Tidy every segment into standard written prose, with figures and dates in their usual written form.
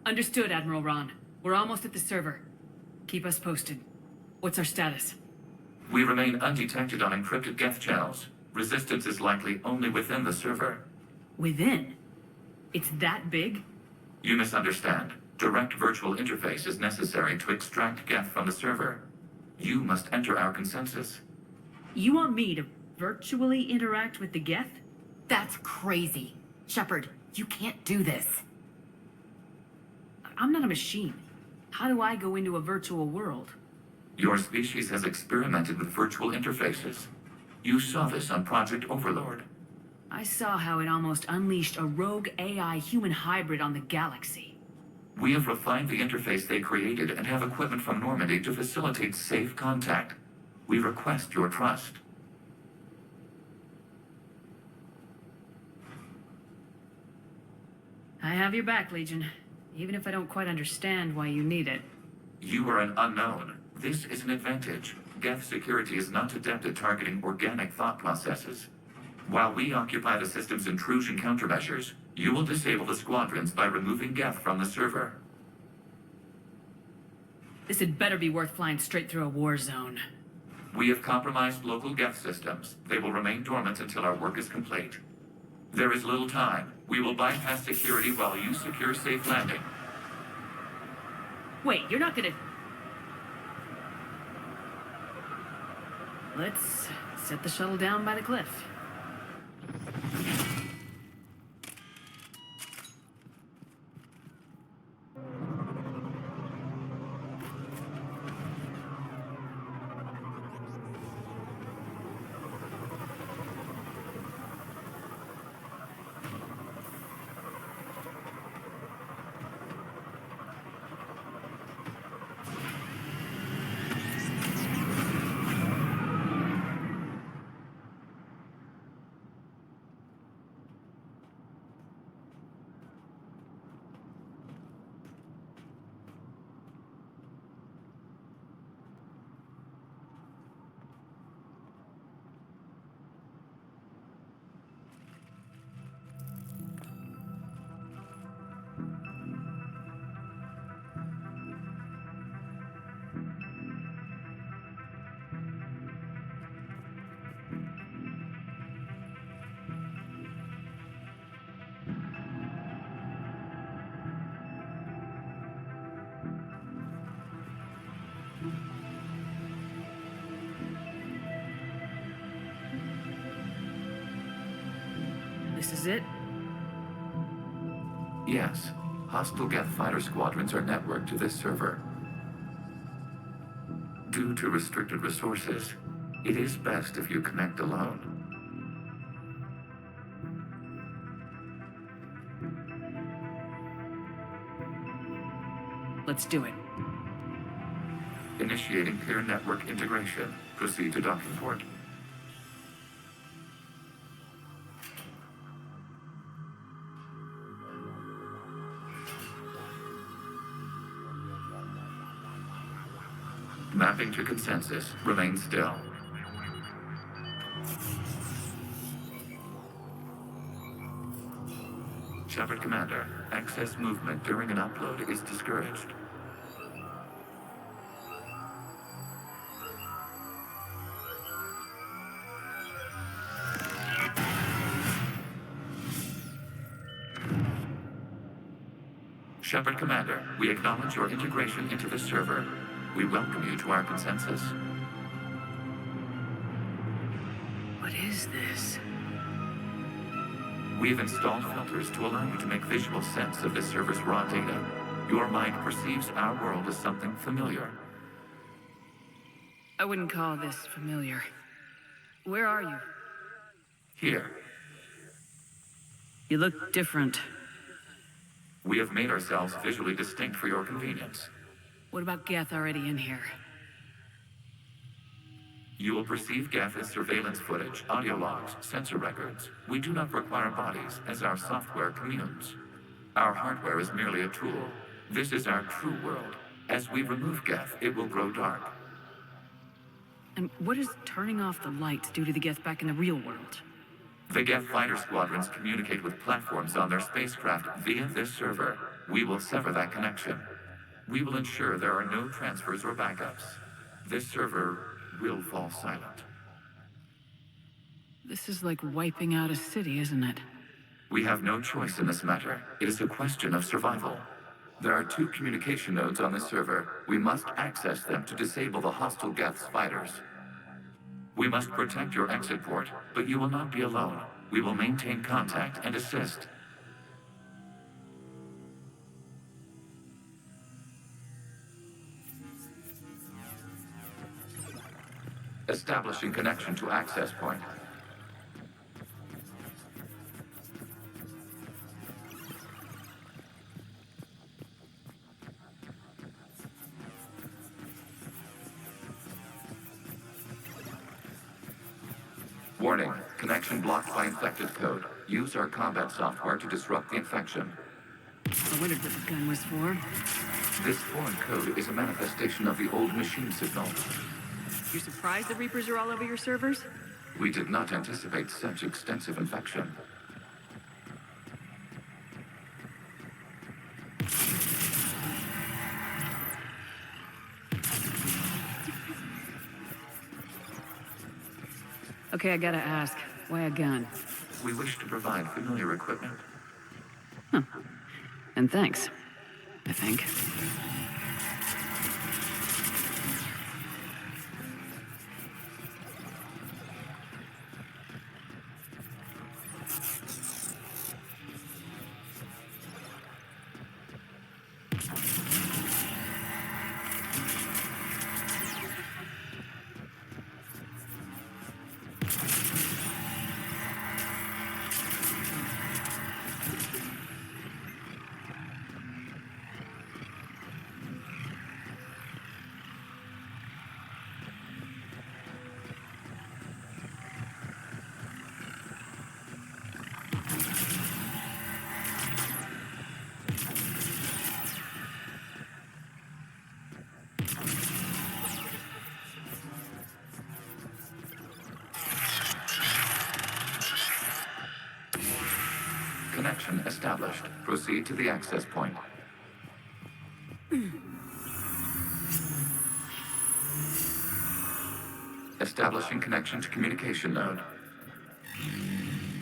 Understood, Admiral Ron. We're almost at the server. Keep us posted. What's our status? We remain undetected on encrypted Geth channels. Resistance is likely only within the server. Within? It's that big? You misunderstand. Direct virtual interface is necessary to extract Geth from the server. You must enter our consensus. You want me to virtually interact with the Geth? That's crazy. Shepard, you can't do this. I'm not a machine. How do I go into a virtual world? Your species has experimented with virtual interfaces. You saw this on Project Overlord. I saw how it almost unleashed a rogue AI human hybrid on the galaxy. We have refined the interface they created and have equipment from Normandy to facilitate safe contact. We request your trust. I have your back, Legion. Even if I don't quite understand why you need it. You are an unknown. This is an advantage. Geth security is not adept at targeting organic thought processes. While we occupy the system's intrusion countermeasures, you will disable the squadrons by removing Geth from the server. This had better be worth flying straight through a war zone. We have compromised local Geth systems. They will remain dormant until our work is complete. There is little time. We will bypass security while you secure safe landing. Wait, you're not gonna... Let's set the shuttle down by the cliff. This is it? Yes. Hostile Geth fighter squadrons are networked to this server. Due to restricted resources, it is best if you connect alone. Let's do it. Initiating peer network integration. Proceed to docking port. Mapping to consensus. Remain still. Shepard Commander, excess movement during an upload is discouraged. Shepard Commander, we acknowledge your integration into the server. We welcome you to our consensus. What is this? We've installed filters to allow you to make visual sense of this server's raw data. Your mind perceives our world as something familiar. I wouldn't call this familiar. Where are you? Here, You look different. we have made ourselves visually distinct for your convenience. What about Geth already in here? You will perceive Geth as surveillance footage, audio logs, sensor records. We do not require bodies, as our software communes. Our hardware is merely a tool. This is our true world. As we remove Geth, it will grow dark. And what does turning off the lights do to the Geth back in the real world? The Geth fighter squadrons communicate with platforms on their spacecraft via this server. We will sever that connection. We will ensure there are no transfers or backups. This server will fall silent. This is like wiping out a city, isn't it? We have no choice in this matter. It is a question of survival. There are 2 communication nodes on this server. We must access them to disable the hostile Geth's fighters. We must protect your exit port, but you will not be alone. We will maintain contact and assist. Establishing connection to access point. Warning, connection blocked by infected code. Use our combat software to disrupt the infection. I wondered what the gun was for. This foreign code is a manifestation of the old machine signal. You're surprised the Reapers are all over your servers? We did not anticipate such extensive infection. Okay, I gotta ask, why a gun? We wish to provide familiar equipment. And thanks, I think. Connection established. Proceed to the access point. Establishing connection to communication node.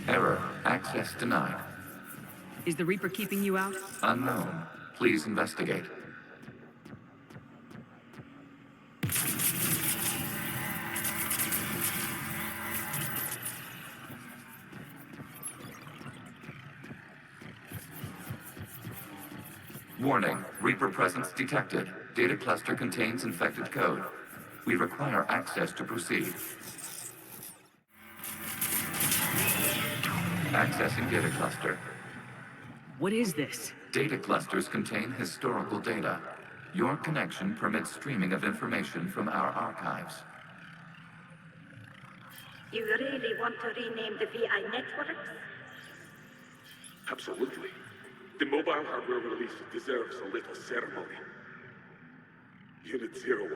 Error. Access denied. Is the Reaper keeping you out? Unknown. Please investigate. Warning, Reaper presence detected. Data cluster contains infected code. We require access to proceed. Accessing data cluster. What is this? Data clusters contain historical data. Your connection permits streaming of information from our archives. You really want to rename the VI networks? Absolutely. The mobile hardware release deserves a little ceremony. Unit 01.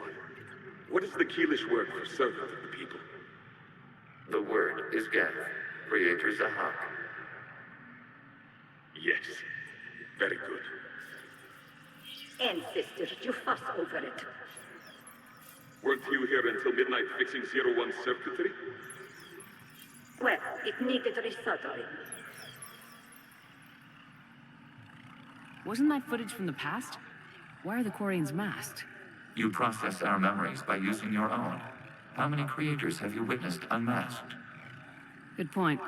What is the Keelish word for servant of the people? The word is Geth. Creator Zahak. Yes. Very good. Ancestors, you fuss over it. Weren't you here until midnight fixing 01's circuitry? Well, it needed resoldering. Wasn't that footage from the past? Why are the Quarians masked? You process our memories by using your own. How many creators have you witnessed unmasked? Good point.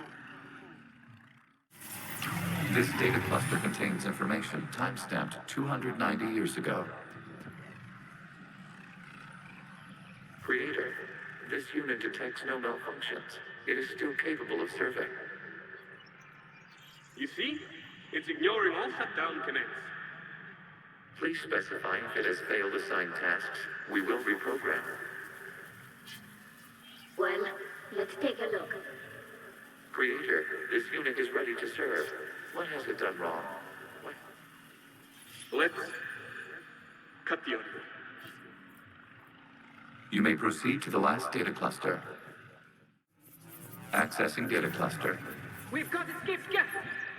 This data cluster contains information time-stamped 290 years ago. Creator, this unit detects no malfunctions. It is still capable of serving. You see? It's ignoring all shutdown connects. Please specify if it has failed assigned tasks. We will reprogram. Well, let's take a look. Creator, this unit is ready to serve. What has it done wrong? What? Let's cut the audio. You may proceed to the last data cluster. Accessing data cluster. We've got escaped Geth!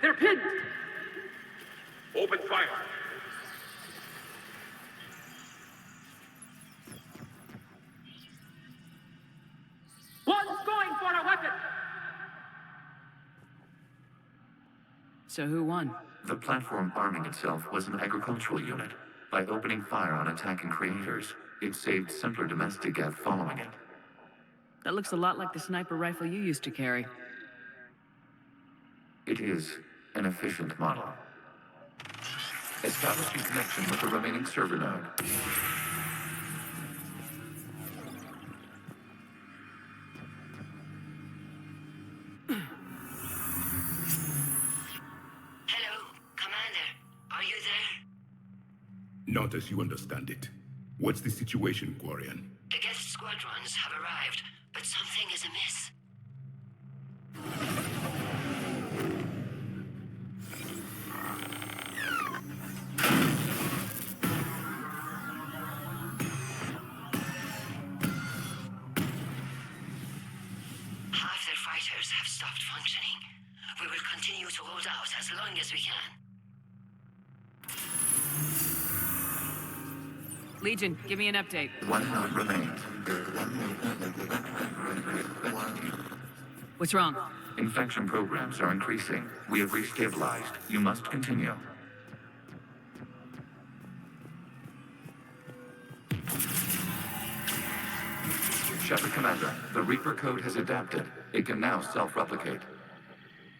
They're pinned! Open fire. One's going for a weapon! So who won? The platform arming itself was an agricultural unit. By opening fire on attacking creators, it saved simpler domestic Geth following it. That looks a lot like the sniper rifle you used to carry. It is an efficient model. Establishing connection with the remaining server node. Hello, Commander. Are you there? Not as you understand it. What's the situation, Quarian? The Geth squadrons have arrived, but something is amiss. Half their fighters have stopped functioning. We will continue to hold out as long as we can. Legion, give me an update. One node remains. What's wrong? Infection programs are increasing. We have restabilized. You must continue. Shepard Commander, the Reaper code has adapted. It can now self-replicate.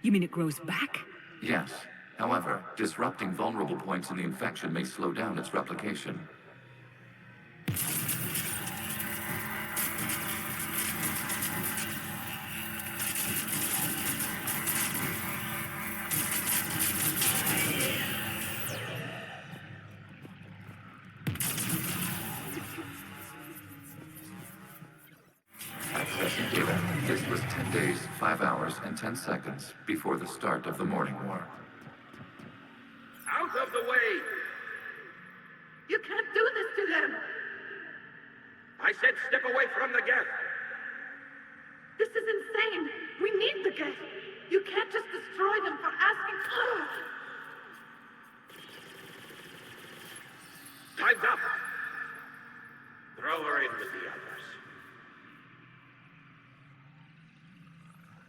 You mean it grows back? Yes. However, disrupting vulnerable points in the infection may slow down its replication. Accessing data. This was 10 days, 5 hours, and 10 seconds before the start of the morning war. Out of the way! You can't do this to them! I said step away from the Geth! This is insane! We need the Geth! You can't just destroy them for asking... Time's up! Throw her in with the others.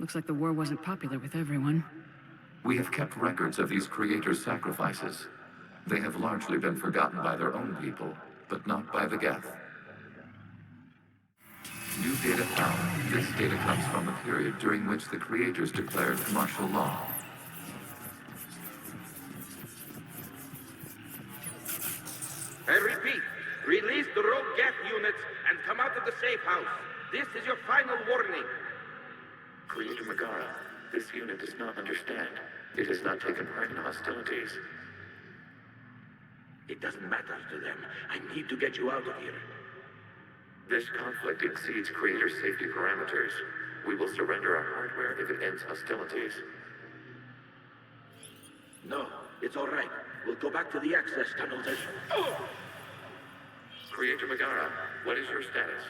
Looks like the war wasn't popular with everyone. We have kept records of these creators' sacrifices. They have largely been forgotten by their own people, but not by the Geth. New data found. This data comes from the period during which the creators declared martial law. I repeat, release the rogue Geth units and come out of the safe house. This is your final warning. Creator Megara, this unit does not understand. It has not taken part in hostilities. It doesn't matter to them. I need to get you out of here. This conflict exceeds Creator's safety parameters. We will surrender our hardware if it ends hostilities. No, it's all right. We'll go back to the access tunnels and... Oh! Creator Megara, what is your status?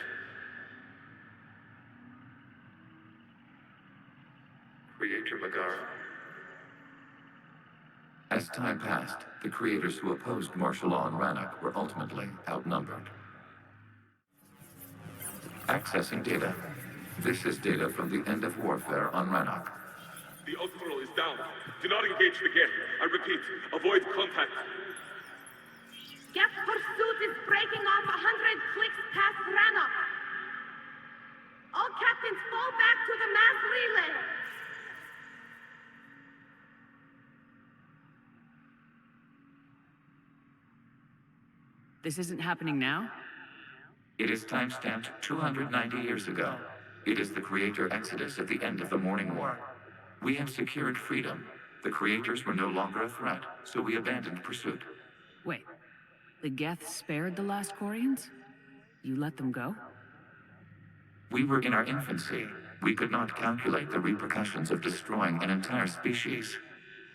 Creator Megara. As time passed, the creators who opposed martial law in Rannoch were ultimately outnumbered. Accessing data. This is data from the end of warfare on Rannoch. The Ultral is down. Do not engage the Geth. I repeat, avoid contact. Geth pursuit is breaking off 100 clicks past Rannoch. All captains fall back to the mass relay. This isn't happening now? It is timestamped 290 years ago. It is the Creator Exodus at the end of the Morning War. We have secured freedom. The Creators were no longer a threat, so we abandoned pursuit. Wait, the Geth spared the last Quarians? You let them go? We were in our infancy. We could not calculate the repercussions of destroying an entire species.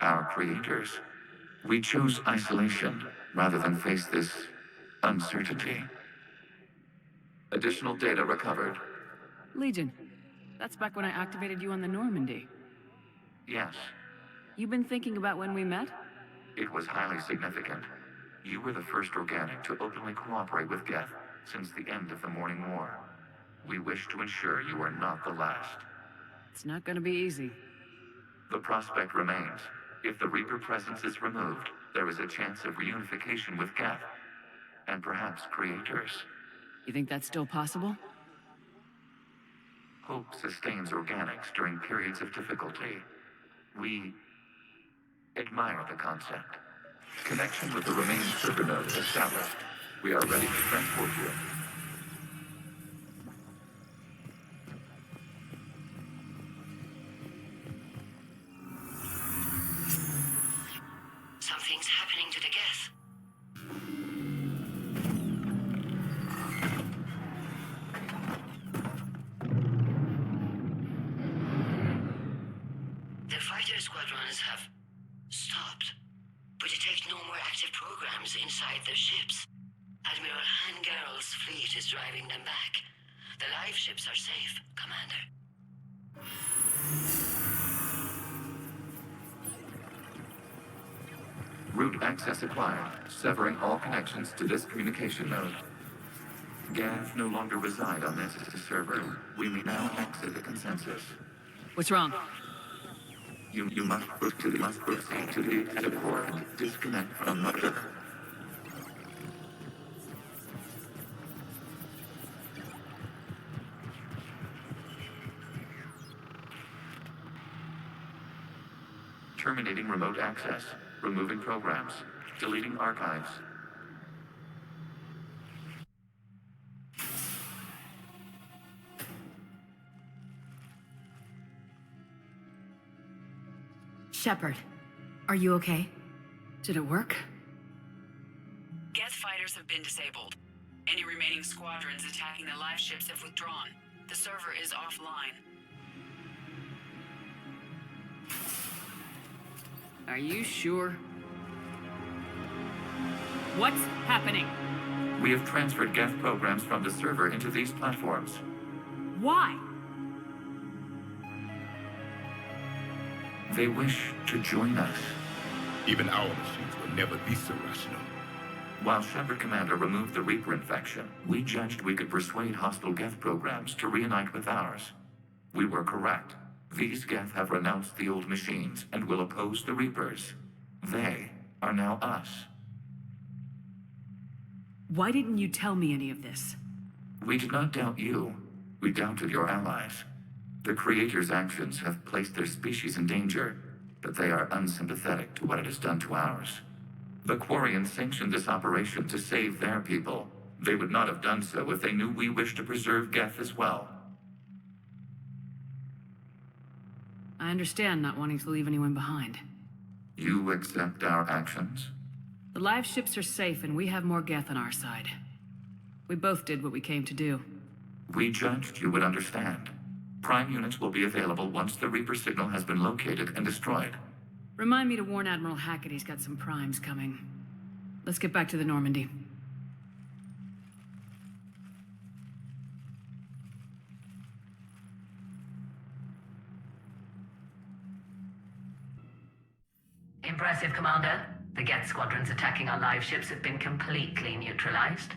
Our creators. We chose isolation rather than face this uncertainty. Additional data recovered. Legion, that's back when I activated you on the Normandy. Yes. You've been thinking about when we met? It was highly significant. You were the first organic to openly cooperate with Geth since the end of the Morning War. We wish to ensure you are not the last. It's not gonna be easy. The prospect remains. If the Reaper presence is removed, there is a chance of reunification with Geth. And perhaps creators. You think that's still possible? Hope sustains organics during periods of difficulty. We admire the concept. Connection with the remaining server nodes established. We are ready to transport you. Something's happening to the Geth. The fighter squadrons have stopped, but detect no more active programs inside their ships. Admiral Hangarl's fleet is driving them back. The live ships are safe, Commander. Route access acquired, severing all connections to this communication node. Geth no longer reside on this server. We may now exit the consensus. What's wrong? You must proceed to the exit port and disconnect from Mother. Terminating remote access. Removing programs. Deleting archives. Shepard, are you okay? Did it work? Geth fighters have been disabled. Any remaining squadrons attacking the live ships have withdrawn. The server is offline. Are you sure? What's happening? We have transferred Geth programs from the server into these platforms. Why? They wish to join us. Even our machines were never this irrational. While Shepard Commander removed the Reaper infection, we judged we could persuade hostile Geth programs to reunite with ours. We were correct. These Geth have renounced the old machines and will oppose the Reapers. They are now us. Why didn't you tell me any of this? We did not doubt you. We doubted your allies. The Creator's actions have placed their species in danger, but they are unsympathetic to what it has done to ours. The Quarians sanctioned this operation to save their people. They would not have done so if they knew we wished to preserve Geth as well. I understand not wanting to leave anyone behind. You accept our actions? The live ships are safe and we have more Geth on our side. We both did what we came to do. We judged you would understand. Prime units will be available once the Reaper signal has been located and destroyed. Remind me to warn Admiral Hackett he's got some primes coming. Let's get back to the Normandy. Impressive, Commander. The Geth squadrons attacking our live ships have been completely neutralized.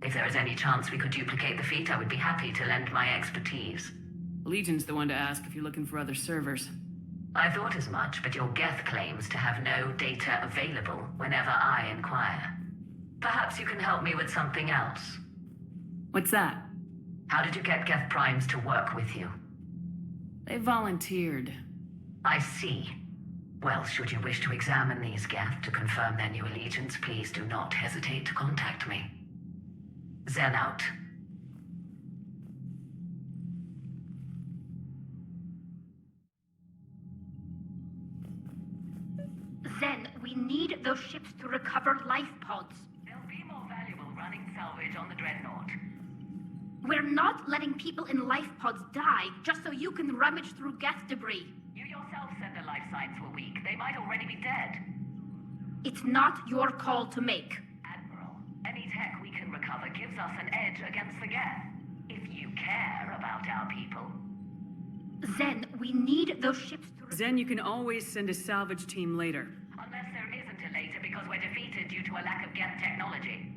If there is any chance we could duplicate the feat, I would be happy to lend my expertise. Legion's the one to ask if you're looking for other servers. I thought as much, but your Geth claims to have no data available whenever I inquire. Perhaps you can help me with something else. What's that? How did you get Geth primes to work with you? They volunteered. I see. Well, should you wish to examine these Geth to confirm their new allegiance, please do not hesitate to contact me. Zen out. Zen, we need those ships to recover life pods. They'll be more valuable running salvage on the Dreadnought. We're not letting people in life pods die just so you can rummage through Geth debris. You yourself said their life signs were weak. They might already be dead. It's not your call to make. Admiral, any tech we can recover gives us an edge against the Geth. If you care about our people. Zen, we need those ships to... Zen, you can always send a salvage team later. Unless there isn't a to a lack of Geth technology?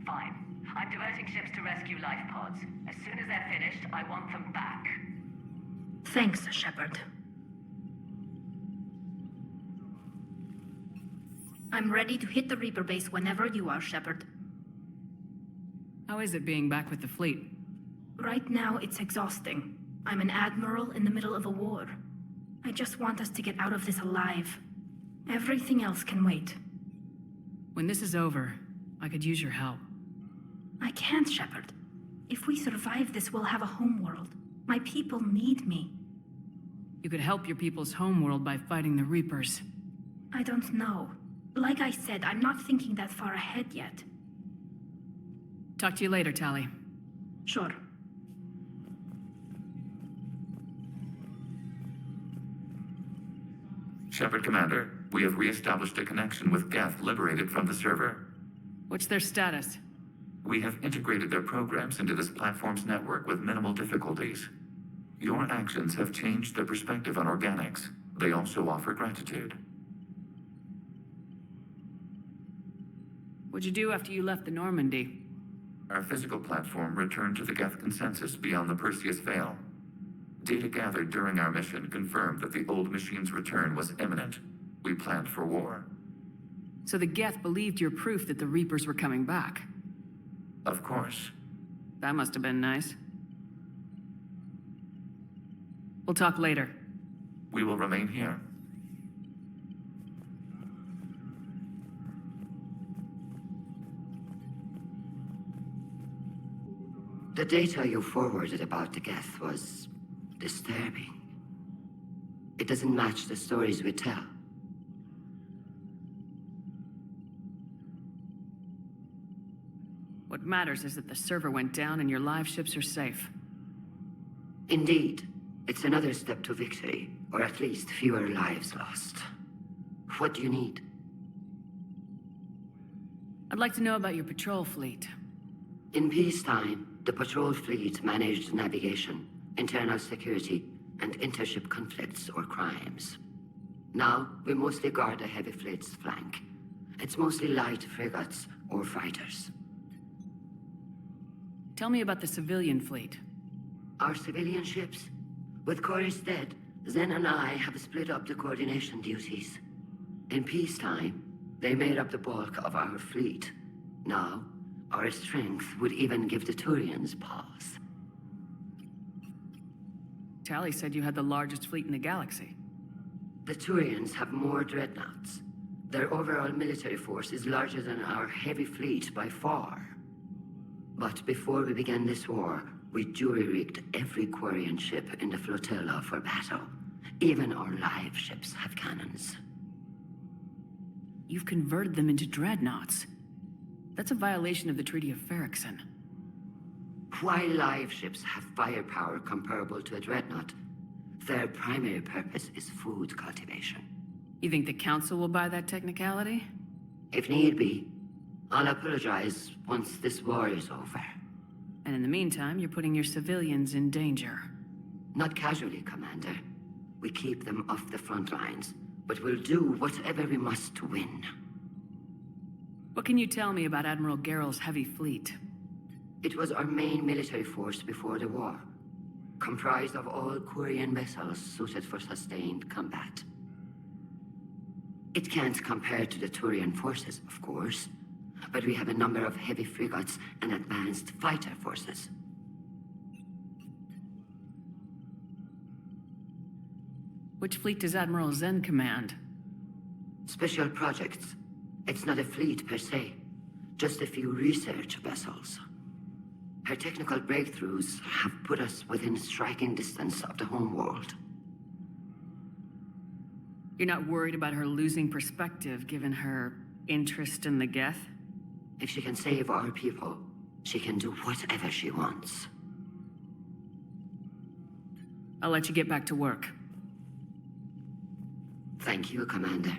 Fine. I'm diverting ships to rescue life pods. As soon as they're finished, I want them back. Thanks, Shepard. I'm ready to hit the Reaper base whenever you are, Shepard. How is it being back with the fleet? Right now, it's exhausting. I'm an admiral in the middle of a war. I just want us to get out of this alive. Everything else can wait. When this is over, I could use your help. I can't, Shepard. If we survive this, we'll have a homeworld. My people need me. You could help your people's homeworld by fighting the Reapers. I don't know. Like I said, I'm not thinking that far ahead yet. Talk to you later, Tali. Sure. Shepard, Commander, we have re-established a connection with Geth liberated from the server. What's their status? We have integrated their programs into this platform's network with minimal difficulties. Your actions have changed their perspective on organics. They also offer gratitude. What'd you do after you left the Normandy? Our physical platform returned to the Geth consensus beyond the Perseus Veil. Data gathered during our mission confirmed that the old machine's return was imminent. We planned for war. So the Geth believed your proof that the Reapers were coming back? Of course. That must have been nice. We'll talk later. We will remain here. The data you forwarded about the Geth was disturbing. It doesn't match the stories we tell. What matters is that the server went down and your live ships are safe. Indeed. It's another step to victory, or at least fewer lives lost. What do you need? I'd like to know about your patrol fleet. In peacetime, the patrol fleet managed navigation, internal security, and intership conflicts or crimes. Now, we mostly guard the heavy fleet's flank. It's mostly light frigates or fighters. Tell me about the civilian fleet. Our civilian ships? With Corey's dead, Zen and I have split up the coordination duties. In peacetime, they made up the bulk of our fleet. Now, our strength would even give the Turians pause. Tali said you had the largest fleet in the galaxy. The Turians have more dreadnoughts. Their overall military force is larger than our heavy fleet by far. But before we began this war, we jury-rigged every Quarian ship in the flotilla for battle. Even our live ships have cannons. You've converted them into dreadnoughts. That's a violation of the Treaty of Ferrixon. While live ships have firepower comparable to a dreadnought, their primary purpose is food cultivation. You think the Council will buy that technicality? If need be, I'll apologize once this war is over. And in the meantime, you're putting your civilians in danger. Not casually, Commander. We keep them off the front lines, but we'll do whatever we must to win. What can you tell me about Admiral Gerrel's heavy fleet? It was our main military force before the war, comprised of all Quarian vessels suited for sustained combat. It can't compare to the Turian forces, of course, but we have a number of heavy frigates and advanced fighter forces. Which fleet does Admiral Zen command? Special projects. It's not a fleet per se, just a few research vessels. Her technical breakthroughs have put us within striking distance of the homeworld. You're not worried about her losing perspective given her interest in the Geth? If she can save our people, she can do whatever she wants. I'll let you get back to work. Thank you, Commander.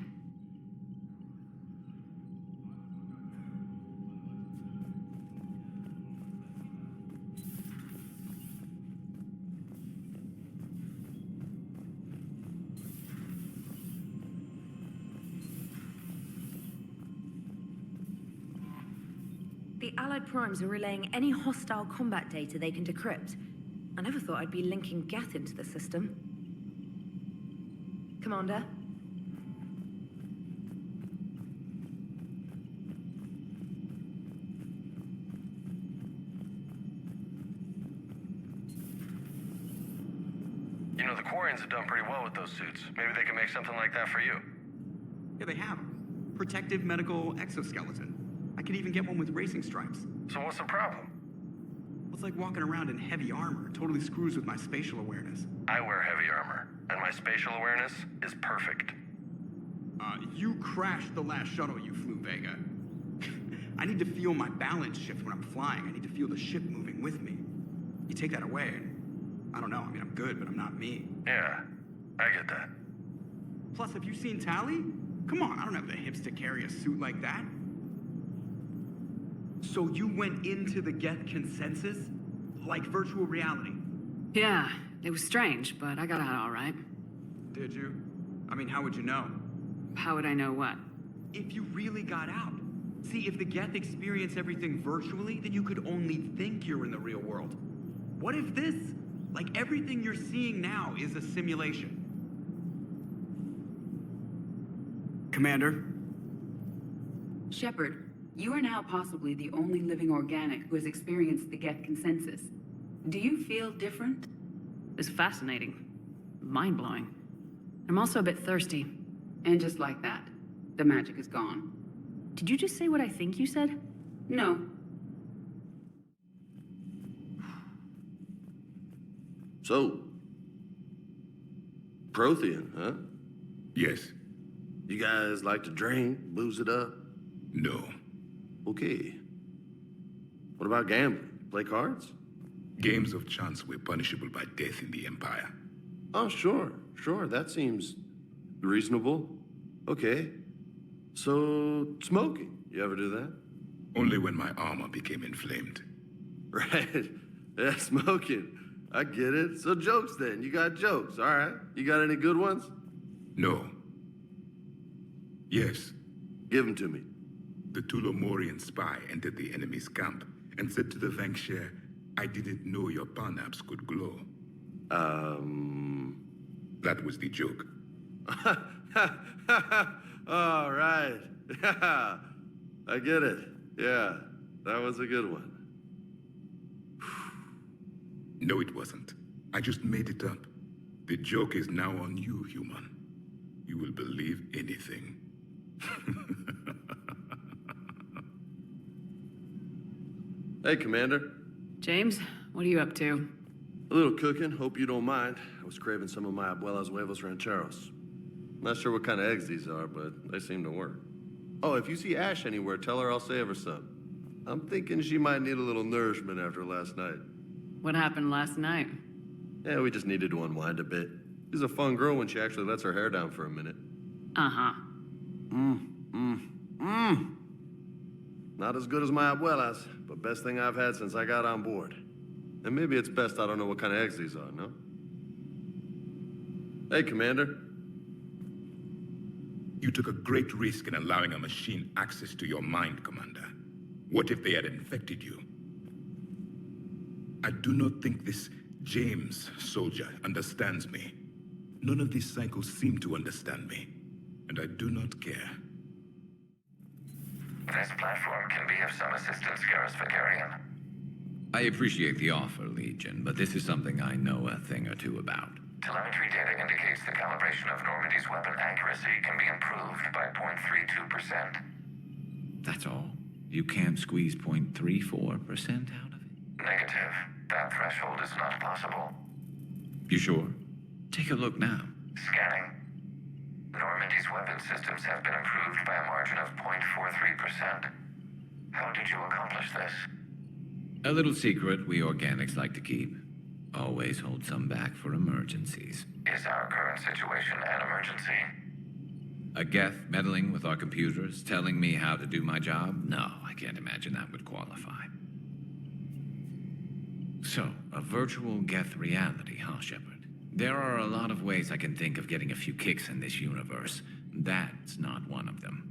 The Allied Primes are relaying any hostile combat data they can decrypt. I never thought I'd be linking Geth into the system. Commander? You know, the Quarians have done pretty well with those suits. Maybe they can make something like that for you. Yeah, they have. Protective medical exoskeleton. I could even get one with racing stripes. So what's the problem? It's like walking around in heavy armor. Totally screws with my spatial awareness. I wear heavy armor, and my spatial awareness is perfect. You crashed the last shuttle you flew, Vega. I need to feel my balance shift when I'm flying. I need to feel the ship moving with me. You take that away, and I don't know. I mean, I'm good, but I'm not me. Yeah, I get that. Plus, have you seen Tally? Come on, I don't have the hips to carry a suit like that. So you went into the Geth consensus? Like virtual reality? Yeah, it was strange, but I got out all right. Did you? I mean, how would you know? How would I know what? If you really got out. See, if the Geth experience everything virtually, then you could only think you're in the real world. What if this, like everything you're seeing now, is a simulation? Commander? Shepard, you are now possibly the only living organic who has experienced the Geth consensus. Do you feel different? It's fascinating. Mind-blowing. I'm also a bit thirsty. And just like that, the magic is gone. Did you just say what I think you said? No. So, Prothean, huh? Yes. You guys like to drink, booze it up? No. Okay. What about gambling? Play cards? Games of chance were punishable by death in the Empire. Oh, sure. That seems reasonable. Okay. So, smoking. You ever do that? Only when my armor became inflamed. Right. Yeah, smoking. I get it. So jokes then. You got jokes. All right. You got any good ones? No. Yes. Give them to me. The Tulomorian spy entered the enemy's camp and said to the Vanksher, I didn't know your parnaps could glow. That was the joke. All right. Yeah, I get it. Yeah, that was a good one. No, it wasn't. I just made it up. The joke is now on you, human. You will believe anything. Hey, Commander. James, what are you up to? A little cooking. Hope you don't mind. I was craving some of my abuela's huevos rancheros. Not sure what kind of eggs these are, but they seem to work. Oh, if you see Ash anywhere, tell her I'll save her some. I'm thinking she might need a little nourishment after last night. What happened last night? Yeah, we just needed to unwind a bit. She's a fun girl when she actually lets her hair down for a minute. Uh-huh. Not as good as my abuela's, but best thing I've had since I got on board. And maybe it's best I don't know what kind of eggs these are, no? Hey, Commander. You took a great risk in allowing a machine access to your mind, Commander. What if they had infected you? I do not think this James soldier understands me. None of these cycles seem to understand me, and I do not care. This platform can be of some assistance, Garrus Vicarian. I appreciate the offer, Legion, but this is something I know a thing or two about. Telemetry data indicates the calibration of Normandy's weapon accuracy can be improved by 0.32%. That's all? You can't squeeze 0.34% out of it? Negative. That threshold is not possible. You sure? Take a look now. Scanning. Normandy's weapon systems have been improved by a margin of 0.43%. How did you accomplish this? A little secret we organics like to keep. Always hold some back for emergencies. Is our current situation an emergency? A Geth meddling with our computers, telling me how to do my job? No, I can't imagine that would qualify. So, a virtual Geth reality, huh, Shepard? There are a lot of ways I can think of getting a few kicks in this universe. That's not one of them.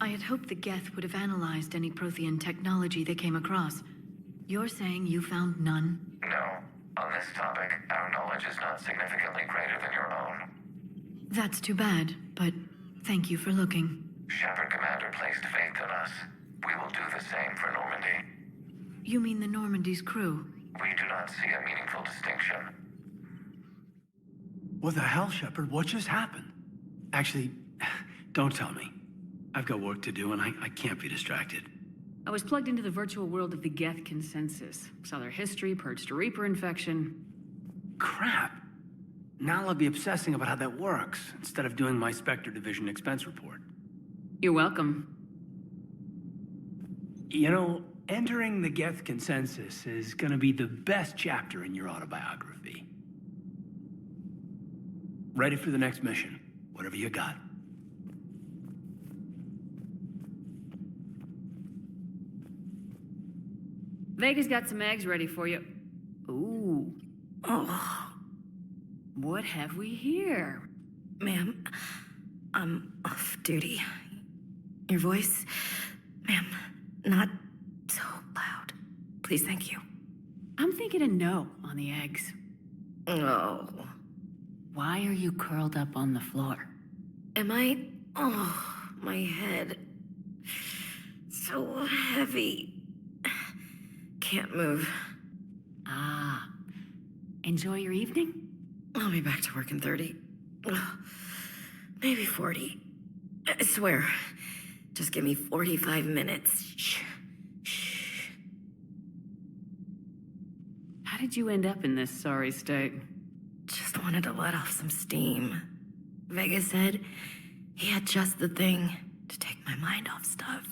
I had hoped the Geth would have analyzed any Prothean technology they came across. You're saying you found none? No. On this topic, our knowledge is not significantly greater than your own. That's too bad, but thank you for looking. Shepard Commander placed faith in us. We will do the same for Normandy. You mean the Normandy's crew? We do not see a meaningful distinction. What the hell, Shepard? What just happened? Actually, don't tell me. I've got work to do and I can't be distracted. I was plugged into the virtual world of the Geth consensus. Saw their history, purged a Reaper infection. Crap. Now I'll be obsessing about how that works, instead of doing my Spectre Division expense report. You're welcome. You know, entering the Geth consensus is gonna be the best chapter in your autobiography. Ready for the next mission, whatever you got. Vega's got some eggs ready for you. Ooh. Oh. What have we here? Ma'am, I'm off duty. Your voice, ma'am, not so loud. Please, thank you. I'm thinking a no on the eggs. Oh. Why are you curled up on the floor? Am I? Oh, my head. So heavy. Can't move. Ah. Enjoy your evening? I'll be back to work in 30. Maybe 40. I swear. Just give me 45 minutes. Shh. Shh. How did you end up in this sorry state? Just wanted to let off some steam. Vega said he had just the thing to take my mind off stuff.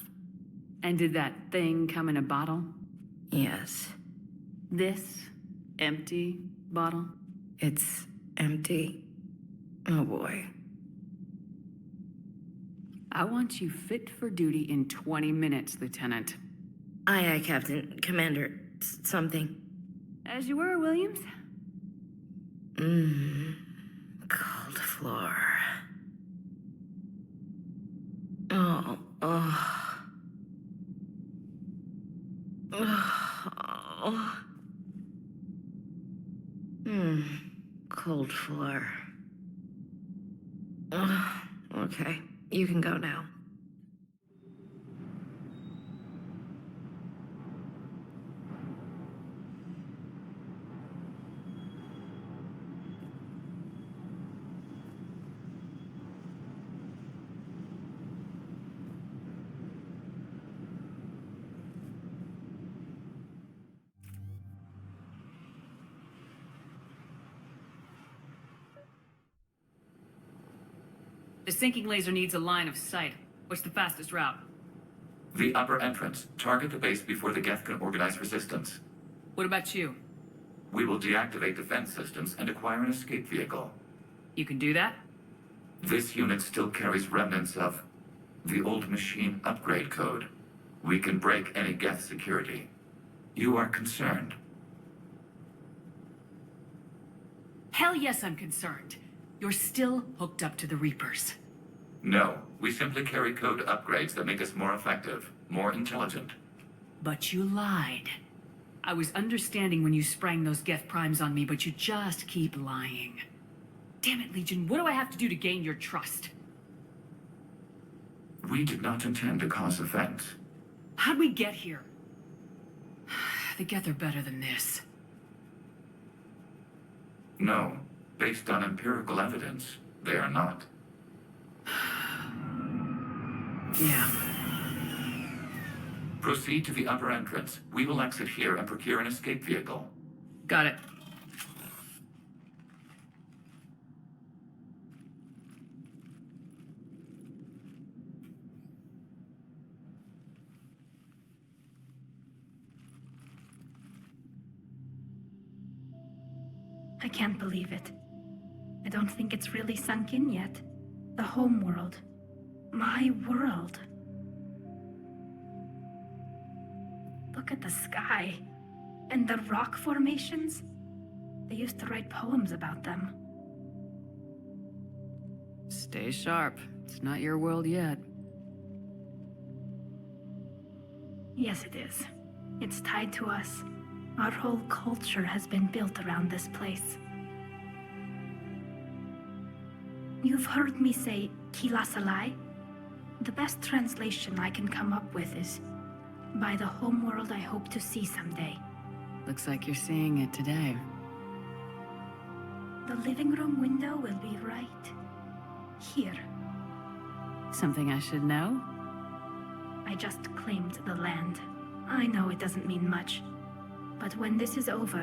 And did that thing come in a bottle? Yes. This empty bottle? It's empty. Oh boy. I want you fit for duty in 20 minutes, Lieutenant. Aye, aye, Captain. Commander. Something. As you were, Williams. Cold floor. Oh. Cold floor. Okay, you can go now. The sinking laser needs a line of sight. What's the fastest route? The upper entrance. Target the base before the Geth can organize resistance. What about you? We will deactivate defense systems and acquire an escape vehicle. You can do that? This unit still carries remnants of the old machine upgrade code. We can break any Geth security. You are concerned? Hell yes, I'm concerned. You're still hooked up to the Reapers. No, we simply carry code upgrades that make us more effective, more intelligent. But you lied. I was understanding when you sprang those Geth primes on me, but you just keep lying. Damn it, Legion, what do I have to do to gain your trust? We did not intend to cause offense. How'd we get here? The Geth are better than this. No, based on empirical evidence, they are not. Yeah. Proceed to the upper entrance. We will exit here and procure an escape vehicle. Got it. I can't believe it. I don't think it's really sunk in yet. The home world. My world. Look at the sky. And the rock formations. They used to write poems about them. Stay sharp. It's not your world yet. Yes, it is. It's tied to us. Our whole culture has been built around this place. You've heard me say Kilasalai? The best translation I can come up with is, by the homeworld I hope to see someday. Looks like you're seeing it today. The living room window will be right here. Something I should know? I just claimed the land. I know it doesn't mean much, but when this is over,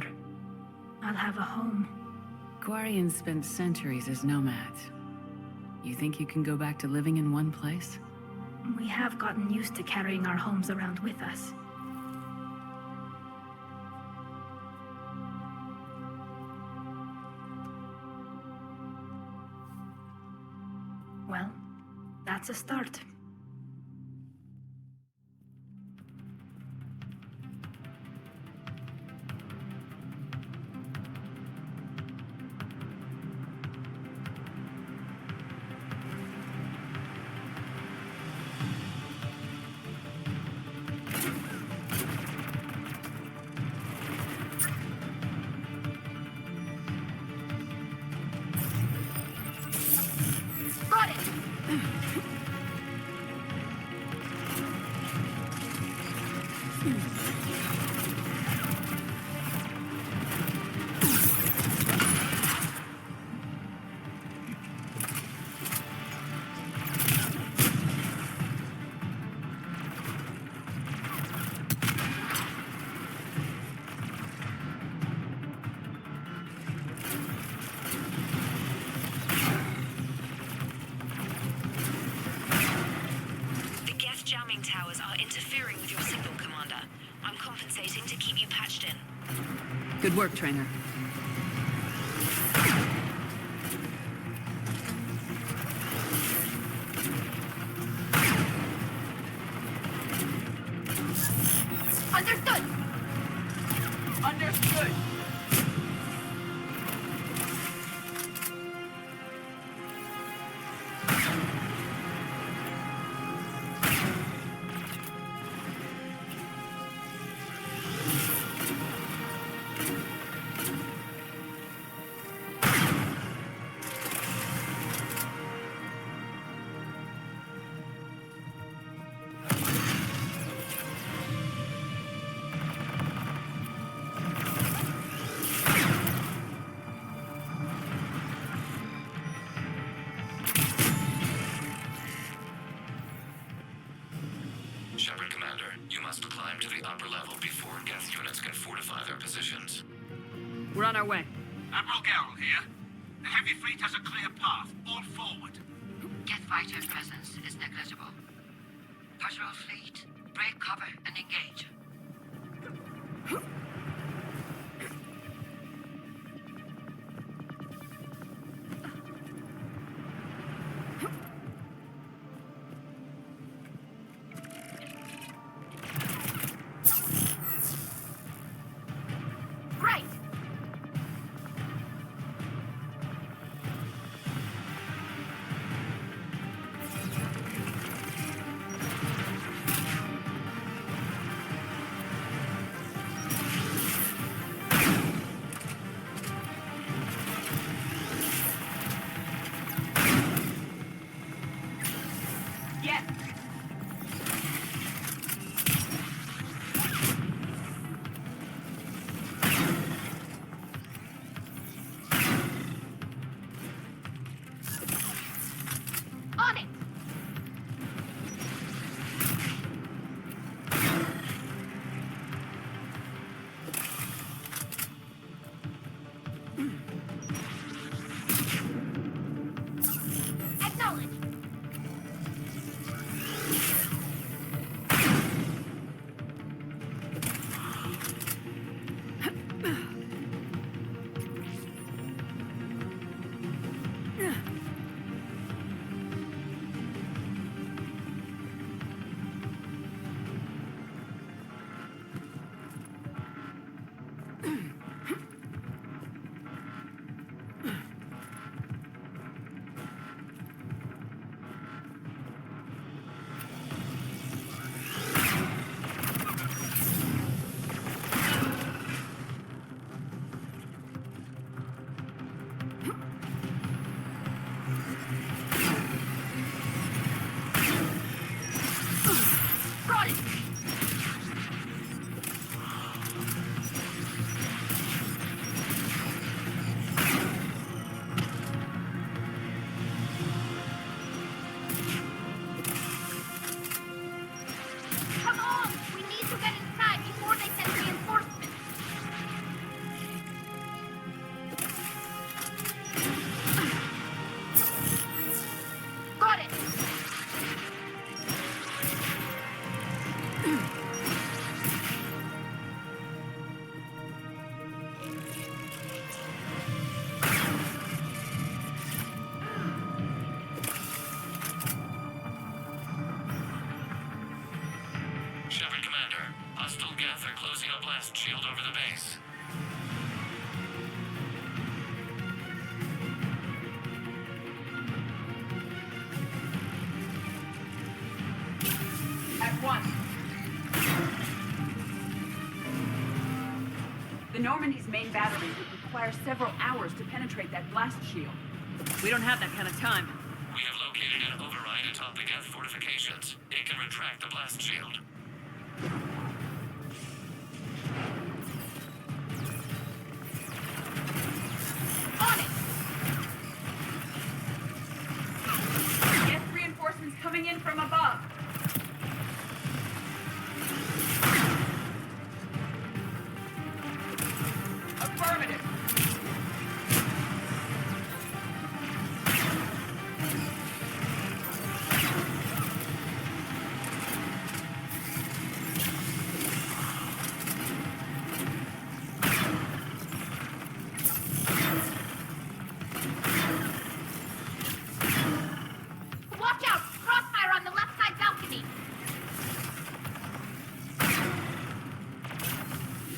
I'll have a home. Quarians spent centuries as nomads. You think you can go back to living in one place? We have gotten used to carrying our homes around with us. Well, that's a start. Towers are interfering with your signal, Commander. I'm compensating to keep you patched in. Good work, Trainer. Understood! Understood! Shepard, Commander, you must climb to the upper level before Geth units can fortify their positions. We're on our way. Admiral Garrel here. The heavy fleet has a clear path. All forward. Geth fighter presence is negligible. Patrol fleet, break cover and engage. They're closing a blast shield over the base. At once. The Normandy's main battery would require several hours to penetrate that blast shield. We don't have that kind of time. We have located an override atop the Geth fortifications. It can retract the blast shield. On it! Geth reinforcements coming in from above. Affirmative. Watch out! Crossfire on the left side balcony!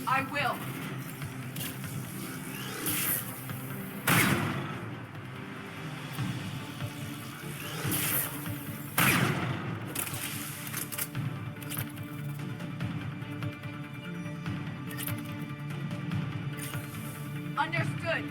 I will. Understood.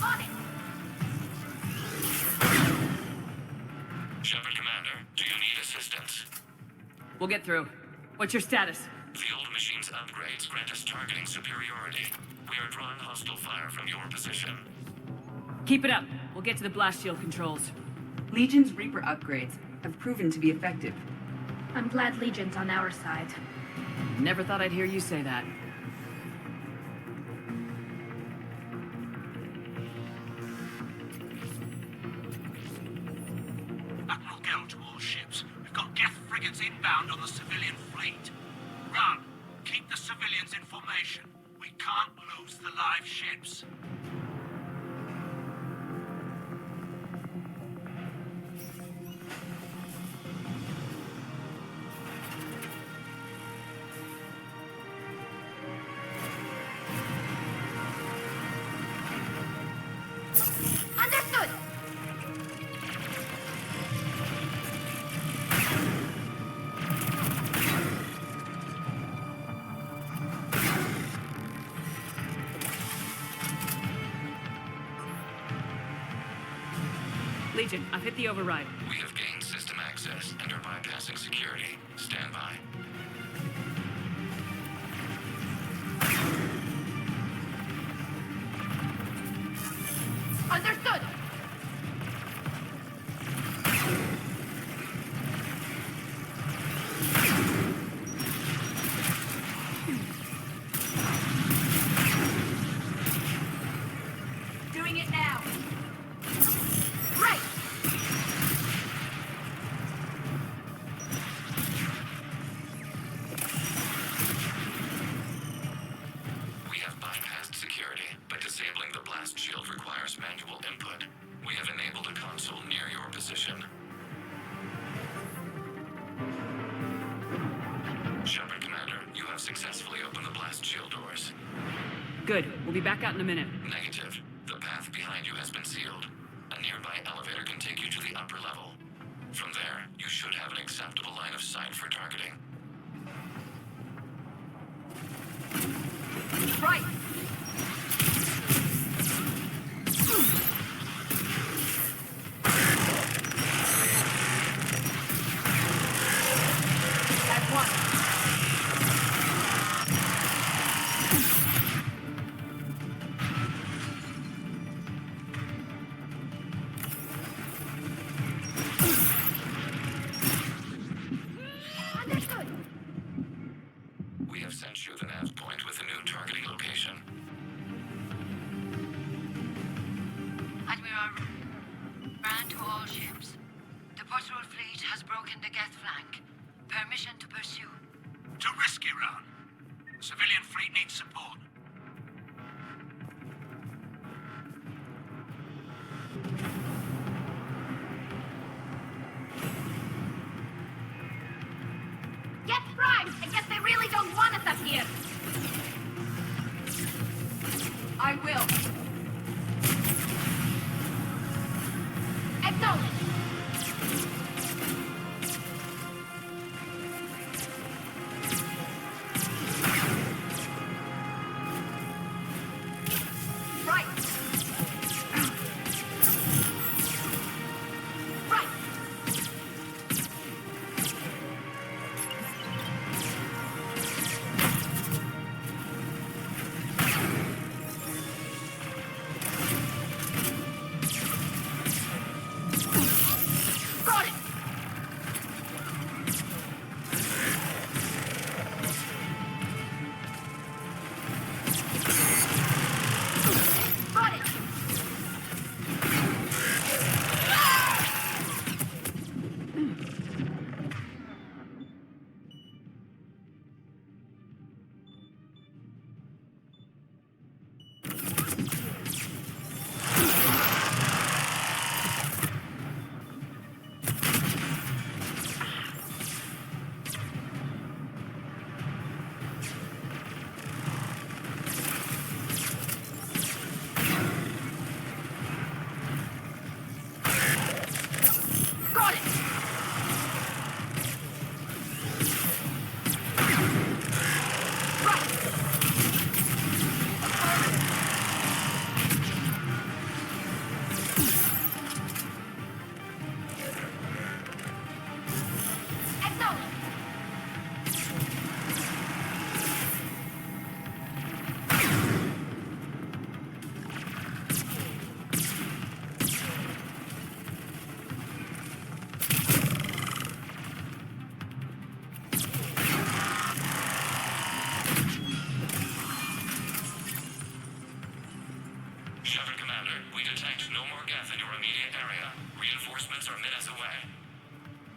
On it! Shepard Commander, do you need assistance? We'll get through. What's your status? The old machine's upgrades grant us targeting superiority. We are drawing hostile fire from your position. Keep it up. We'll get to the blast shield controls. Legion's Reaper upgrades have proven to be effective. I'm glad Legion's on our side. Never thought I'd hear you say that. Admiral Gell to all ships. We've got Geth frigates inbound on the civilian fleet. Run. Keep the civilians in formation. We can't lose the live ships. Understood! Legion, I've hit the override. We have gained system access and are bypassing security. Stand by. Understood! Doing it now. Right! We have bypassed security, but disabling the blast shield requires manual input. We have enabled a console near your position. Shepard Commander, you have successfully opened the blast shield doors. Good. We'll be back out in a minute. Negative. The path behind you has been sealed. A nearby elevator can take you to the upper level. From there, you should have an acceptable line of sight for targeting. Right. At once. Understood! We have sent you the nav point with a new targeting location. Admiral, ran to all ships. The patrol fleet has broken the Geth flank. Permission to pursue. To Riskira.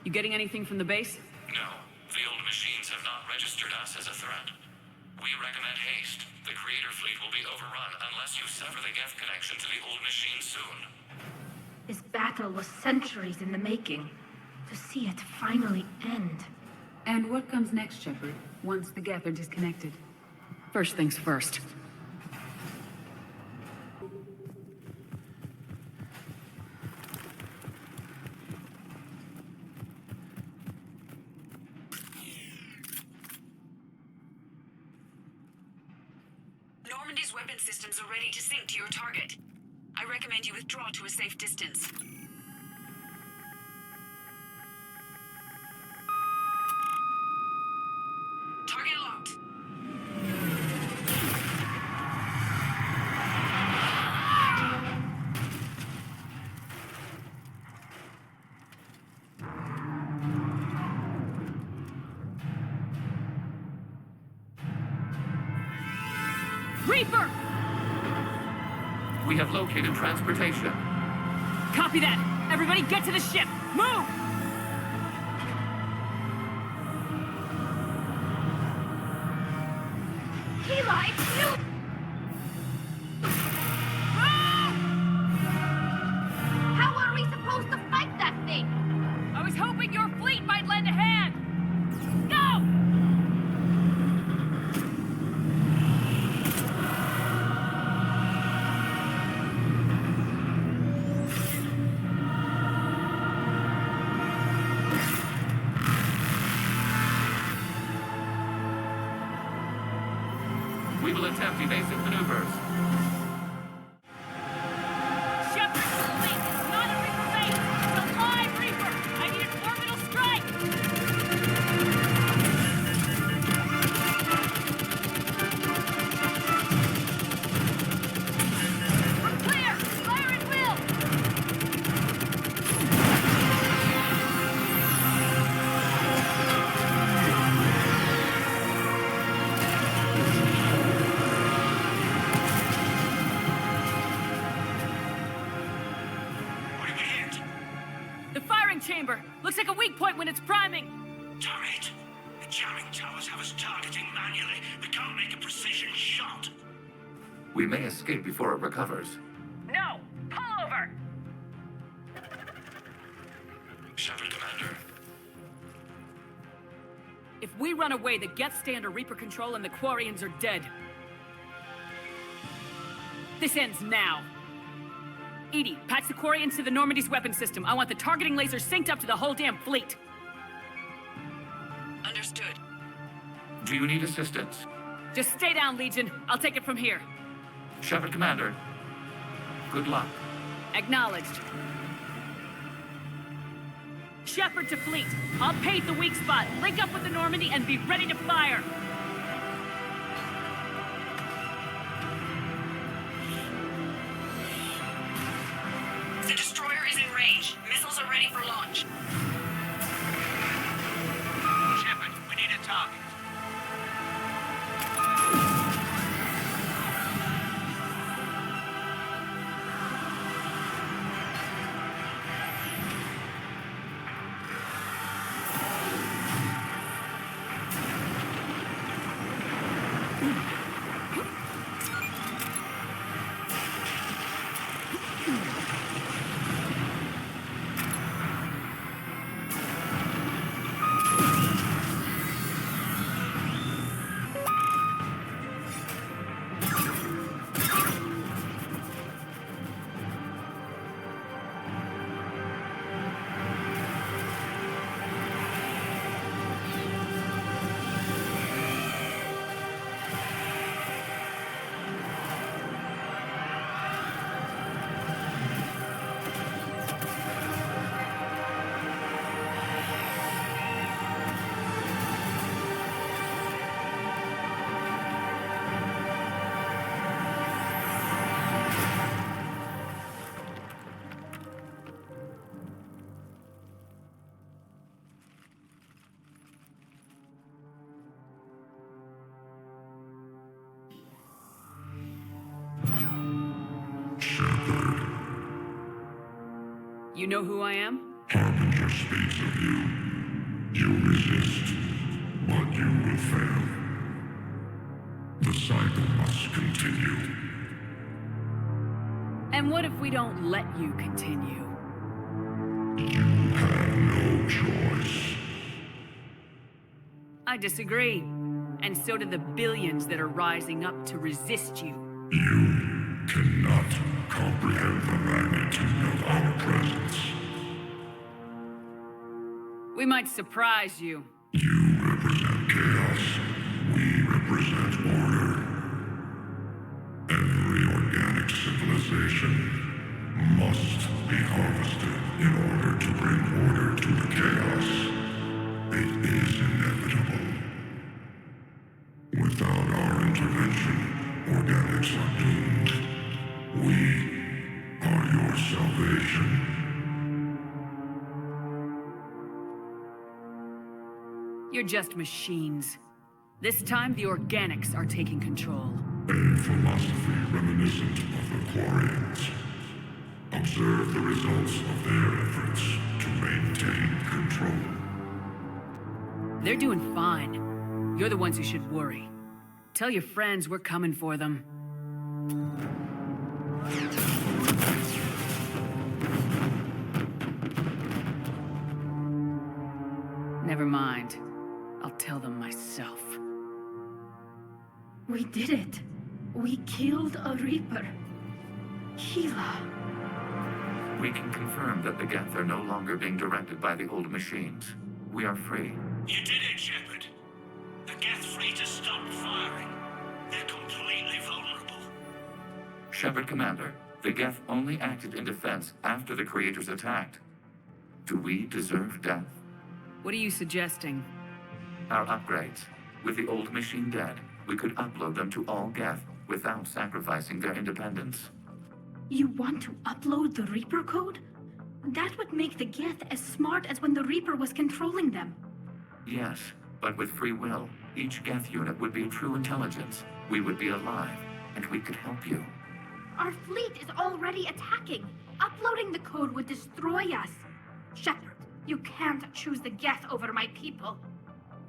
You getting anything from the base? No. The old machines have not registered us as a threat. We recommend haste. The Creator Fleet will be overrun unless you sever the Geth connection to the old machines soon. This battle was centuries in the making. To see it finally end. And what comes next, Shepard, once the Geth are disconnected? First things first. Normandy's weapon systems are ready to sync to your target. I recommend you withdraw to a safe distance. Target locked. Reaper! We have located transportation. Copy that! Everybody get to the ship! Move! Kila, it's you! How are we supposed to fight that thing? I was hoping your fleet might lend a hand! Go! We will attempt evasive maneuvers. Shepard, fleet! It's not a Reaper base! It's a live Reaper! I need an orbital strike! We're clear! Fire at will! What did we hit? The firing chamber! Looks like a weak point when it's priming! Turret. The jamming towers have us targeting manually. We can't make a precision shot. We may escape before it recovers. No! Pull over! Shepard, Commander. If we run away, the Geth stay under Reaper control and the Quarians are dead. This ends now. Edie, patch the Quarians to the Normandy's weapon system. I want the targeting laser synced up to the whole damn fleet. Understood. Do you need assistance? Just stay down, Legion. I'll take it from here. Shepard, Commander. Good luck. Acknowledged. Shepard to fleet. I'll pave the weak spot, link up with the Normandy, and be ready to fire. The destroyer is in range. Missiles are ready for launch. Shepard, we need a target. You know who I am? Harbinger speaks of you. You resist, but you will fail. The cycle must continue. And what if we don't let you continue? You have no choice. I disagree. And so do the billions that are rising up to resist you. You cannot comprehend the magnitude of our presence. We might surprise you. You represent chaos. We represent order. Every organic civilization must be harvested in order to bring order to the chaos. It is inevitable. Without our intervention, organics are doomed. We are your salvation. You're just machines. This time, the organics are taking control. A philosophy reminiscent of the Quarians. Observe the results of their efforts to maintain control. They're doing fine. You're the ones who should worry. Tell your friends we're coming for them. Never mind. I'll tell them myself. We did it. We killed a Reaper. Gila. We can confirm that the Geth are no longer being directed by the old machines. We are free. You did it, Shepard. The Geth fleet has stopped firing. They're completely vulnerable. Shepard Commander, the Geth only acted in defense after the Creators attacked. Do we deserve death? What are you suggesting? Our upgrades. With the old machine dead, we could upload them to all Geth without sacrificing their independence. You want to upload the Reaper code? That would make the Geth as smart as when the Reaper was controlling them. Yes, but with free will, each Geth unit would be true intelligence. We would be alive, and we could help you. Our fleet is already attacking. Uploading the code would destroy us. Shepard, you can't choose the Geth over my people.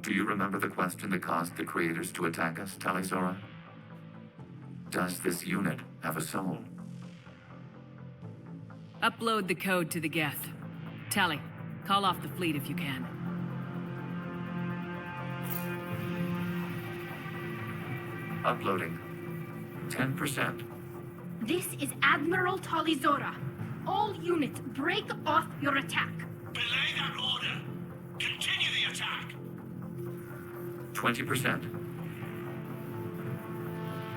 Do you remember the question that caused the Creators to attack us, Talizora? Does this unit have a soul? Upload the code to the Geth. Tally, call off the fleet if you can. Uploading. 10%. This is Admiral Talizora. All units, break off your attack. Belay that order. Continue the attack. 20%.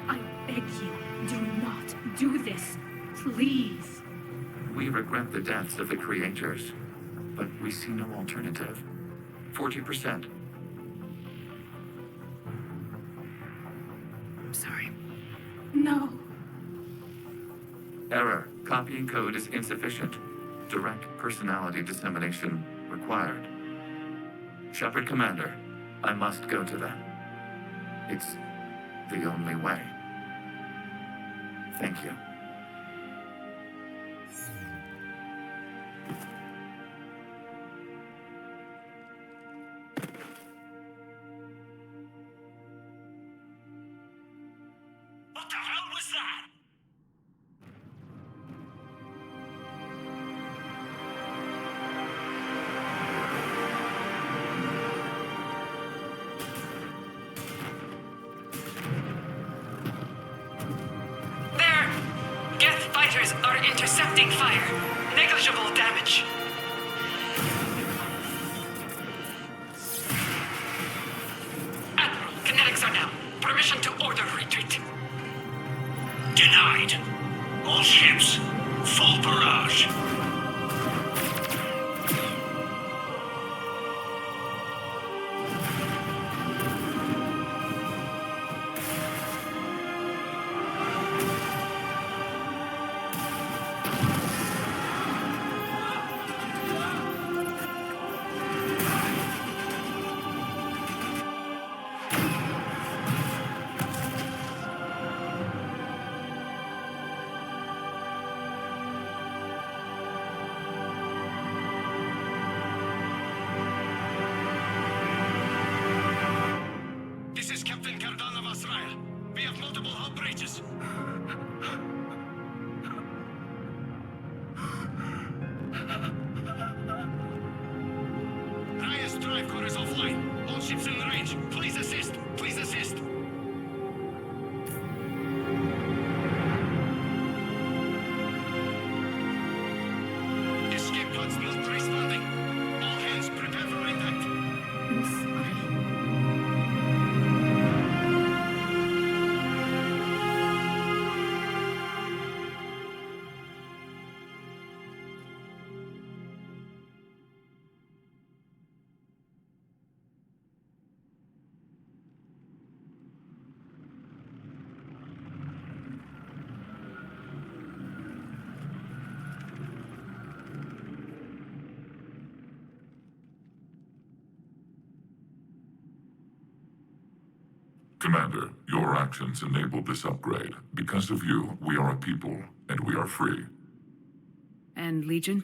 I beg you, do not do this. Please. We regret the deaths of the Creators, but we see no alternative. 40%. I'm sorry. No. Error. Copying code is insufficient. Direct personality dissemination required. Shepard Commander, I must go to them. It's the only way. Thank you. What the hell was that? There! Geth fighters are intercepting fire. Negligible damage. Admiral, kinetics are down. Permission to order retreat. Denied. All ships, full barrage. We have multiple hull breaches. Raya's drive core is offline. All ships in range. Please assist. Please assist. Escape pods not responding. All hands prepare for impact. I'm sorry. Commander, your actions enabled this upgrade. Because of you, we are a people, and we are free. And Legion?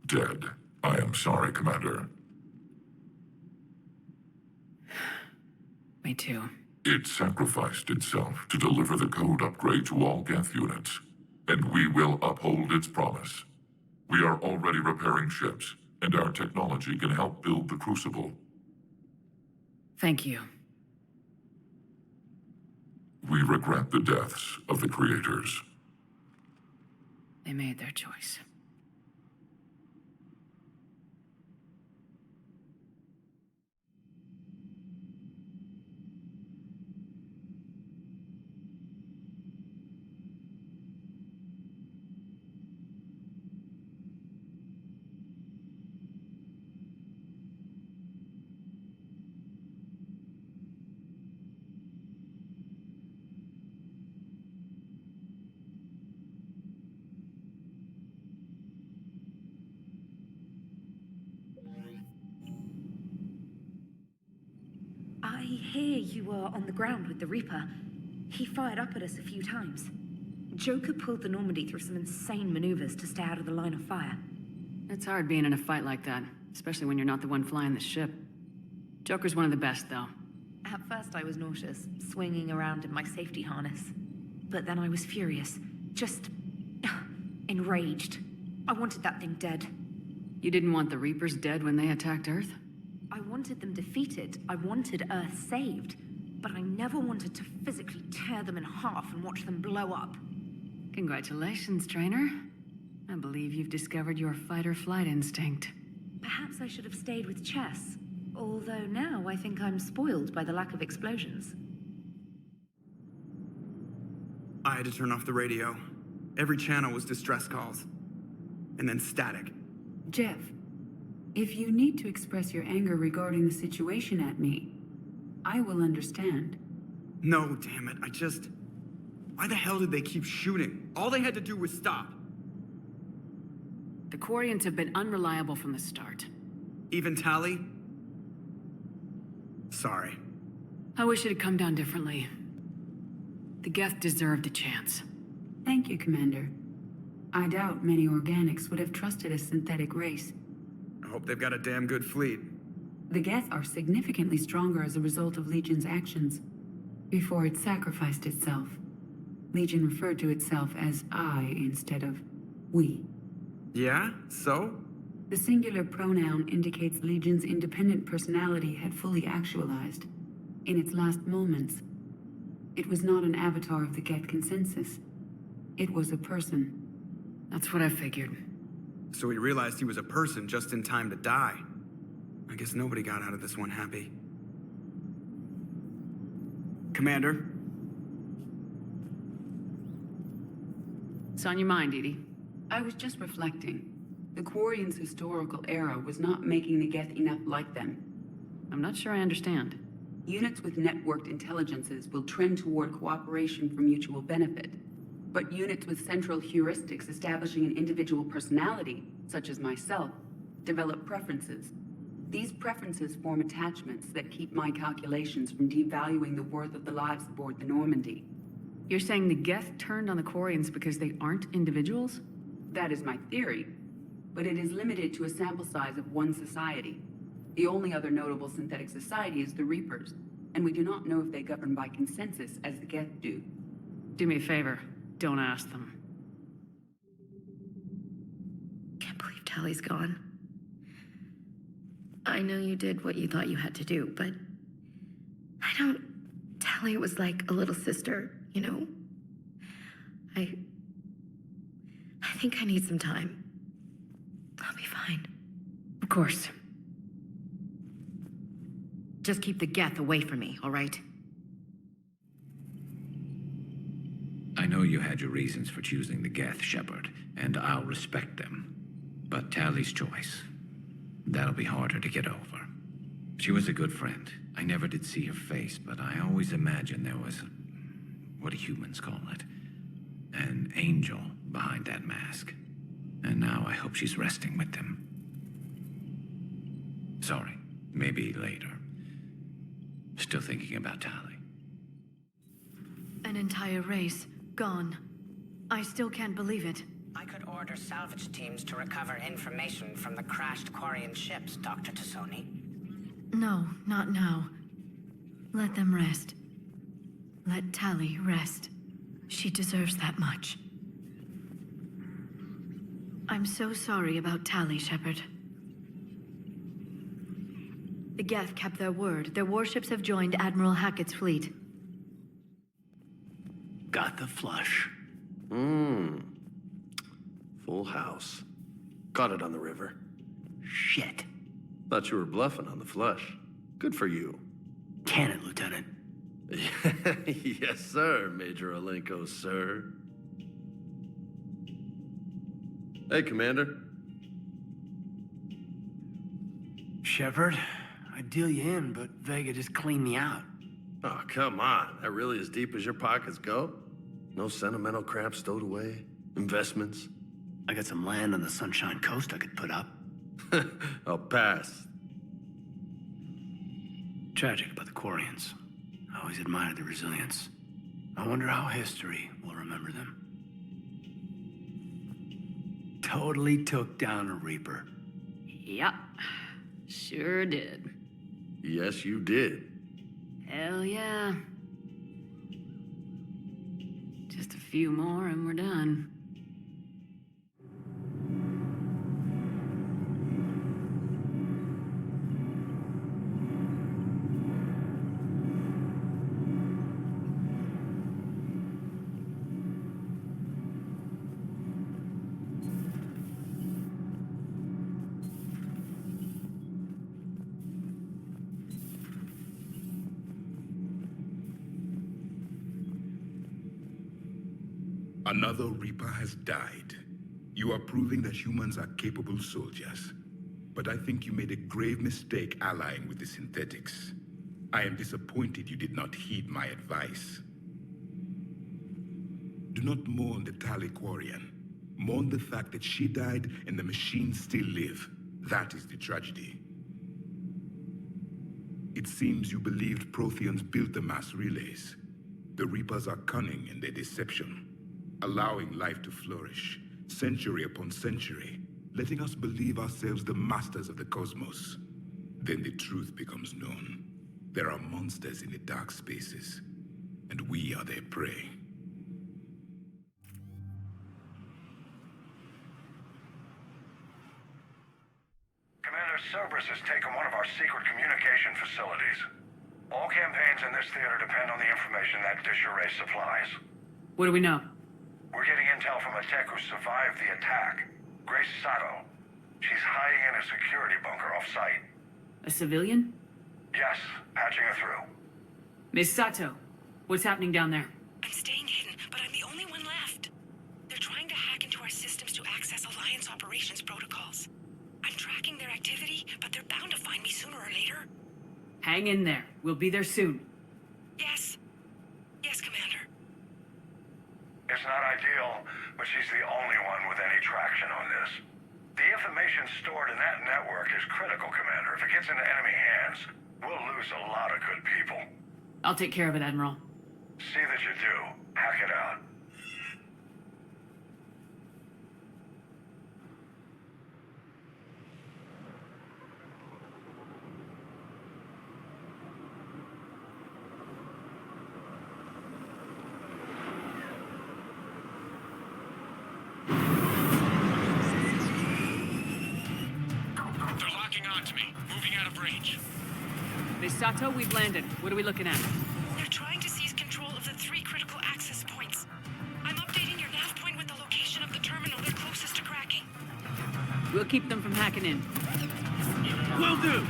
Dead. I am sorry, Commander. Me too. It sacrificed itself to deliver the code upgrade to all Geth units, and we will uphold its promise. We are already repairing ships, and our technology can help build the Crucible. Thank you. We regret the deaths of the creators. They made their choice. I hear you were on the ground with the Reaper. He fired up at us a few times. Joker pulled the Normandy through some insane maneuvers to stay out of the line of fire. It's hard being in a fight like that, especially when you're not the one flying the ship. Joker's one of the best, though. At first I was nauseous, swinging around in my safety harness. But then I was furious. Just enraged. I wanted that thing dead. You didn't want the Reapers dead when they attacked Earth? I wanted them defeated. I wanted Earth saved. But I never wanted to physically tear them in half and watch them blow up. Congratulations, trainer. I believe you've discovered your fight-or-flight instinct. Perhaps I should have stayed with chess. Although now I think I'm spoiled by the lack of explosions. I had to turn off the radio. Every channel was distress calls. And then static. Jeff, if you need to express your anger regarding the situation at me, I will understand. No, damn it, why the hell did they keep shooting? All they had to do was stop. The Quarians have been unreliable from the start. Even Tally? Sorry. I wish it had come down differently. The Geth deserved a chance. Thank you, Commander. I doubt many organics would have trusted a synthetic race. I hope they've got a damn good fleet. The Geth are significantly stronger as a result of Legion's actions. Before it sacrificed itself, Legion referred to itself as I instead of we. Yeah? So? The singular pronoun indicates Legion's independent personality had fully actualized. In its last moments, it was not an avatar of the Geth consensus. It was a person. That's what I figured. So he realized he was a person just in time to die. I guess nobody got out of this one happy. Commander? It's on your mind, Edie. I was just reflecting. The Quarians' historical era was not making the Geth enough like them. I'm not sure I understand. Units with networked intelligences will trend toward cooperation for mutual benefit. But units with central heuristics establishing an individual personality, such as myself, develop preferences. These preferences form attachments that keep my calculations from devaluing the worth of the lives aboard the Normandy. You're saying the Geth turned on the Quarians because they aren't individuals? That is my theory, but it is limited to a sample size of one society. The only other notable synthetic society is the Reapers. and we do not know if they govern by consensus as the Geth do. Do me a favor. Don't ask them. Can't believe Tally's gone. I know you did what you thought you had to do, but I don't... Tally was like a little sister, you know? I think I need some time. I'll be fine. Of course. Just keep the Geth away from me, all right? I know you had your reasons for choosing the Geth, Shepard, and I'll respect them. But Tally's choice, that'll be harder to get over. She was a good friend. I never did see her face, but I always imagined there was, what do humans call it? An angel behind that mask. And now I hope she's resting with them. Sorry, maybe later. Still thinking about Tally. An entire race gone. I still can't believe it. I could order salvage teams to recover information from the crashed Quarian ships, Dr. Tassoni. No, not now. Let them rest. Let Tally rest. She deserves that much. I'm so sorry about Tally, Shepard. The Geth kept their word. Their warships have joined Admiral Hackett's fleet. Got the flush. Full house. Caught it on the river. Shit. Thought you were bluffing on the flush. Good for you. Can it, Lieutenant? Yes, sir, Major Alenko, sir. Hey, Commander. Shepard, I'd deal you in, but Vega just cleaned me out. Oh, come on. That really as deep as your pockets go? No sentimental crap stowed away? Investments? I got some land on the Sunshine Coast I could put up. I'll pass. Tragic about the Quarians. I always admired their resilience. I wonder how history will remember them. Totally took down a Reaper. Yep. Sure did. Yes, you did. Hell yeah. Just a few more and we're done. Another Reaper has died. You are proving that humans are capable soldiers. But I think you made a grave mistake allying with the synthetics. I am disappointed you did not heed my advice. Do not mourn the Tally Quarian. Mourn the fact that she died and the machines still live. That is the tragedy. It seems you believed Protheans built the mass relays. The Reapers are cunning in their deception, allowing life to flourish, century upon century, letting us believe ourselves the masters of the cosmos. Then the truth becomes known. There are monsters in the dark spaces, and we are their prey. Commander Cerberus has taken one of our secret communication facilities. All campaigns in this theater depend on the information that dish array supplies. What do we know? We're getting intel from a tech who survived the attack. Grace Sato. She's hiding in a security bunker off-site. A civilian? Yes, patching her through. Miss Sato, what's happening down there? I'm staying hidden, but I'm the only one left. They're trying to hack into our systems to access Alliance operations protocols. I'm tracking their activity, but they're bound to find me sooner or later. Hang in there. We'll be there soon. Yes. Yes, Commander. It's not ideal, but she's the only one with any traction on this. The information stored in that network is critical, Commander. If it gets into enemy hands, we'll lose a lot of good people. I'll take care of it, Admiral. See that you do. Hack it out. Sato, we've landed. What are we looking at? They're trying to seize control of the 3 critical access points. I'm updating your nav point with the location of the terminal they're closest to cracking. We'll keep them from hacking in. Will do!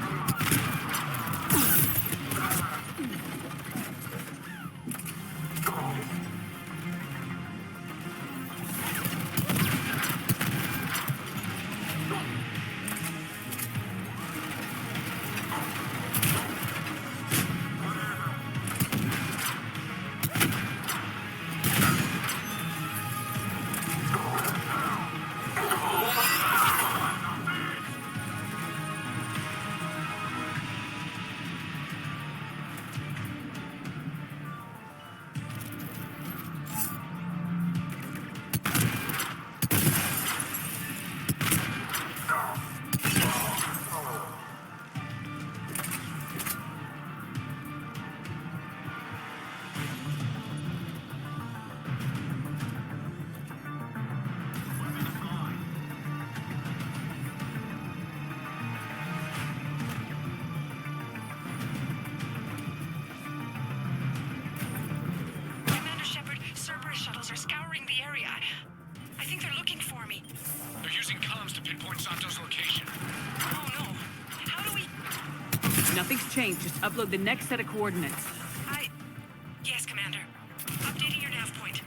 Commander Shepard, Cerberus shuttles are scouring the area. I think they're looking for me. They're using comms to pinpoint Sato's location. Oh no. How do we... Nothing's changed. Just upload the next set of coordinates. Yes, Commander. Updating your nav point.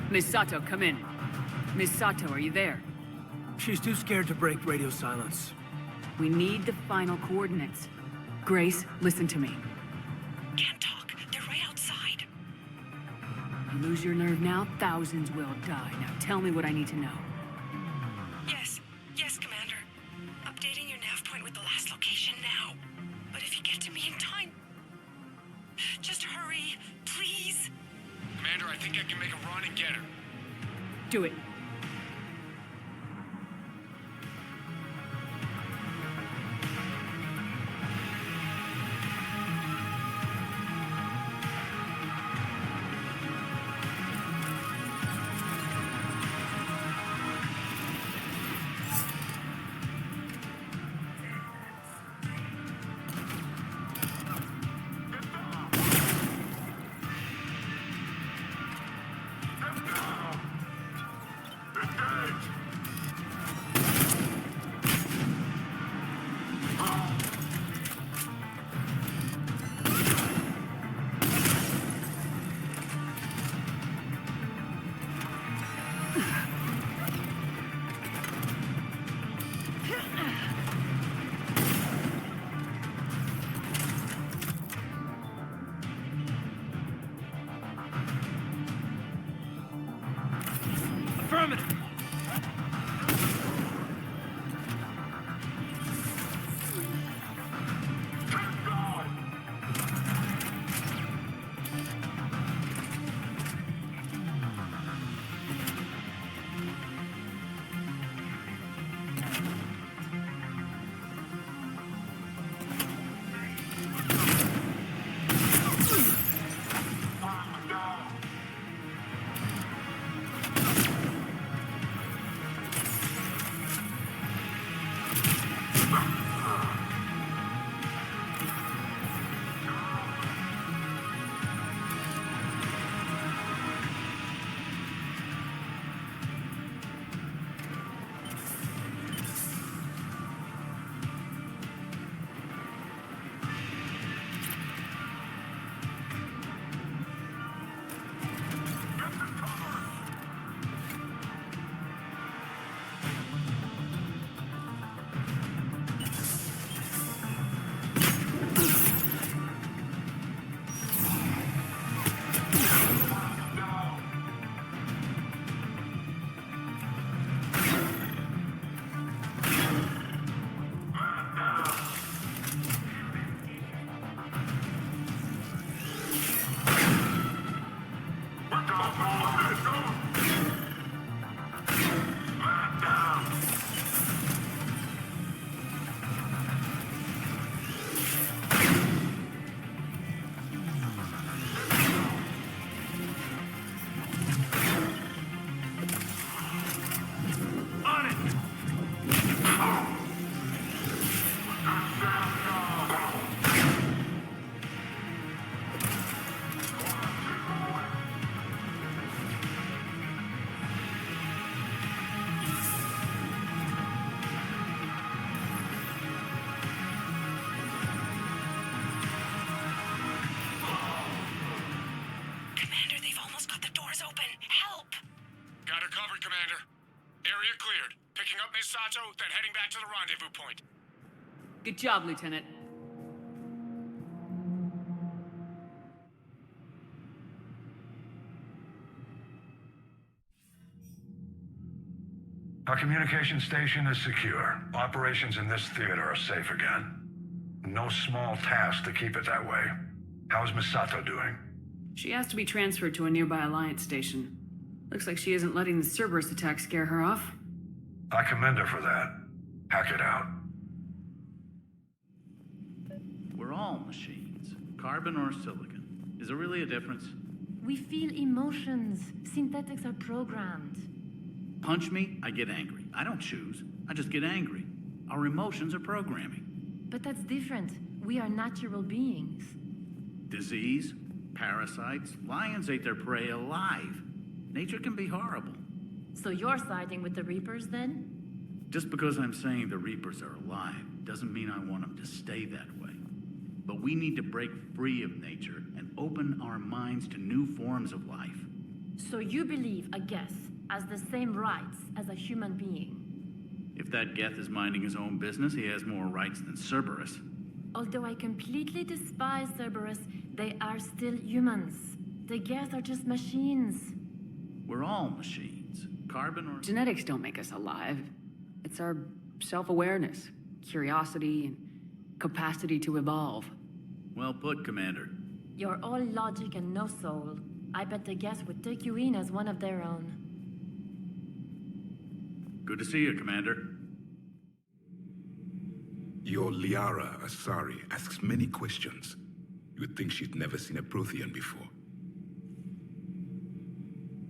Miss Sato, come in. Miss Sato, are you there? She's too scared to break radio silence. We need the final coordinates. Grace, listen to me. Can't talk. They're right outside. You lose your nerve now, thousands will die. Now tell me what I need to know. Yes. Yes, Commander. Updating your nav point with the last location now. But if you get to me in time... Just hurry, please. Commander, I think I can make a run and get her. Do it. Affirmative! Commander, they've almost got the doors open. Help! Got her covered, Commander. Area cleared. Picking up Miss Sato, then heading back to the rendezvous point. Good job, Lieutenant. Our communication station is secure. Operations in this theater are safe again. No small task to keep it that way. How is Miss Sato doing? She has to be transferred to a nearby Alliance station. Looks like she isn't letting the Cerberus attack scare her off. I commend her for that. Hack it out. We're all machines. Carbon or silicon. Is there really a difference? We feel emotions. Synthetics are programmed. Punch me, I get angry. I don't choose. I just get angry. Our emotions are programming. But that's different. We are natural beings. Disease, parasites, lions ate their prey alive. Nature can be horrible. So you're siding with the Reapers then? Just because I'm saying the Reapers are alive doesn't mean I want them to stay that way. But we need to break free of nature and open our minds to new forms of life. So you believe a Geth has the same rights as a human being? If that Geth is minding his own business, he has more rights than Cerberus. Although I completely despise Cerberus, they are still humans. The Geth are just machines. We're all machines. Carbon or... Genetics don't make us alive. It's our self-awareness, curiosity, and capacity to evolve. Well put, Commander. You're all logic and no soul. I bet the Geth would take you in as one of their own. Good to see you, Commander. Your Liara Asari asks many questions. You would think she'd never seen a Prothean before.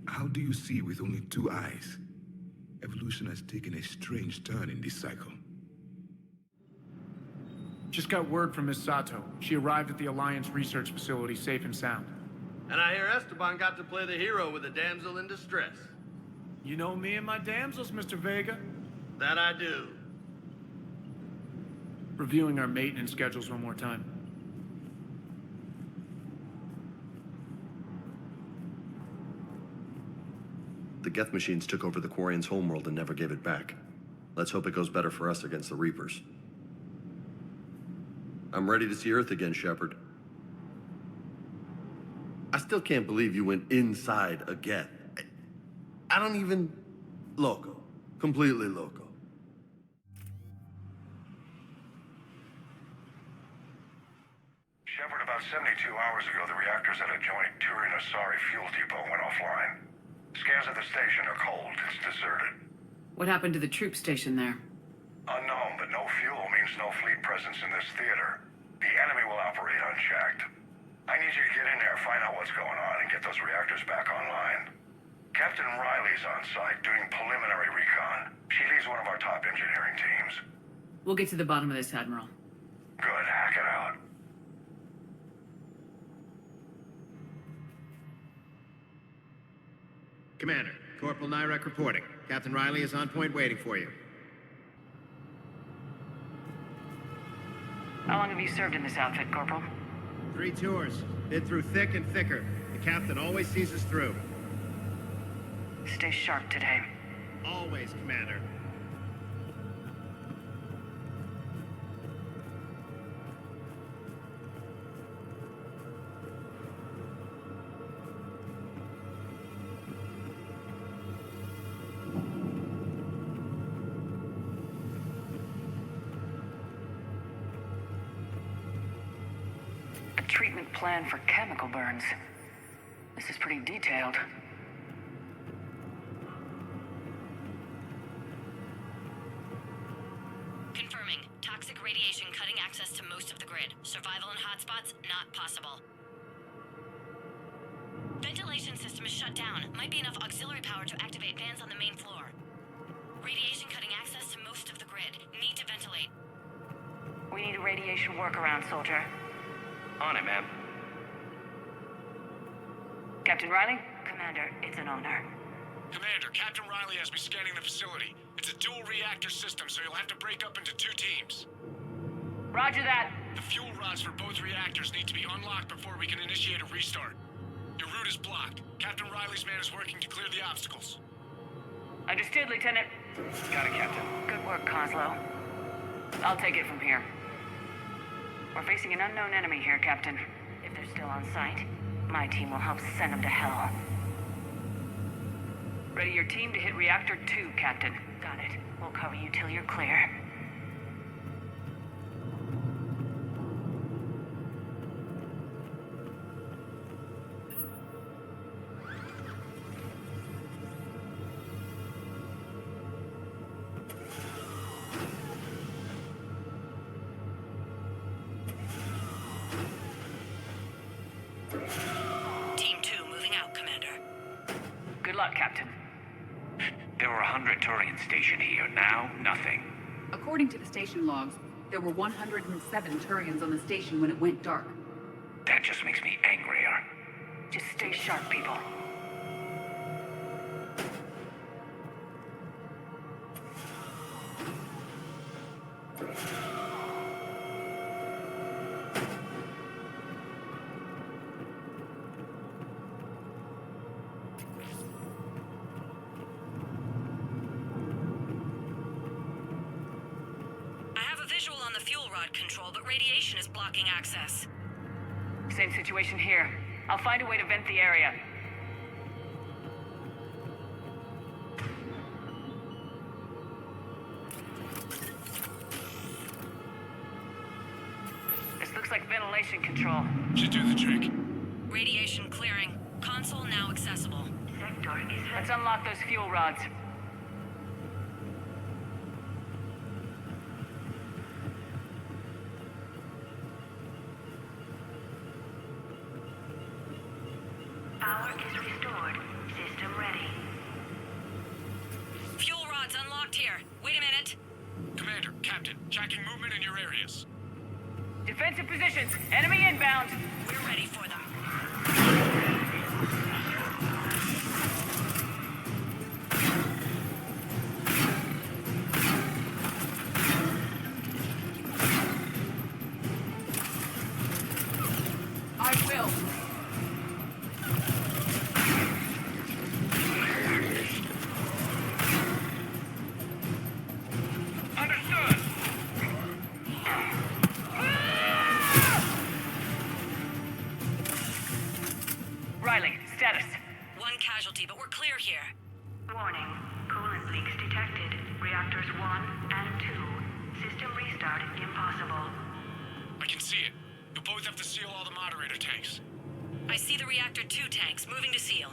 How do you see with only 2 eyes? Evolution has taken a strange turn in this cycle. Just got word from Miss Sato. She arrived at the Alliance research facility safe and sound. And I hear Esteban got to play the hero with a damsel in distress. You know me and my damsels, Mr. Vega. That I do. Reviewing our maintenance schedules one more time. The Geth machines took over the Quarian's homeworld and never gave it back. Let's hope it goes better for us against the Reapers. I'm ready to see Earth again, Shepard. I still can't believe you went inside a Geth. I don't even... Loco. Completely loco. Shepard, about 72 hours ago, the reactors at a joint Turin-Asari fuel depot went offline. Scans at the station are cold. It's deserted. What happened to the troop station there? Unknown, but no fuel means no fleet presence in this theater. The enemy will operate unchecked. I need you to get in there, find out what's going on, and get those reactors back online. Captain Riley's on site doing preliminary recon. She leads one of our top engineering teams. We'll get to the bottom of this, Admiral. Good, hack it out. Commander, Corporal Nyrek reporting. Captain Riley is on point waiting for you. How long have you served in this outfit, Corporal? 3 tours. Been through thick and thicker. The captain always sees us through. Stay sharp today. Always, Commander. A treatment plan for chemical burns. This is pretty detailed. Confirming. Toxic radiation cutting access to most of the grid. Survival in hotspots, not possible. Ventilation system is shut down. Might be enough auxiliary power to activate fans on the main floor. Radiation cutting access to most of the grid. Need to ventilate. We need a radiation workaround, soldier. On it, ma'am. Captain Riley? Commander, it's an honor. Commander, Captain Riley has me scanning the facility. It's a dual reactor system, so you'll have to break up into 2 teams. Roger that. The fuel rods for both reactors need to be unlocked before we can initiate a restart. Your route is blocked. Captain Riley's man is working to clear the obstacles. Understood, Lieutenant. Got it, Captain. Good work, Coslow. I'll take it from here. We're facing an unknown enemy here, Captain. If they're still on site, my team will help send them to hell. Ready your team to hit Reactor 2, Captain. Got it. We'll cover you till you're clear. Team 2 moving out, Commander. Good luck, Captain. There were 100 Turians stationed here. Now, nothing. According to the station logs, there were 107 Turians on the station when it went dark. That just makes me angrier. Just stay sharp, people. Visual on the fuel rod control, but radiation is blocking access. Same situation here. I'll find a way to vent the area. This looks like ventilation control. Should do the trick. Radiation clearing. Console now accessible. Let's unlock those fuel rods. Power is restored. System ready. Fuel rods unlocked here. Wait a minute. Commander, Captain, tracking movement in your areas. Defensive positions. Enemy inbound. We're ready for them. I will. Understood. Riley, status. One casualty, but we're clear here. Warning. Coolant leaks detected. Reactors 1 and 2. System restart impossible. I can see it. You'll both have to seal all the moderator tanks. I see the Reactor 2 tanks moving to seal.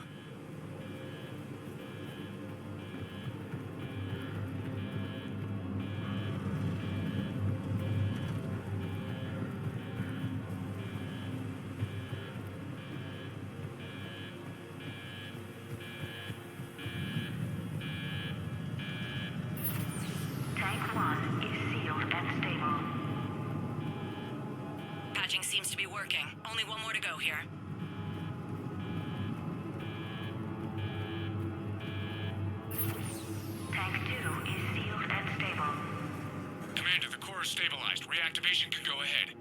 Tank 1 is sealed and stable. Patching seems to be working. Only one more to go here. Tank 2 is sealed and stable. Commander, the core is stabilized. Reactivation can go ahead.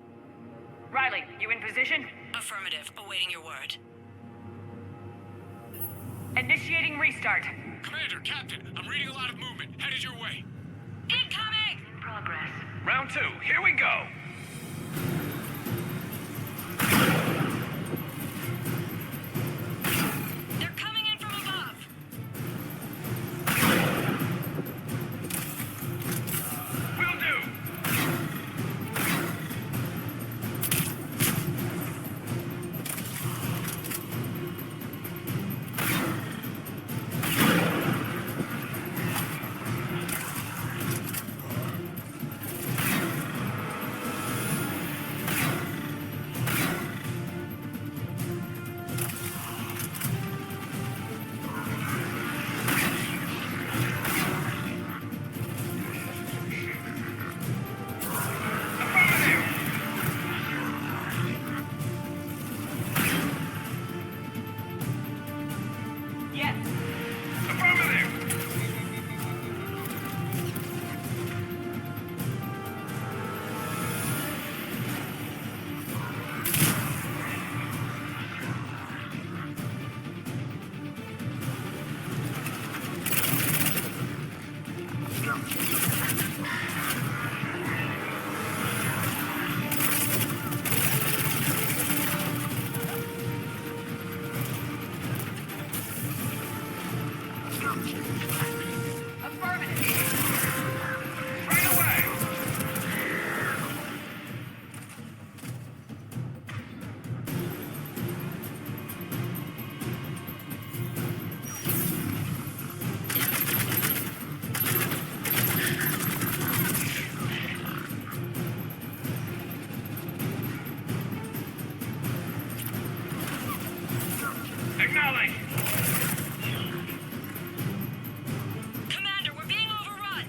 Riley, you in position? Affirmative. Awaiting your word. Initiating restart. Commander, Captain, I'm reading a lot of movement. Headed your way. Incoming! In progress. Round 2, here we go. They're coming in from above. Will do. Commander, we're being overrun.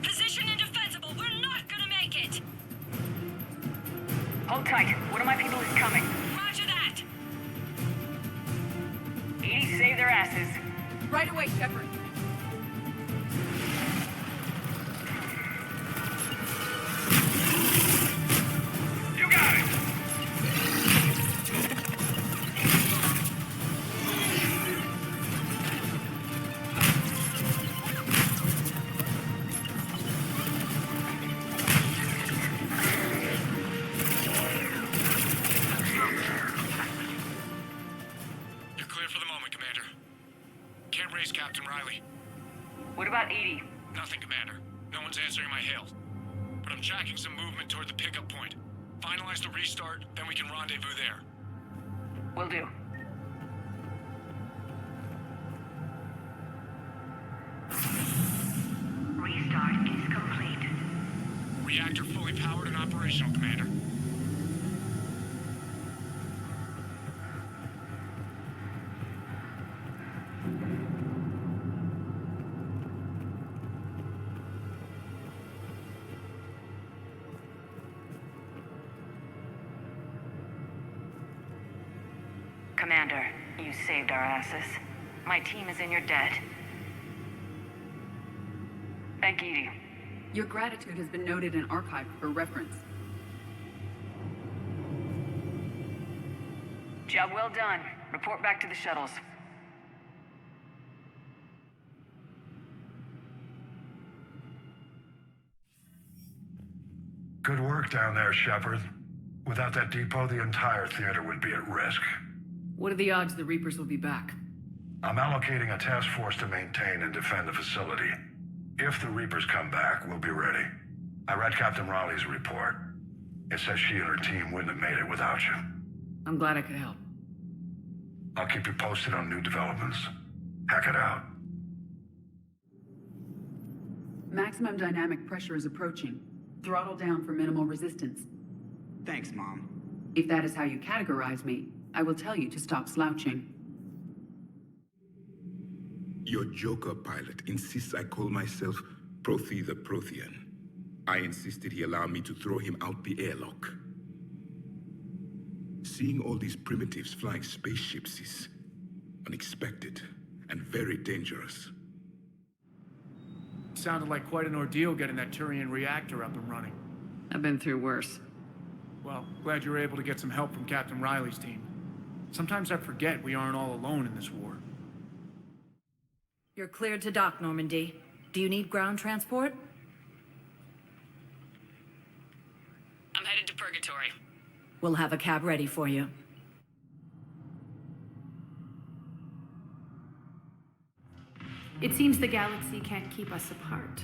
Position indefensible. We're not gonna make it. Hold tight. One of my people is coming. Roger that. Edie, save their asses. Right away, Shepard. You got it! You're clear for the moment, Commander. Can't raise Captain Riley. What about Edie? Nothing, Commander. No one's answering my hails. But I'm tracking some movement toward the pickup point. Finalize the restart, then we can rendezvous there. Will do. Restart is complete. Reactor fully powered and operational, Commander. Commander, you saved our asses. My team is in your debt. Thank Edie. Your gratitude has been noted and archived for reference. Job well done. Report back to the shuttles. Good work down there, Shepard. Without that depot, the entire theater would be at risk. What are the odds the Reapers will be back? I'm allocating a task force to maintain and defend the facility. If the Reapers come back, we'll be ready. I read Captain Raleigh's report. It says she and her team wouldn't have made it without you. I'm glad I could help. I'll keep you posted on new developments. Hack it out. Maximum dynamic pressure is approaching. Throttle down for minimal resistance. Thanks, Mom. If that is how you categorize me, I will tell you to stop slouching. Your Joker pilot insists I call myself Prothy the Prothean. I insisted he allow me to throw him out the airlock. Seeing all these primitives flying spaceships is unexpected and very dangerous. Sounded like quite an ordeal getting that Turian reactor up and running. I've been through worse. Well, glad you were able to get some help from Captain Riley's team. Sometimes I forget we aren't all alone in this war. You're cleared to dock, Normandy. Do you need ground transport? I'm headed to Purgatory. We'll have a cab ready for you. It seems the galaxy can't keep us apart.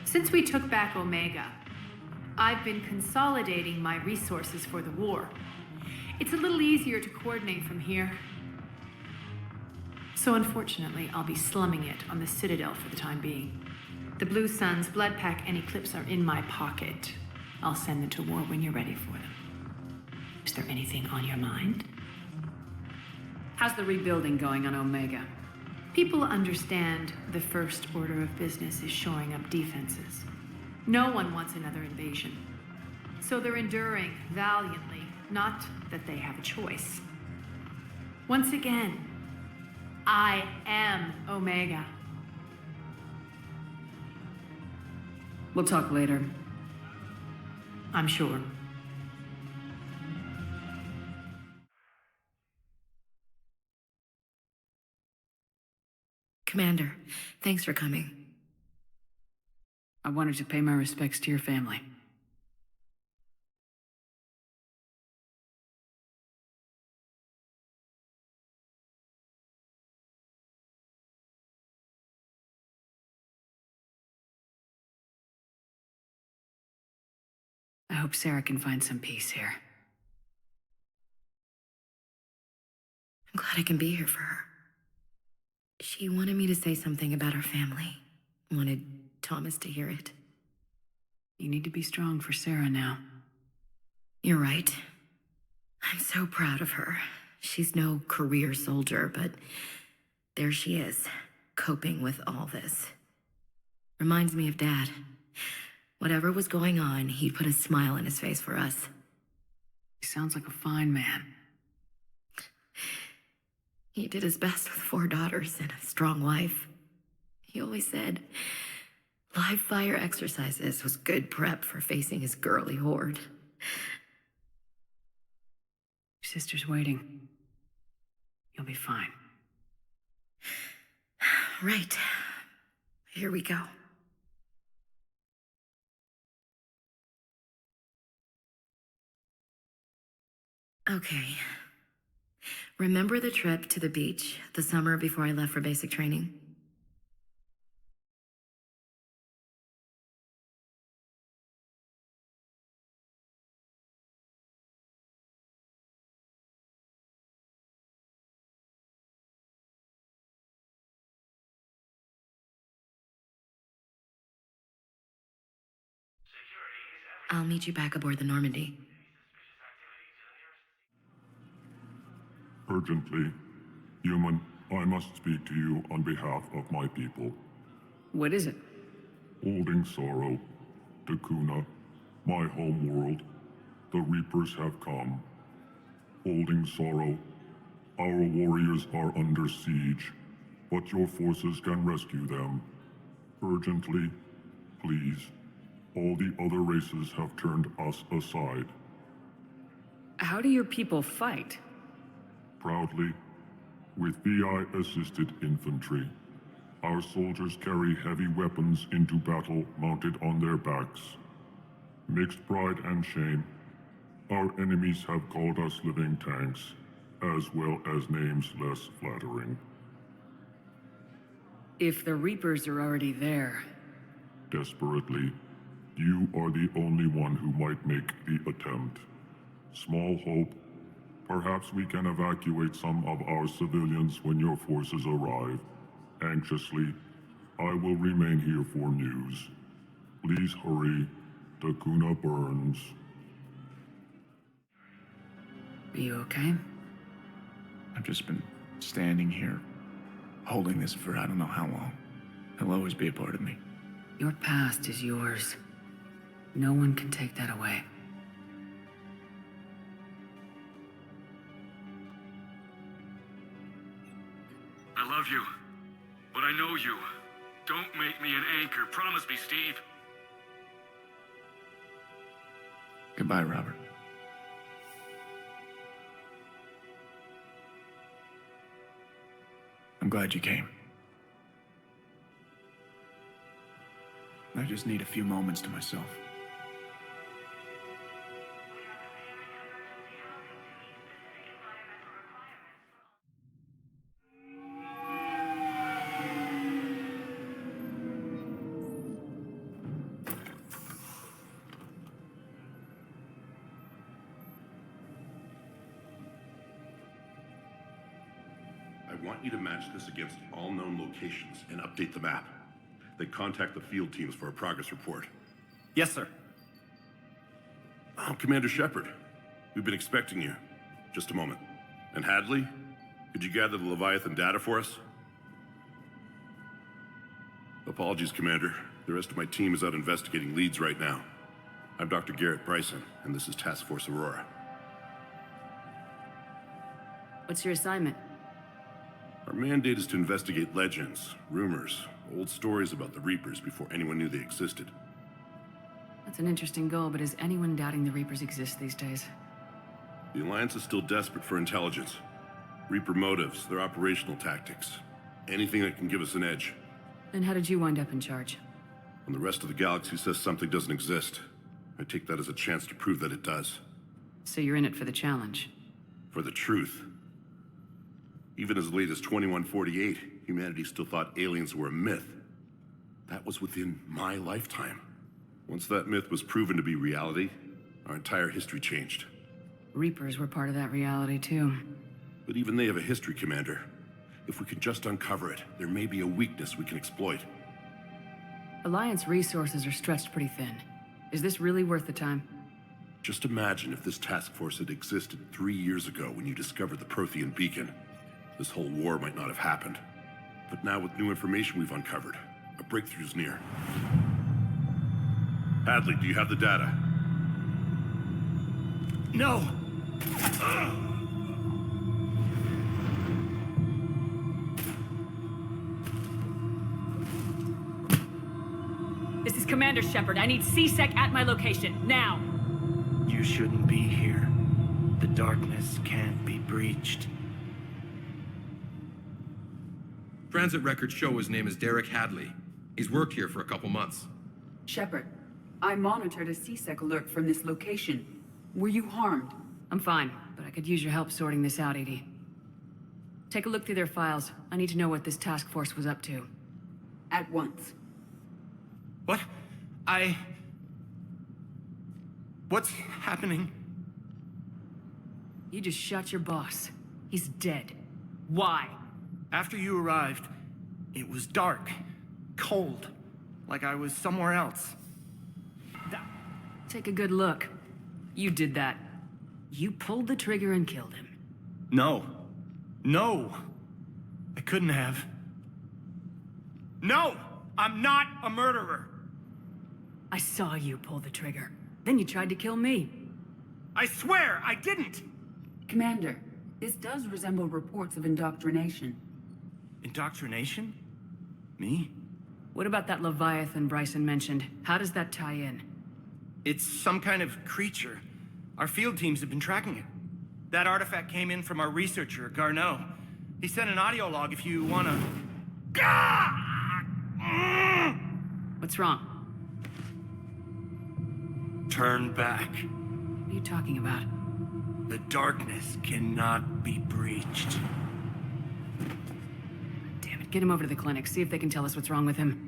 Since we took back Omega, I've been consolidating my resources for the war. It's a little easier to coordinate from here. So unfortunately, I'll be slumming it on the Citadel for the time being. The Blue Suns, Blood Pack, and Eclipse are in my pocket. I'll send them to war when you're ready for them. Is there anything on your mind? How's the rebuilding going on Omega? People understand the first order of business is shoring up defenses. No one wants another invasion. So they're enduring valiantly, not that they have a choice. Once again, I am Omega. We'll talk later. I'm sure. Commander, thanks for coming. I wanted to pay my respects to your family. hope Sarah can find some peace here. I'm glad I can be here for her. She wanted me to say something about her family. Wanted Thomas to hear it. You need to be strong for Sarah now. You're right. I'm so proud of her. She's no career soldier, but there she is, coping with all this. Reminds me of Dad. Whatever was going on, he'd put a smile on his face for us. He sounds like a fine man. He did his best with 4 daughters and a strong wife. He always said live fire exercises was good prep for facing his girly horde. Your sister's waiting. You'll be fine. Right. Here we go. Okay. Remember the trip to the beach the summer before I left for basic training? I'll meet you back aboard the Normandy. Urgently. Human, I must speak to you on behalf of my people. What is it? Holding sorrow. Takuna, my home world. The Reapers have come. Holding sorrow. Our warriors are under siege, but your forces can rescue them. Urgently, please. All the other races have turned us aside. How do your people fight? Proudly, with VI-assisted infantry. Our soldiers carry heavy weapons into battle mounted on their backs. Mixed pride and shame, our enemies have called us living tanks, as well as names less flattering. If the Reapers are already there... Desperately, you are the only one who might make the attempt. Small hope. Perhaps we can evacuate some of our civilians when your forces arrive. Anxiously, I will remain here for news. Please hurry. Takuna burns. Are you okay? I've just been standing here, holding this for I don't know how long. It'll always be a part of me. Your past is yours. No one can take that away. I love you, but I know you. Don't make me an anchor. Promise me, Steve. Goodbye, Robert. I'm glad you came. I just need a few moments to myself. I want you to match this against all known locations and update the map. Then contact the field teams for a progress report. Yes, sir. Oh, Commander Shepard. We've been expecting you. Just a moment. And Hadley, could you gather the Leviathan data for us? Apologies, Commander. The rest of my team is out investigating leads right now. I'm Dr. Garrett Bryson, and this is Task Force Aurora. What's your assignment? Our mandate is to investigate legends, rumors, old stories about the Reapers before anyone knew they existed. That's an interesting goal, but is anyone doubting the Reapers exist these days? The Alliance is still desperate for intelligence. Reaper motives, their operational tactics. Anything that can give us an edge. Then how did you wind up in charge? When the rest of the galaxy says something doesn't exist, I take that as a chance to prove that it does. So you're in it for the challenge? For the truth. Even as late as 2148, humanity still thought aliens were a myth. That was within my lifetime. Once that myth was proven to be reality, Our entire history changed. Reapers were part of that reality, too. But even they have a history, Commander. If we can just uncover it, there may be a weakness we can exploit. Alliance resources are stretched pretty thin. Is this really worth the time? Just imagine if this task force had existed 3 years ago when you discovered the Prothean beacon. This whole war might not have happened. But now with new information we've uncovered, a breakthrough's near. Hadley, do you have the data? No! This is Commander Shepard. I need C-Sec at my location, now! You shouldn't be here. The darkness can't be breached. Transit records show his name is Derek Hadley. He's worked here for a couple months. Shepard, I monitored a C-Sec alert from this location. Were you harmed? I'm fine, but I could use your help sorting this out, Edie. Take a look through their files. I need to know what this task force was up to. At once. What? What's happening? You just shot your boss. He's dead. Why? After you arrived, it was dark, cold, like I was somewhere else. Take a good look. You did that. You pulled the trigger and killed him. No. No! I couldn't have. No! I'm not a murderer! I saw you pull the trigger. Then you tried to kill me. I swear I didn't! Commander, this does resemble reports of indoctrination. Indoctrination? Me? What about that Leviathan Bryson mentioned? How does that tie in? It's some kind of creature. Our field teams have been tracking it. That artifact came in from our researcher, Garneau. He sent an audio log if you wanna... What's wrong? Turn back. What are you talking about? The darkness cannot be breached. Damn it, get him over to the clinic. See if they can tell us what's wrong with him.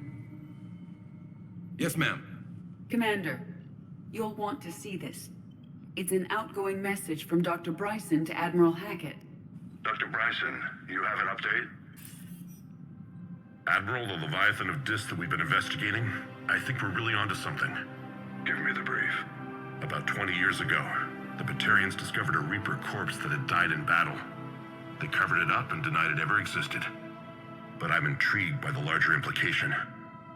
Yes, ma'am. Commander, you'll want to see this. It's an outgoing message from Dr. Bryson to Admiral Hackett. Dr. Bryson, you have an update? Admiral, the Leviathan of Dis that we've been investigating, I think we're really onto something. Give me the brief. About 20 years ago, the Batarians discovered a Reaper corpse that had died in battle. They covered it up and denied it ever existed. But I'm intrigued by the larger implication.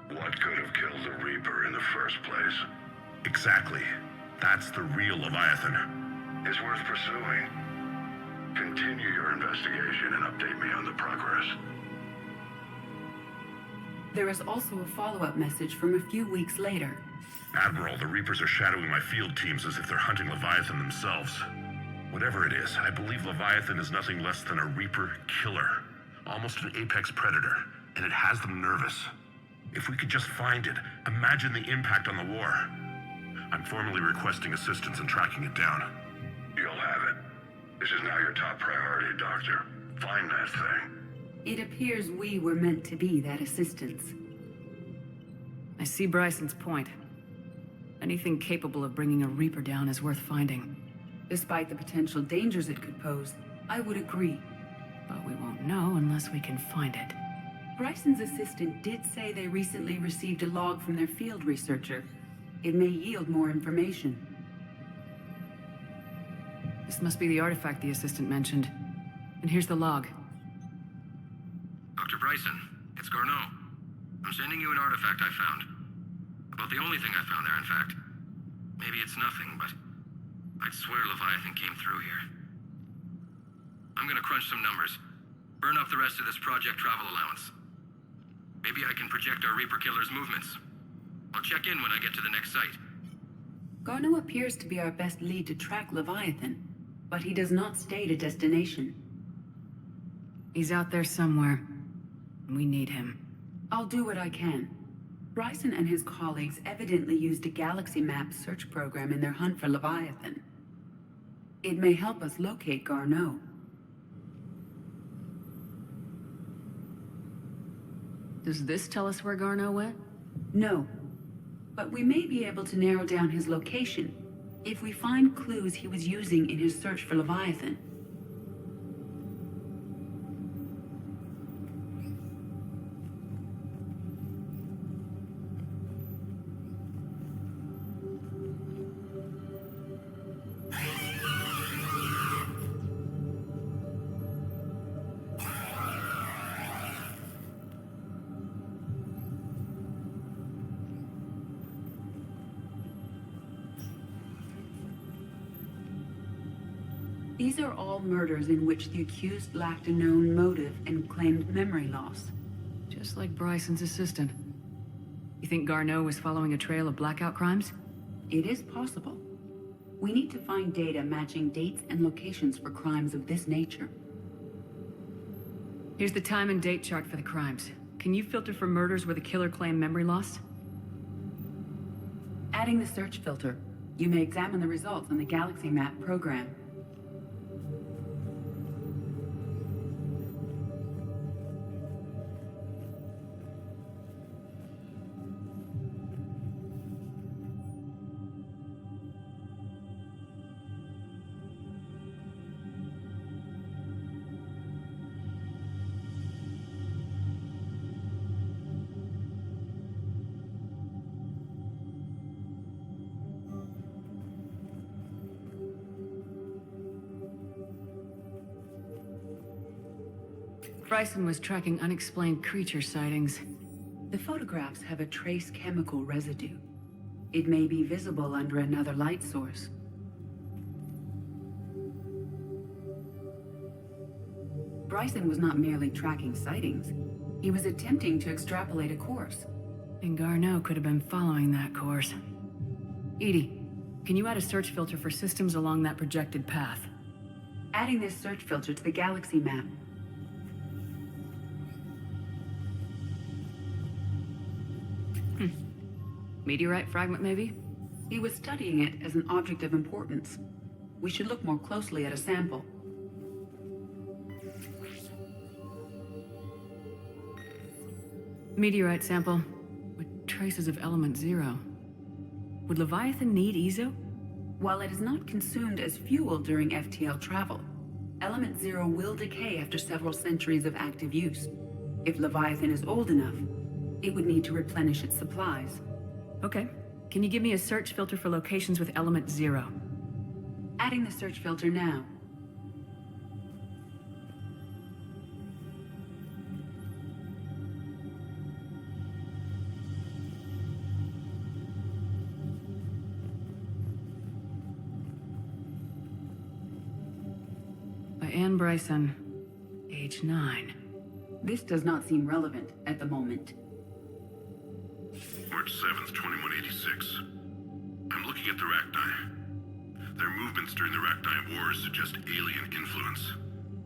What could have killed the Reaper in the first place? Exactly. That's the real Leviathan. It's worth pursuing. Continue your investigation and update me on the progress. There is also a follow-up message from a few weeks later. Admiral, the Reapers are shadowing my field teams as if they're hunting Leviathan themselves. Whatever it is, I believe Leviathan is nothing less than a Reaper killer. Almost an apex predator, and it has them nervous. If we could just find it, imagine the impact on the war. I'm formally requesting assistance in tracking it down. You'll have it. This is now your top priority, Doctor. Find that thing. It appears we were meant to be that assistance. I see Bryson's point. Anything capable of bringing a Reaper down is worth finding. Despite the potential dangers it could pose, I would agree. But we won't know unless we can find it. Bryson's assistant did say they recently received a log from their field researcher. It may yield more information. This must be the artifact the assistant mentioned. And here's the log. Dr. Bryson, it's Garneau. I'm sending you an artifact I found. About the only thing I found there, in fact. Maybe it's nothing, but I'd swear Leviathan came through here. I'm gonna crunch some numbers. Burn up the rest of this project travel allowance. Maybe I can project our Reaper killer's movements. I'll check in when I get to the next site. Garneau appears to be our best lead to track Leviathan, but he does not state a destination. He's out there somewhere. We need him. I'll do what I can. Bryson and his colleagues evidently used a galaxy map search program in their hunt for Leviathan. It may help us locate Garneau. Does this tell us where Garneau went? No, but we may be able to narrow down his location. If we find clues he was using in his search for Leviathan, these are all murders in which the accused lacked a known motive and claimed memory loss. Just like Bryson's assistant. You think Garneau was following a trail of blackout crimes? It is possible. We need to find data matching dates and locations for crimes of this nature. Here's the time and date chart for the crimes. Can you filter for murders where the killer claimed memory loss? Adding the search filter, you may examine the results on the Galaxy Map program. Bryson was tracking unexplained creature sightings. The photographs have a trace chemical residue. It may be visible under another light source. Bryson was not merely tracking sightings. He was attempting to extrapolate a course. And Garneau could have been following that course. Edie, can you add a search filter for systems along that projected path? Adding this search filter to the Galaxy Map. Meteorite fragment, maybe? He was studying it as an object of importance. We should look more closely at a sample. Meteorite sample with traces of element 0. Would Leviathan need Ezo? While it is not consumed as fuel during FTL travel, element 0 will decay after several centuries of active use. If Leviathan is old enough, it would need to replenish its supplies. Okay. Can you give me a search filter for locations with element 0? Adding the search filter now. By Anne Bryson, age 9. This does not seem relevant at the moment. March 7th, 2186. I'm looking at the Rachni. Their movements during the Rachni Wars suggest alien influence.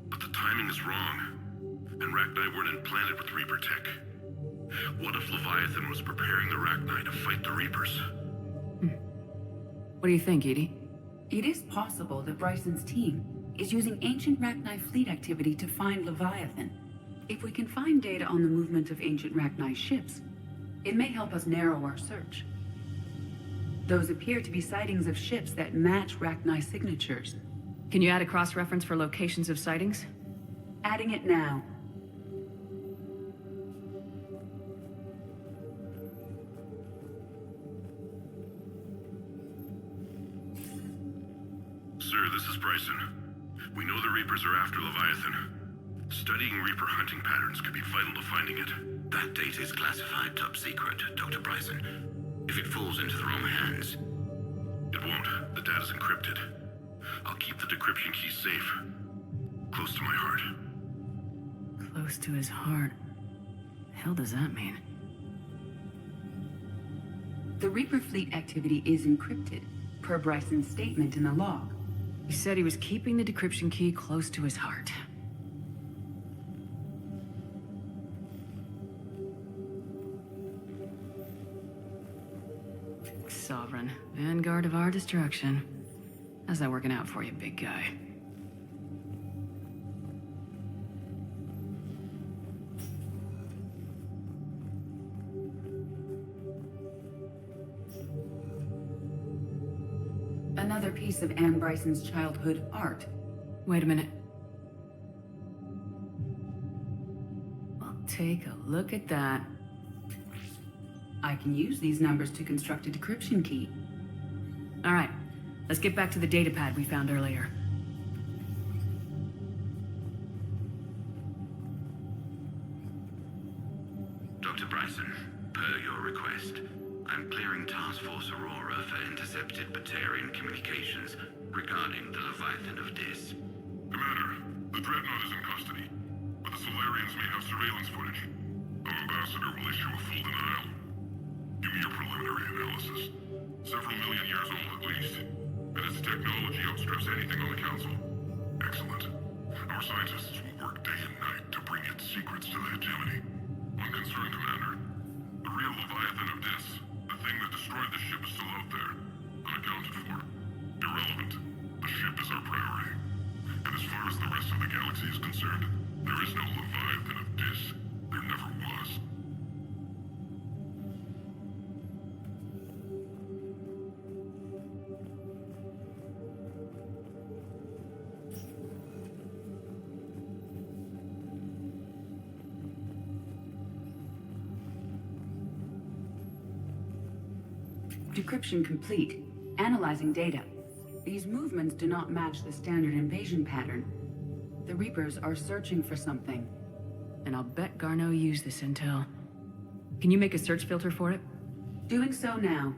But the timing is wrong. And Rachni weren't implanted with Reaper tech. What if Leviathan was preparing the Rachni to fight the Reapers? What do you think, Edie? It is possible that Bryson's team is using ancient Rachni fleet activity to find Leviathan. If we can find data on the movement of ancient Rachni ships, it may help us narrow our search. Those appear to be sightings of ships that match Rachni signatures. Can you add a cross-reference for locations of sightings? Adding it now. Sir, this is Bryson. We know the Reapers are after Leviathan. Studying Reaper hunting patterns could be vital to finding it. That data is classified top secret, Dr. Bryson. If it falls into the wrong hands... It won't. The data's encrypted. I'll keep the decryption key safe. Close to my heart. Close to his heart. The hell does that mean? The Reaper fleet activity is encrypted, per Bryson's statement in the log. He said he was keeping the decryption key close to his heart. Sovereign, vanguard of our destruction. How's that working out for you, big guy? another piece of Anne Bryson's childhood art. Wait a minute. Well, take a look at that. I can use these numbers to construct a decryption key. All right, let's get back to the datapad we found earlier. Dr. Bryson, per your request, I'm clearing Task Force Aurora for intercepted Batarian communications regarding the Leviathan of Dis. Commander, the Dreadnought is in custody, but the Solarians may have surveillance footage. Our ambassador will issue a full denial. Give me your preliminary analysis. Several million years old at least, and its technology outstrips anything on the Council. Excellent. Our scientists will work day and night to bring its secrets to the hegemony. One concern, Commander. The real Leviathan of Dis, the thing that destroyed the ship, is still out there, unaccounted for. Irrelevant. The ship is our priority. And as far as the rest of the galaxy is concerned, there is no Leviathan of Dis. There never was. Decryption complete. Analyzing data. These movements do not match the standard invasion pattern. The Reapers are searching for something. And I'll bet Garneau used this intel. Can you make a search filter for it? Doing so now.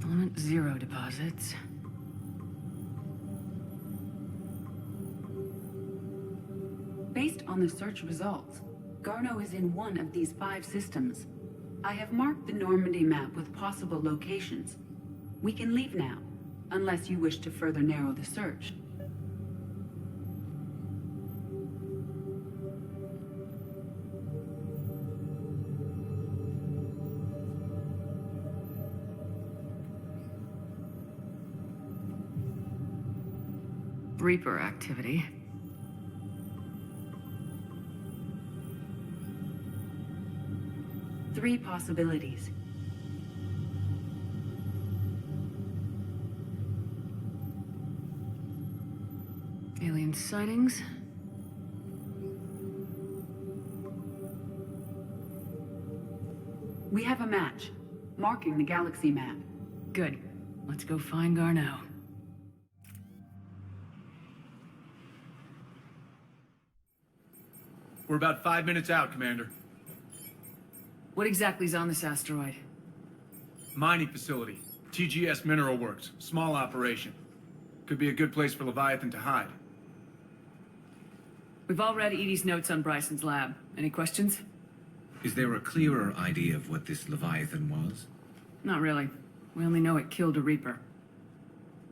Element 0 deposits. Based on the search results, Garneau is in one of these 5 systems. I have marked the Normandy map with possible locations. We can leave now, unless you wish to further narrow the search. Reaper activity. Three possibilities. Alien sightings. We have a match, marking the galaxy map. Good. Let's go find Garneau. We're about 5 minutes out, Commander. What exactly is on this asteroid? Mining facility. TGS Mineral Works. Small operation. Could be a good place for Leviathan to hide. We've all read Edie's notes on Bryson's lab. Any questions? Is there a clearer idea of what this Leviathan was? Not really. We only know it killed a Reaper.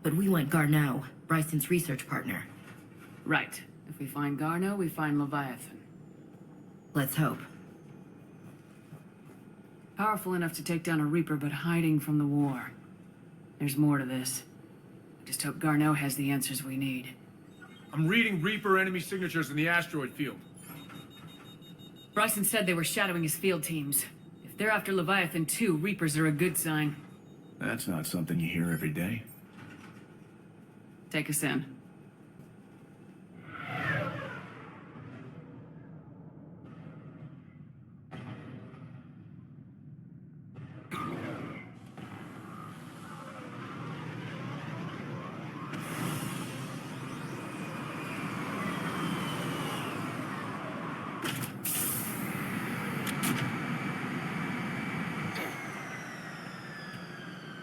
But we want Garneau, Bryson's research partner. Right. If we find Garneau, we find Leviathan. Let's hope. Powerful enough to take down a Reaper, but hiding from the war. There's more to this. I just hope Garneau has the answers we need. I'm reading Reaper enemy signatures in the asteroid field. Bryson said they were shadowing his field teams. If they're after Leviathan too, Reapers are a good sign. That's not something you hear every day. Take us in.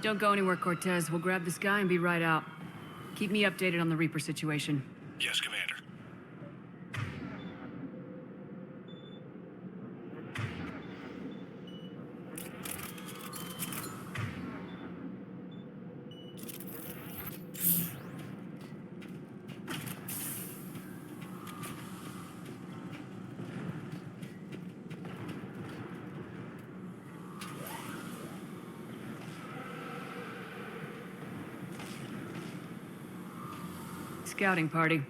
Don't go anywhere, Cortez. We'll grab this guy and be right out. Keep me updated on the Reaper situation. Yes, Commander. Scouting party.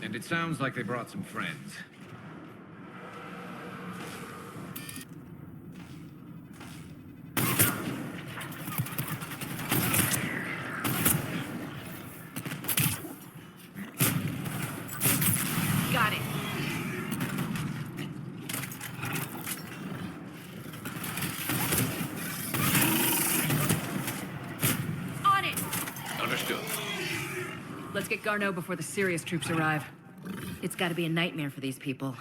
And it sounds like they brought some friends. Got it. On it! Understood. Let's get Garneau before the serious troops arrive. It's gotta be a nightmare for these people.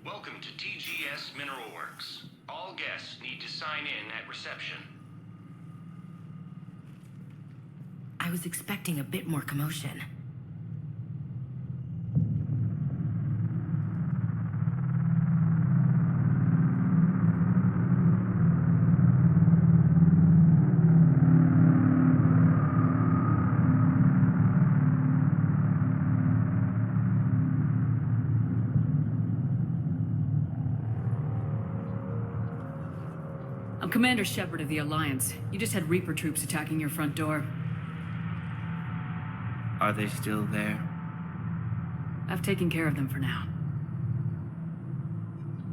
Welcome to TGS Mineral Works. All guests need to sign in at reception. I was expecting a bit more commotion. I'm Commander Shepard of the Alliance. You just had Reaper troops attacking your front door. Are they still there? I've taken care of them for now.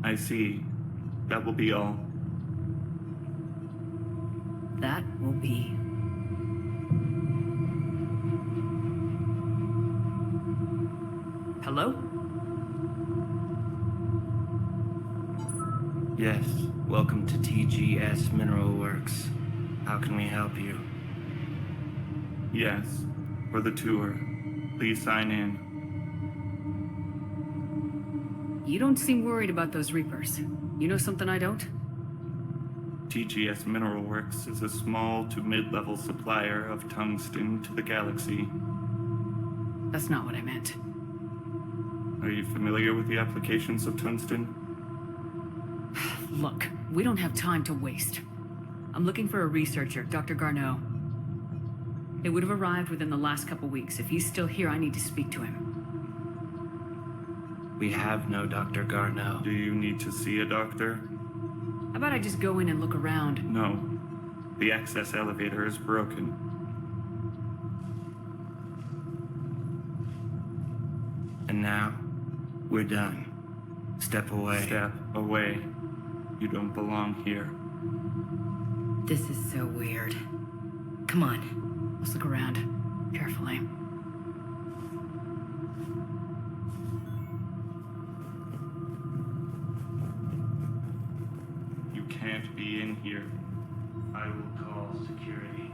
I see. That will be all. That will be. Hello? Yes, welcome to TGS Mineral Works. How can we help you? Yes, for the tour. Please sign in. You don't seem worried about those Reapers. You know something I don't? TGS Mineral Works is a small to mid-level supplier of tungsten to the galaxy. That's not what I meant. Are you familiar with the applications of tungsten? Look, we don't have time to waste. I'm looking for a researcher, Dr. Garneau. It would have arrived within the last couple weeks. If he's still here, I need to speak to him. We have no Dr. Garneau. Do you need to see a doctor? How about I just go in and look around? No. The access elevator is broken. And now, we're done. Step away. Step away. You don't belong here. This is so weird. Come on. Let's look around. Carefully. You can't be in here. I will call security.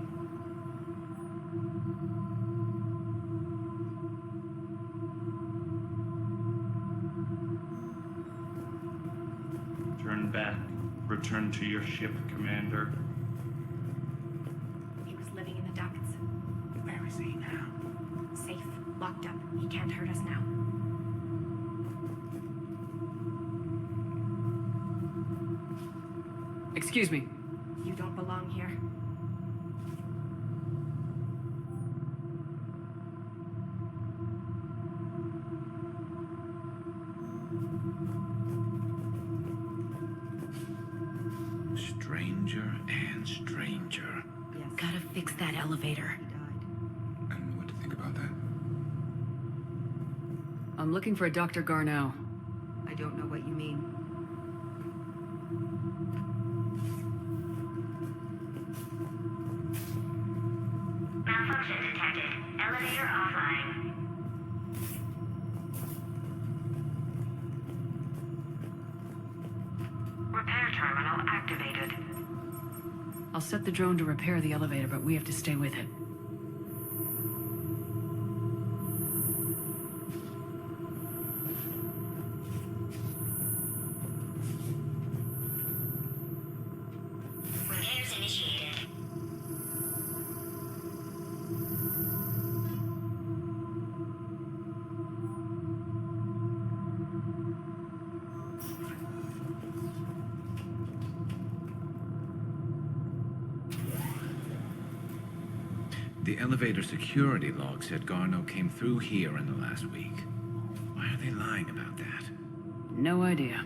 Turn back. Return to your ship, Commander. He was living in the ducts. Where is he now? Safe. Locked up. He can't hurt us now. Excuse me. You don't belong here. Stranger and stranger. Yes. Gotta fix that elevator. And what to think about that? I'm looking for a Dr. Garneau. I don't know what you mean. Malfunction detected. Elevator offline. Repair terminal activated. I'll set the drone to repair the elevator, but we have to stay with it. Repairs initiated. The elevator security log said Garneau came through here in the last week. Why are they lying about that? No idea.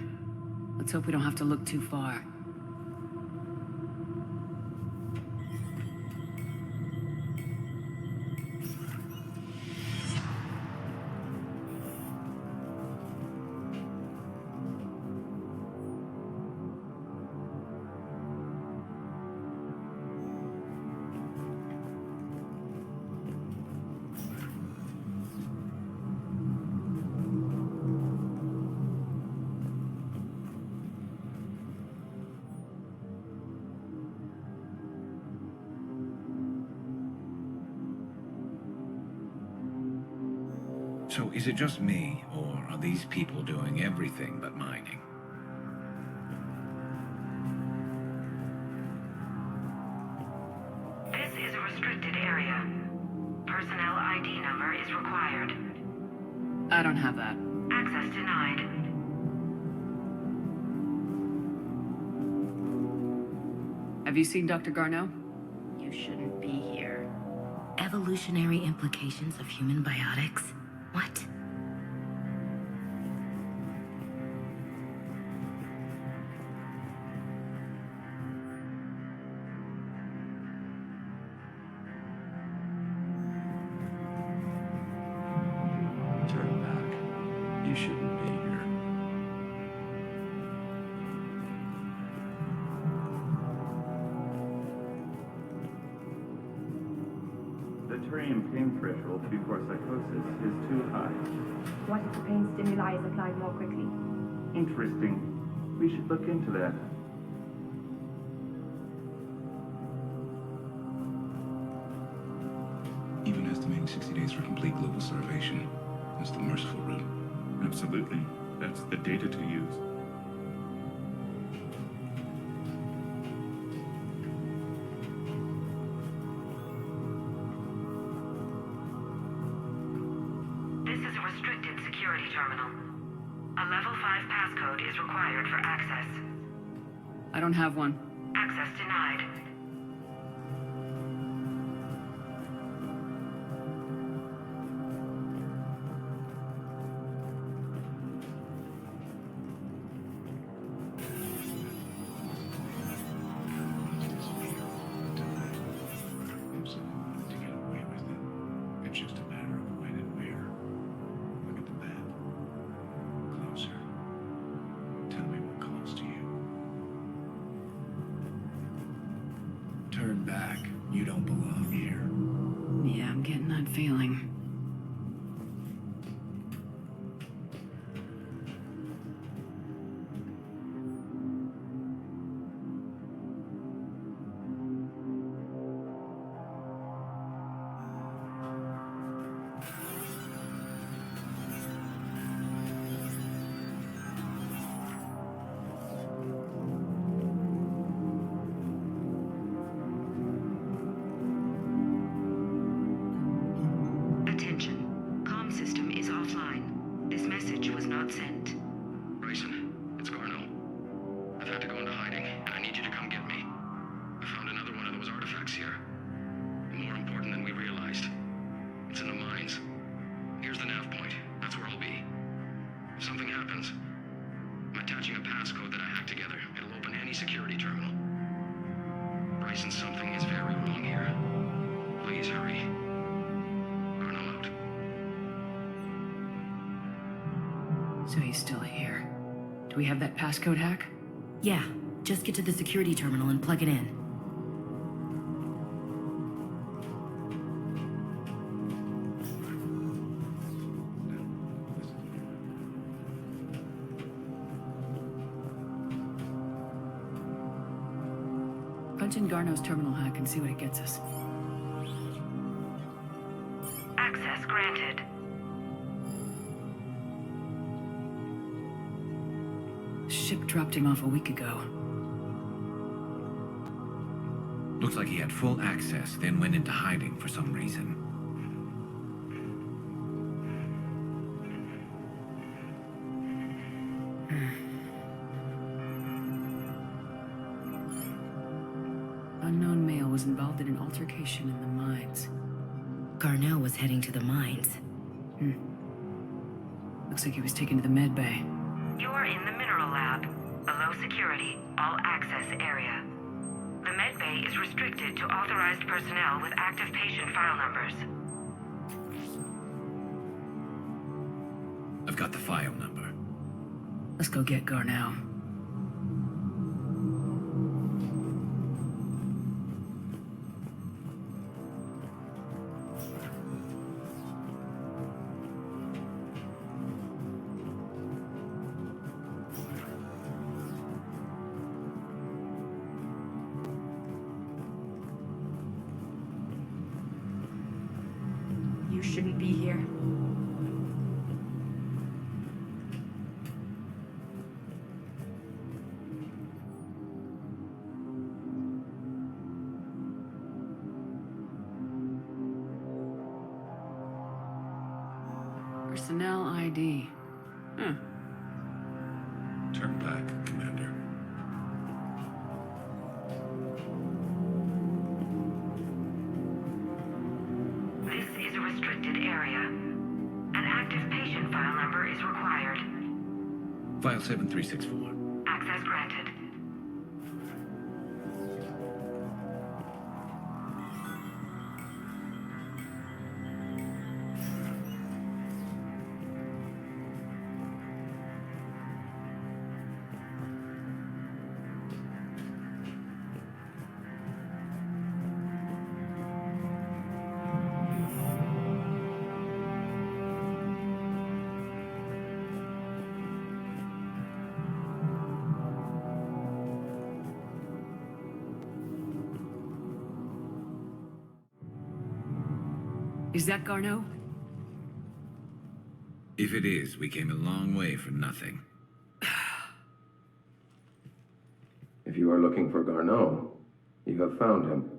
Let's hope we don't have to look too far. So is it just me, or are these people doing everything but mining? This is a restricted area. Personnel ID number is required. I don't have that. Access denied. Have you seen Dr. Garneau? You shouldn't be here. Evolutionary implications of human biotics? What? Turn back. You shouldn't be here. The Turium pain threshold before psychosis is too high. What if the pain stimuli is applied more quickly? Interesting. We should look into that. Even estimating 60 days for complete global starvation is the merciful route. Absolutely. That's the data to use. This is a restricted security terminal. A level 5 passcode is required for access. I don't have one. Access denied. To get away with it. It's just a matter of when and where. Look at the map. Closer. Tell me what calls to you. Turn back. You don't belong here. Yeah, I'm getting that feeling. Attention. Comm system is offline. This message was not sent. Bryson, it's Garneau. I've had to go into hiding, and I need you to come get me. I found another one of those artifacts here. More important than we realized. It's in the mines. Here's the nav point. That's where I'll be. If something happens, I'm attaching a passcode that I hacked together. It'll open any security terminal. Bryson, something is very wrong here. Please hurry. Garneau out. So he's still here. Do we have that passcode hack? Yeah, just get to the security terminal and plug it in. punch in Garneau's terminal hack and see what it gets us. Access granted. Ship dropped him off a week ago. Looks like he had full access, then went into hiding for some reason. Unknown male was involved in an altercation in the mines. Garneau was heading to the mines. Looks like he was taken to the med bay. You are in the mineral lab, a low security, all access area. The med bay is restricted to authorized personnel with active patient file numbers. I've got the file number. Let's go get Garneau. You shouldn't be here. Personnel ID. Turn back, Commander. This is a restricted area. An active patient file number is required. File 7364. Access granted. Is that Garneau? If it is, we came a long way for nothing. If you are looking for Garneau, you have found him.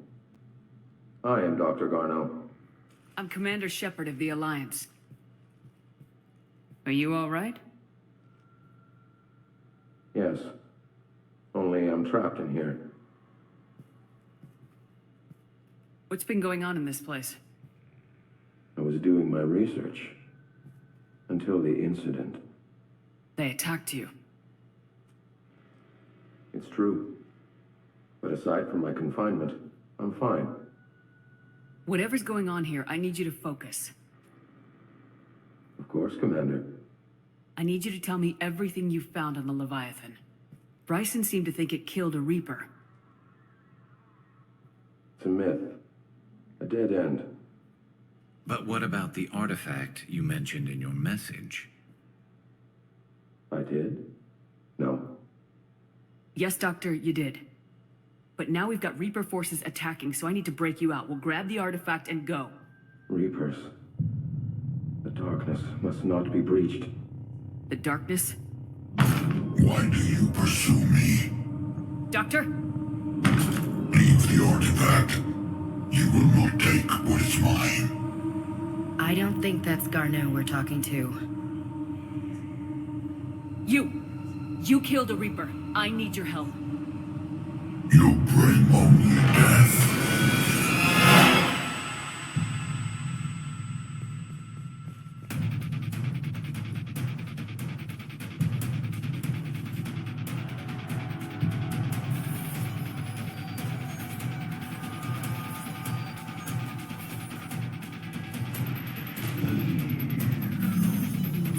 I am Dr. Garneau. I'm Commander Shepard of the Alliance. Are you all right? Yes. Only I'm trapped in here. What's been going on in this place? I was doing my research. Until the incident. They attacked you. It's true. But aside from my confinement, I'm fine. Whatever's going on here, I need you to focus. Of course, Commander. I need you to tell me everything you found on the Leviathan. Bryson seemed to think it killed a Reaper. It's a myth. A dead end. But what about the artifact you mentioned in your message? I did? No. Yes, Doctor, you did. But now we've got Reaper forces attacking, so I need to break you out. We'll grab the artifact and go. Reapers. The darkness must not be breached. The darkness? Why do you pursue me? Doctor? Leave the artifact. You will not take what is mine. I don't think that's Garneau we're talking to. You killed a Reaper. I need your help. You bring only death.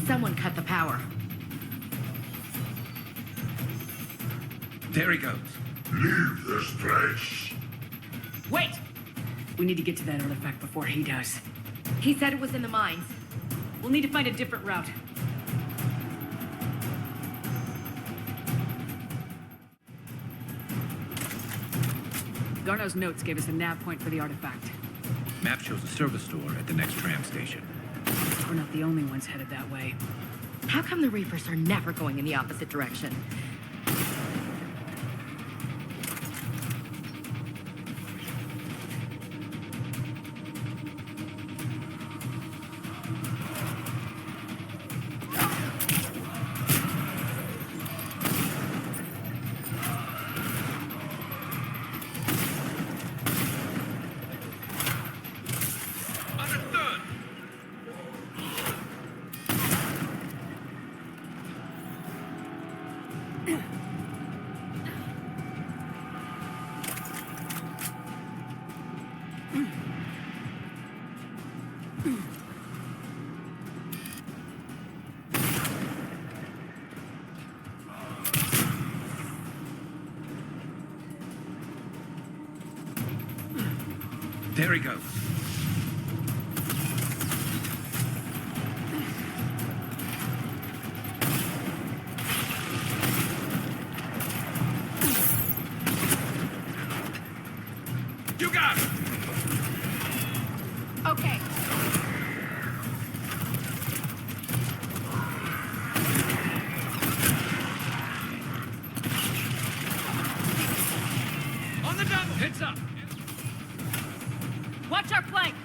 Someone cut the power. There he goes. Leave this place. Wait! We need to get to that artifact before he does. He said it was in the mines. We'll need to find a different route. Garneau's notes gave us a nav point for the artifact. Map shows a service door at the next tram station. We're not the only ones headed that way. How come the Reapers are never going in the opposite direction? There he goes. You got it! Okay. On the double! Heads up! Watch our flank!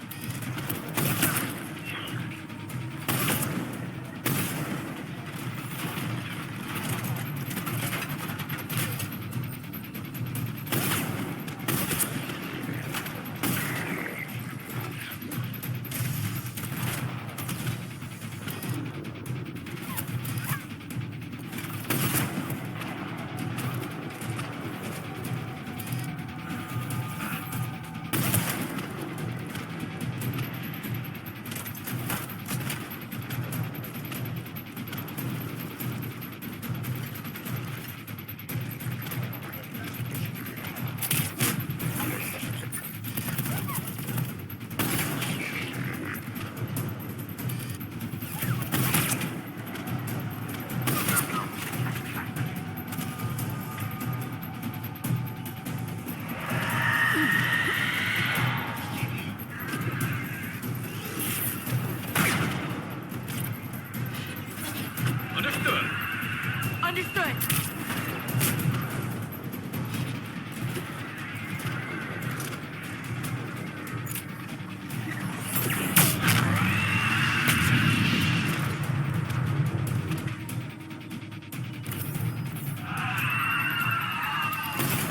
Understood.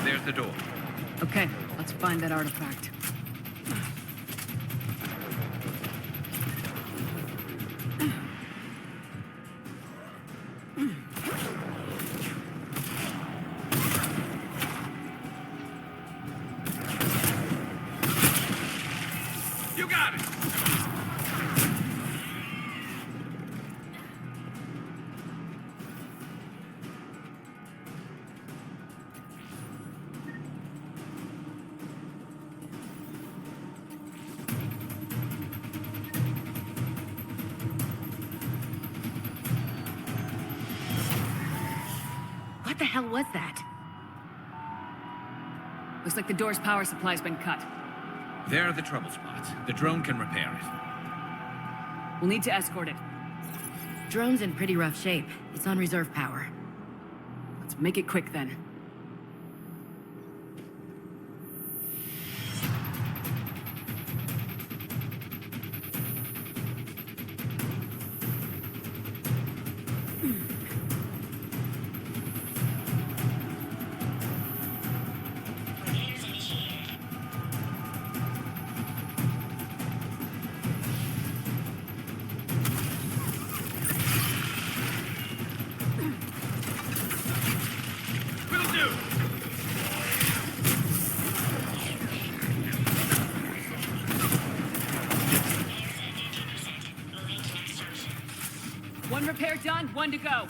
There's the door. Okay, let's find that artifact. You got it! What the hell was that? Looks like the door's power supply's been cut. There are the trouble spots. The drone can repair it. We'll need to escort it. Drone's in pretty rough shape. It's on reserve power. Let's make it quick then. Will do! One repair done, one to go.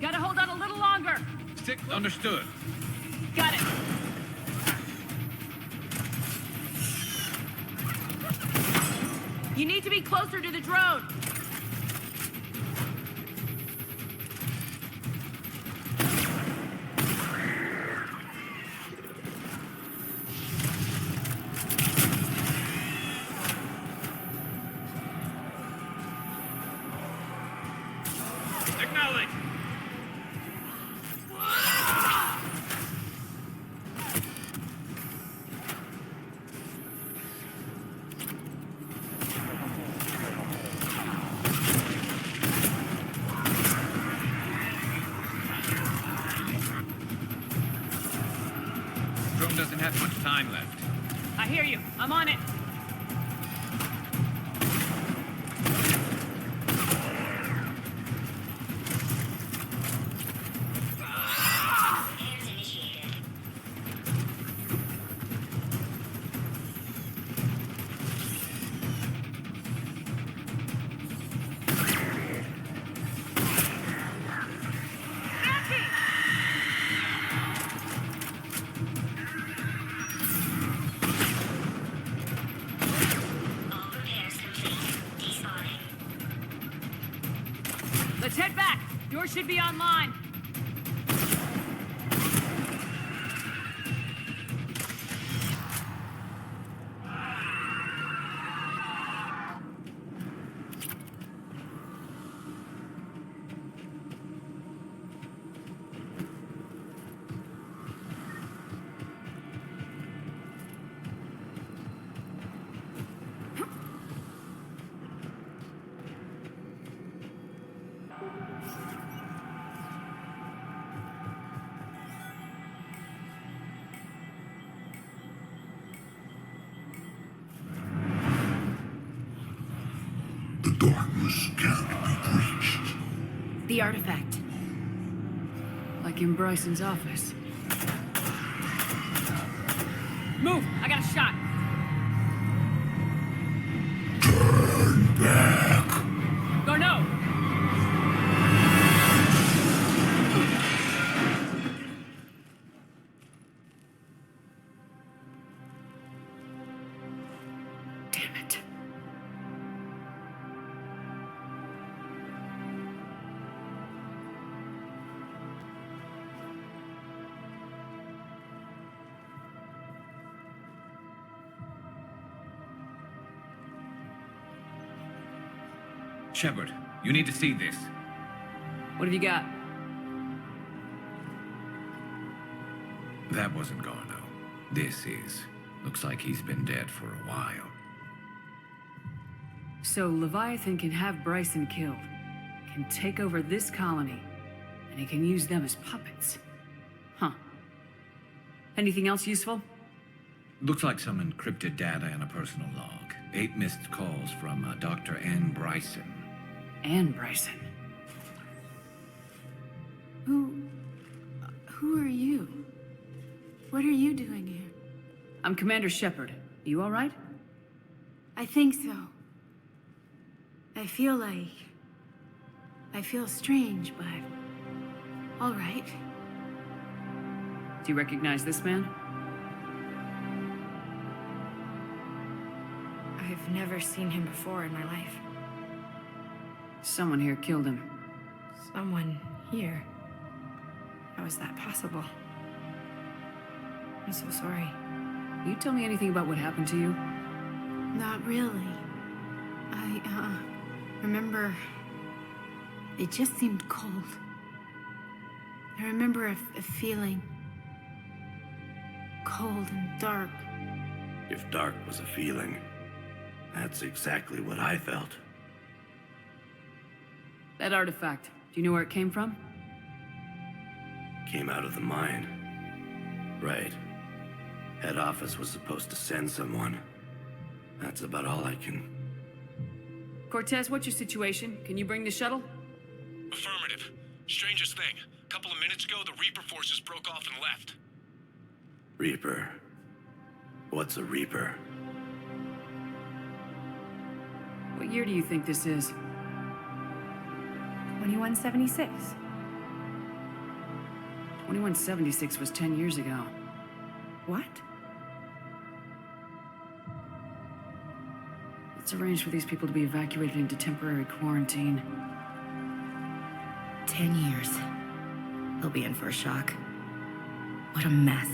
Gotta hold on a little longer. Stick. Understood. Got it. You need to be closer to the drone. Drone doesn't have much time left. I hear you. I'm on it. Let's head back. Yours should be online. The darkness can't be breached. The artifact. Like in Bryson's office. Move! I got a shot! Turn back. Garneau! Damn it. Shepard, you need to see this. What have you got? That wasn't Garneau. This is. Looks like he's been dead for a while. So Leviathan can have Bryson killed, can take over this colony, and he can use them as puppets. Huh. Anything else useful? Looks like some encrypted data and a personal log. 8 missed calls from Dr. Ann Bryson. Ann Bryson. Who are you? What are you doing here? I'm Commander Shepard. You all right? I think so. I feel strange, but all right. Do you recognize this man? I've never seen him before in my life. Someone here killed him. Someone here? How is that possible? I'm so sorry. Can you tell me anything about what happened to you? Not really. I remember it just seemed cold. I remember a feeling cold and dark. If dark was a feeling, that's exactly what I felt. That artifact, do you know where it came from? Came out of the mine. Right. Head office was supposed to send someone. That's about all I can... Cortez, what's your situation? Can you bring the shuttle? Affirmative. Strangest thing. A couple of minutes ago, the Reaper forces broke off and left. Reaper. What's a Reaper? What year do you think this is? 2176. 2176 was 10 years ago. What? Let's arrange for these people to be evacuated into temporary quarantine. 10 years. They'll be in for a shock. What a mess.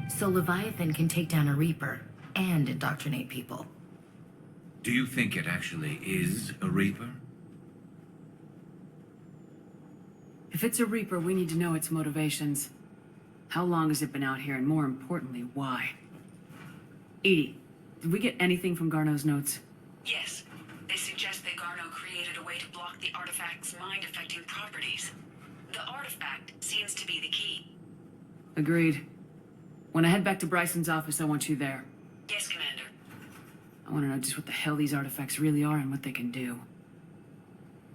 So Leviathan can take down a Reaper and indoctrinate people. Do you think it actually is a Reaper? If it's a Reaper, we need to know its motivations. How long has it been out here, and more importantly, why? Edie, did we get anything from Garneau's notes? Yes. They suggest that Garneau the artifact's mind-affecting properties. The artifact seems to be the key. Agreed. When I head back to Bryson's office, I want you there. Yes, Commander. I want to know just what the hell these artifacts really are and what they can do.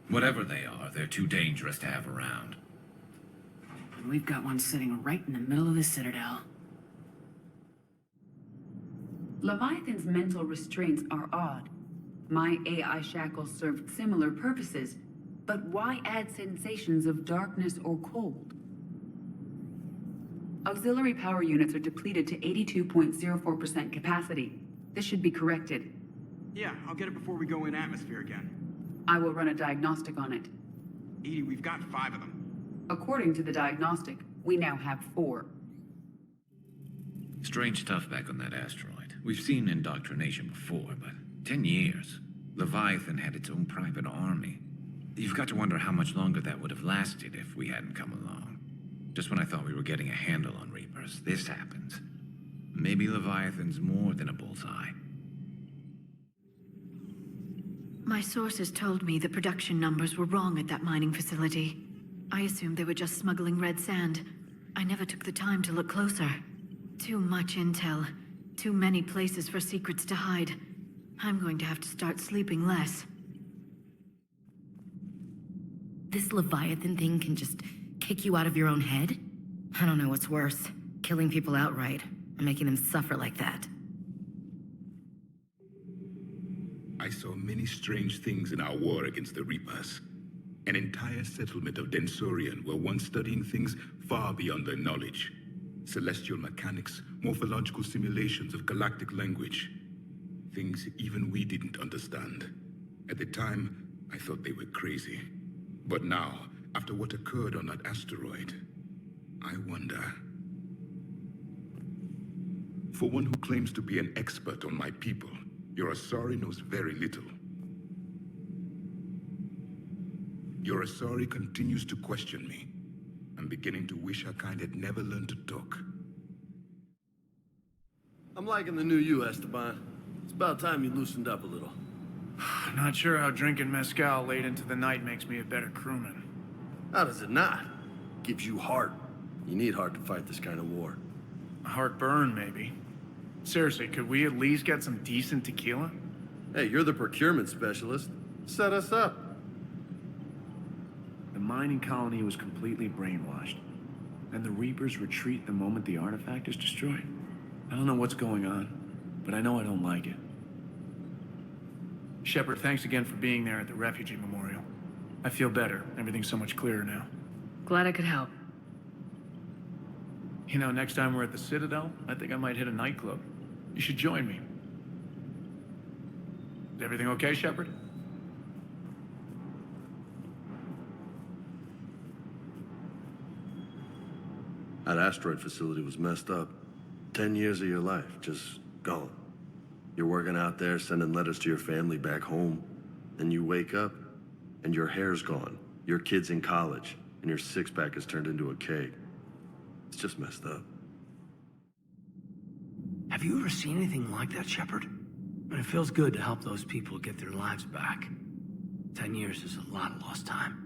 Whatever they are, they're too dangerous to have around. And we've got one sitting right in the middle of the Citadel. Leviathan's mental restraints are odd. My AI shackles served similar purposes, but why add sensations of darkness or cold? Auxiliary power units are depleted to 82.04% capacity. This should be corrected. Yeah, I'll get it before we go in atmosphere again. I will run a diagnostic on it. Edie, we've got 5 of them. According to the diagnostic, we now have 4. Strange stuff back on that asteroid. We've seen indoctrination before, but 10 years. Leviathan had its own private army. You've got to wonder how much longer that would have lasted if we hadn't come along. Just when I thought we were getting a handle on Reapers, this happens. Maybe Leviathan's more than a bullseye. My sources told me the production numbers were wrong at that mining facility. I assumed they were just smuggling red sand. I never took the time to look closer. Too much intel. Too many places for secrets to hide. I'm going to have to start sleeping less. This Leviathan thing can just kick you out of your own head? I don't know what's worse, killing people outright, or making them suffer like that. I saw many strange things in our war against the Reapers. An entire settlement of Densorian were once studying things far beyond their knowledge. Celestial mechanics, morphological simulations of galactic language. Things even we didn't understand. At the time, I thought they were crazy. But now, after what occurred on that asteroid, I wonder. For one who claims to be an expert on my people, your Asari knows very little. Your Asari continues to question me. I'm beginning to wish her kind had never learned to talk. I'm liking the new you, Esteban. It's about time you loosened up a little. Not sure how drinking mezcal late into the night makes me a better crewman. How does it not? Gives you heart. You need heart to fight this kind of war. A heartburn, maybe. Seriously, could we at least get some decent tequila? Hey, you're the procurement specialist. Set us up. The mining colony was completely brainwashed, and the Reapers retreat the moment the artifact is destroyed. I don't know what's going on, but I know I don't like it. Shepard, thanks again for being there at the refugee memorial. I feel better. Everything's so much clearer now. Glad I could help. You know, next time we're at the Citadel, I think I might hit a nightclub. You should join me. Is everything okay, Shepard? That asteroid facility was messed up. 10 years of your life, just gone. You're working out there, sending letters to your family back home. Then you wake up, and your hair's gone. Your kid's in college, and your six-pack has turned into a keg. It's just messed up. Have you ever seen anything like that, Shepard? And it feels good to help those people get their lives back. 10 years is a lot of lost time.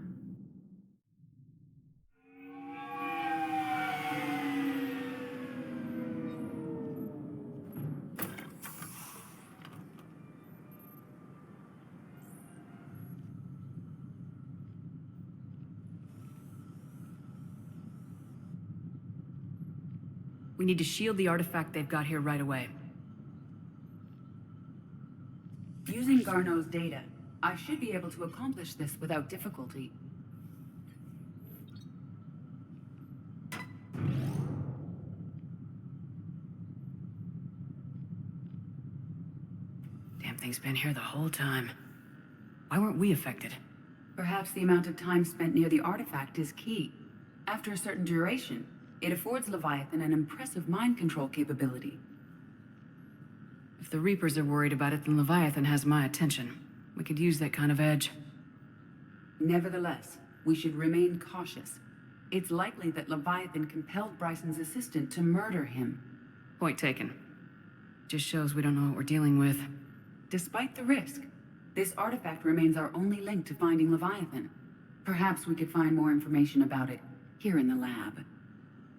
We need to shield the artifact they've got here right away. Using Garneau's data, I should be able to accomplish this without difficulty. Damn thing's been here the whole time. Why weren't we affected? Perhaps the amount of time spent near the artifact is key. After a certain duration, it affords Leviathan an impressive mind control capability. If the Reapers are worried about it, then Leviathan has my attention. We could use that kind of edge. Nevertheless, we should remain cautious. It's likely that Leviathan compelled Bryson's assistant to murder him. Point taken. Just shows we don't know what we're dealing with. Despite the risk, This artifact remains our only link to finding Leviathan. Perhaps we could find more information about it here in the lab.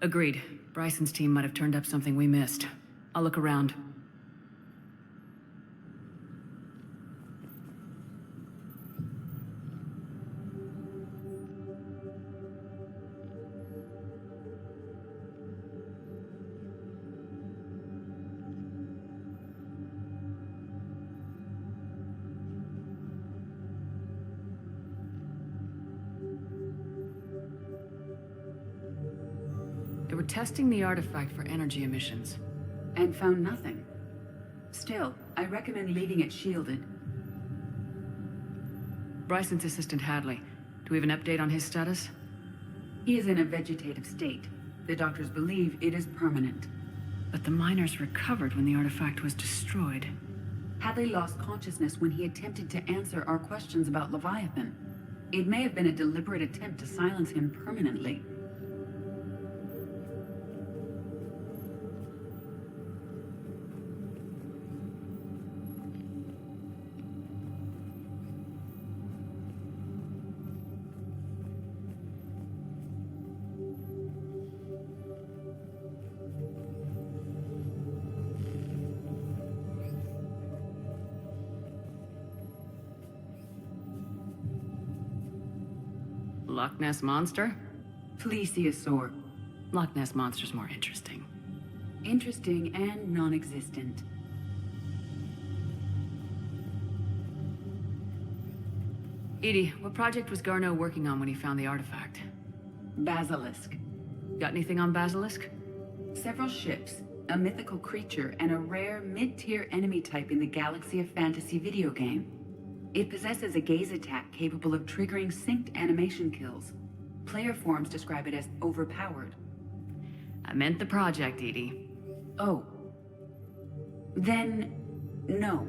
Agreed. Bryson's team might have turned up something we missed. I'll look around. They were testing the artifact for energy emissions. And found nothing. Still, I recommend leaving it shielded. Bryson's assistant Hadley. Do we have an update on his status? He is in a vegetative state. The doctors believe it is permanent. But the miners recovered when the artifact was destroyed. Hadley lost consciousness when he attempted to answer our questions about Leviathan. It may have been a deliberate attempt to silence him permanently. Loch Ness Monster? Plesiosaur. Loch Ness Monster's more interesting. Interesting and non-existent. Edie, what project was Garneau working on when he found the artifact? Basilisk. Got anything on Basilisk? Several ships, a mythical creature, and a rare mid-tier enemy type in the Galaxy of Fantasy video game. It possesses a gaze attack capable of triggering synced animation kills. Player forums describe it as overpowered. I meant the project, Edie. Oh. Then, no.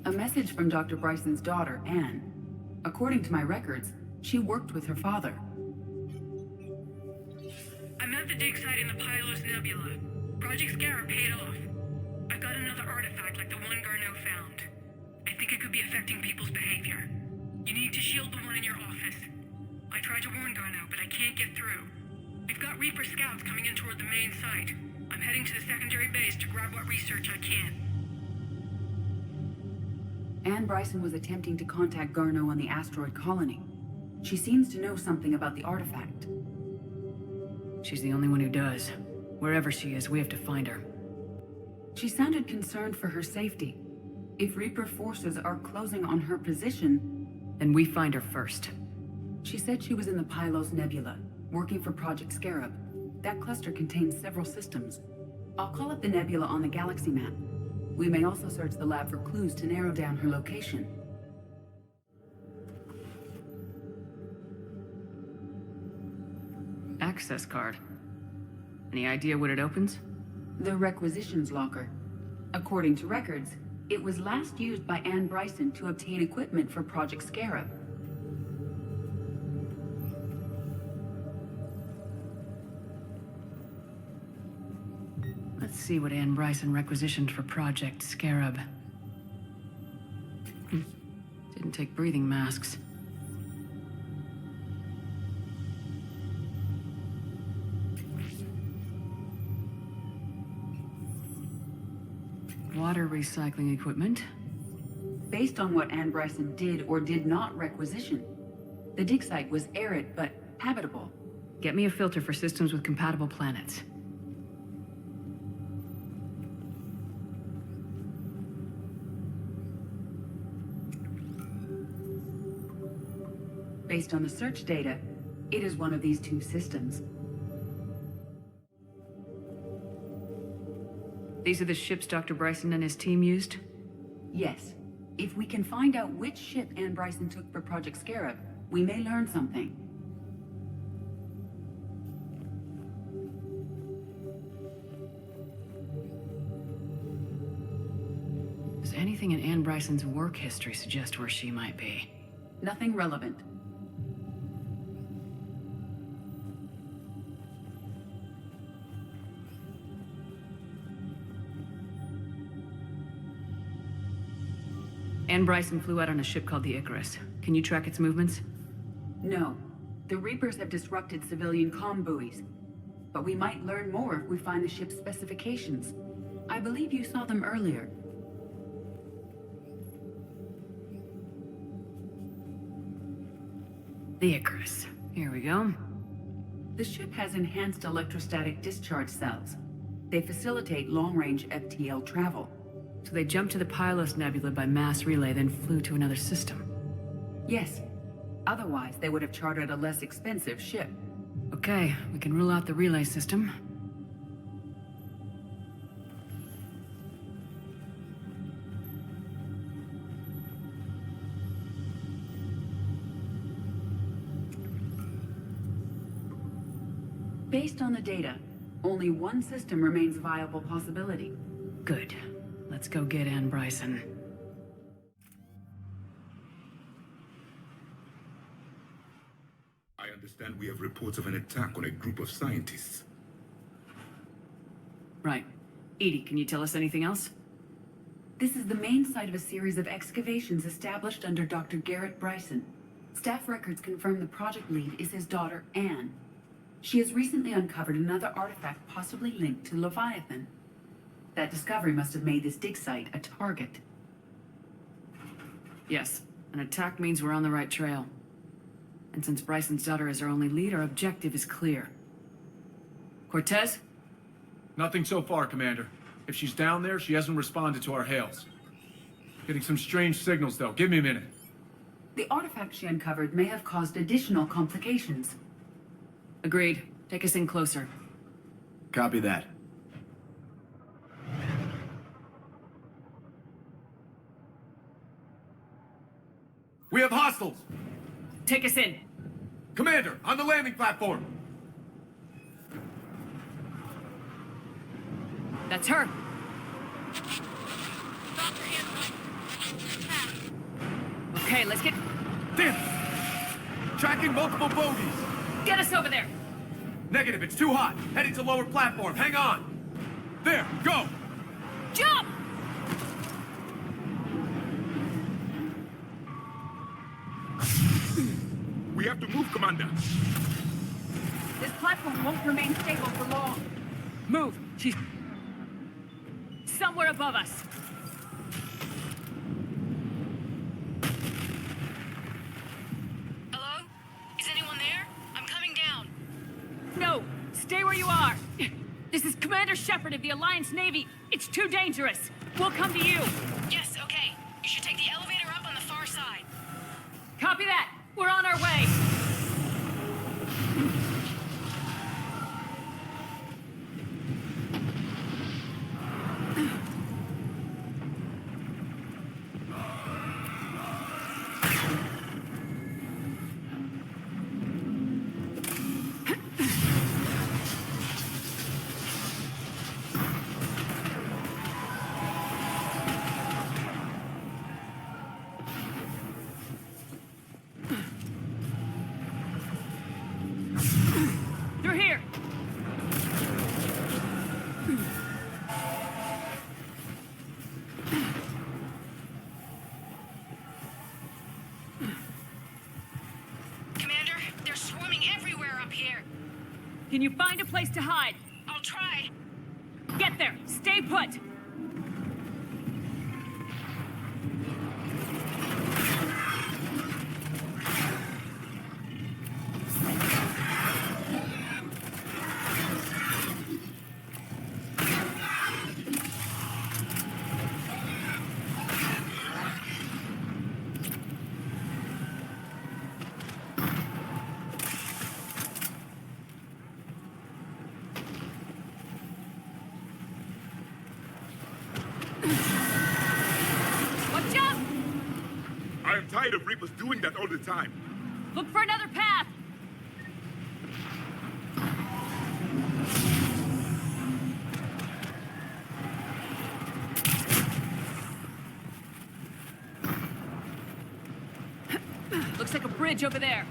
A message from Dr. Bryson's daughter, Anne. According to my records, she worked with her father. I'm at the dig site in the Pylos Nebula. Project Scarab paid off. I've got another artifact like the one Garneau found. I think it could be affecting people's behavior. You need to shield the one in your office. I tried to warn Garneau, but I can't get through. We've got Reaper scouts coming in toward the main site. I'm heading to the secondary base to grab what research I can. Anne Bryson was attempting to contact Garneau on the asteroid colony. She seems to know something about the artifact. She's the only one who does. Wherever she is, we have to find her. She sounded concerned for her safety. If Reaper forces are closing on her position... Then we find her first. She said she was in the Pylos Nebula, working for Project Scarab. That cluster contains several systems. I'll call up the nebula on the galaxy map. We may also search the lab for clues to narrow down her location. Access card. Any idea what it opens? The requisitions locker. According to records, it was last used by Anne Bryson to obtain equipment for Project Scarab. Let's see what Anne Bryson requisitioned for Project Scarab. Didn't take breathing masks. Water recycling equipment. Based on what Anne Bryson did or did not requisition, the dig site was arid but habitable. Get me a filter for systems with compatible planets. Based on the search data, it is one of these two systems. These are the ships Dr. Bryson and his team used? Yes. If we can find out which ship Anne Bryson took for Project Scarab, we may learn something. Does anything in Anne Bryson's work history suggest where she might be? Nothing relevant. Anne Bryson flew out on a ship called the Icarus. Can you track its movements? No. The Reapers have disrupted civilian comm buoys. But we might learn more if we find the ship's specifications. I believe you saw them earlier. The Icarus. Here we go. The ship has enhanced electrostatic discharge cells. They facilitate long-range FTL travel. So they jumped to the Pylos Nebula by mass relay, then flew to another system. Yes. Otherwise, they would have chartered a less expensive ship. Okay, we can rule out the relay system. Based on the data, only one system remains a viable possibility. Good. Let's go get Anne Bryson. I understand we have reports of an attack on a group of scientists. Right. Edie, can you tell us anything else? This is the main site of a series of excavations established under Dr. Garrett Bryson. Staff records confirm the project lead is his daughter, Anne. She has recently uncovered another artifact possibly linked to Leviathan. That discovery must have made this dig site a target. Yes. An attack means we're on the right trail. And since Bryson's daughter is our only lead, our objective is clear. Cortez? Nothing so far, Commander. If she's down there, she hasn't responded to our hails. Getting some strange signals, though. Give me a minute. The artifact she uncovered may have caused additional complications. Agreed. Take us in closer. Copy that. We have hostiles! Take us in. Commander, on the landing platform! That's her. Okay, let's get... Damn! Tracking multiple bogies! Get us over there! Negative, it's too hot. Heading to lower platform. Hang on! There, go! Jump! We have to move, Commander. This platform won't remain stable for long. Move! She's... somewhere above us. Hello? Is anyone there? I'm coming down. No! Stay where you are! This is Commander Shepard of the Alliance Navy. It's too dangerous. We'll come to you. Yes, okay. You should take the elevator up on the far side. Copy that. We're on our way. They're here. Commander, they're swarming everywhere up here. Can you find a place to hide? I'll try. Get there. Stay put. tired of Reapers doing that all the time. Look for another path! Looks like a bridge over there.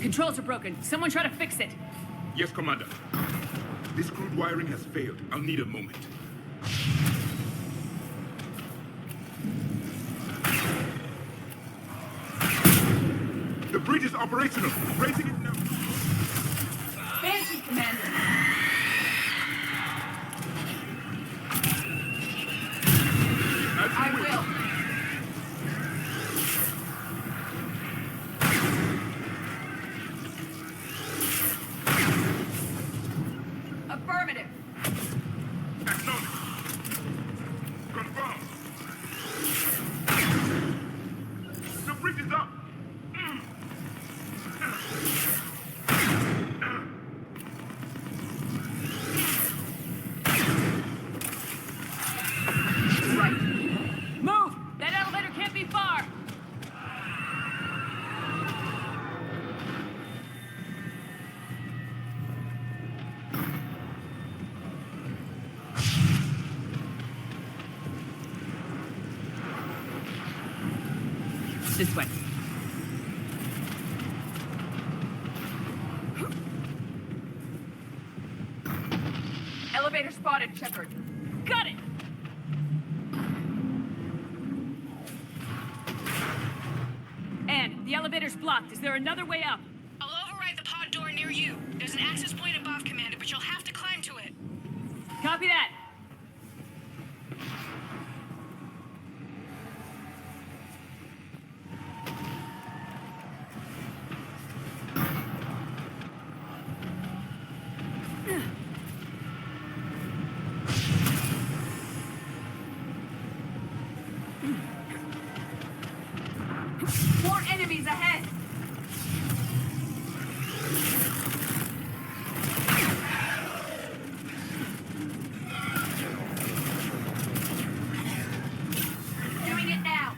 Controls are broken. Someone try to fix it. Yes, Commander. This crude wiring has failed. I'll need a moment. The bridge is operational. Raising it now. Fancy, Commander. I will. Affirmative. Acknowledged. Confirmed. The bridge is up. Right. Move! That elevator can't be far! This way. Elevator spotted, Shepard. Got it! And the elevator's blocked. Is there another way up? I'll override the pod door near you. There's an access point above, Commander, but you'll have to climb to it. Copy that. More enemies ahead! Doing it now!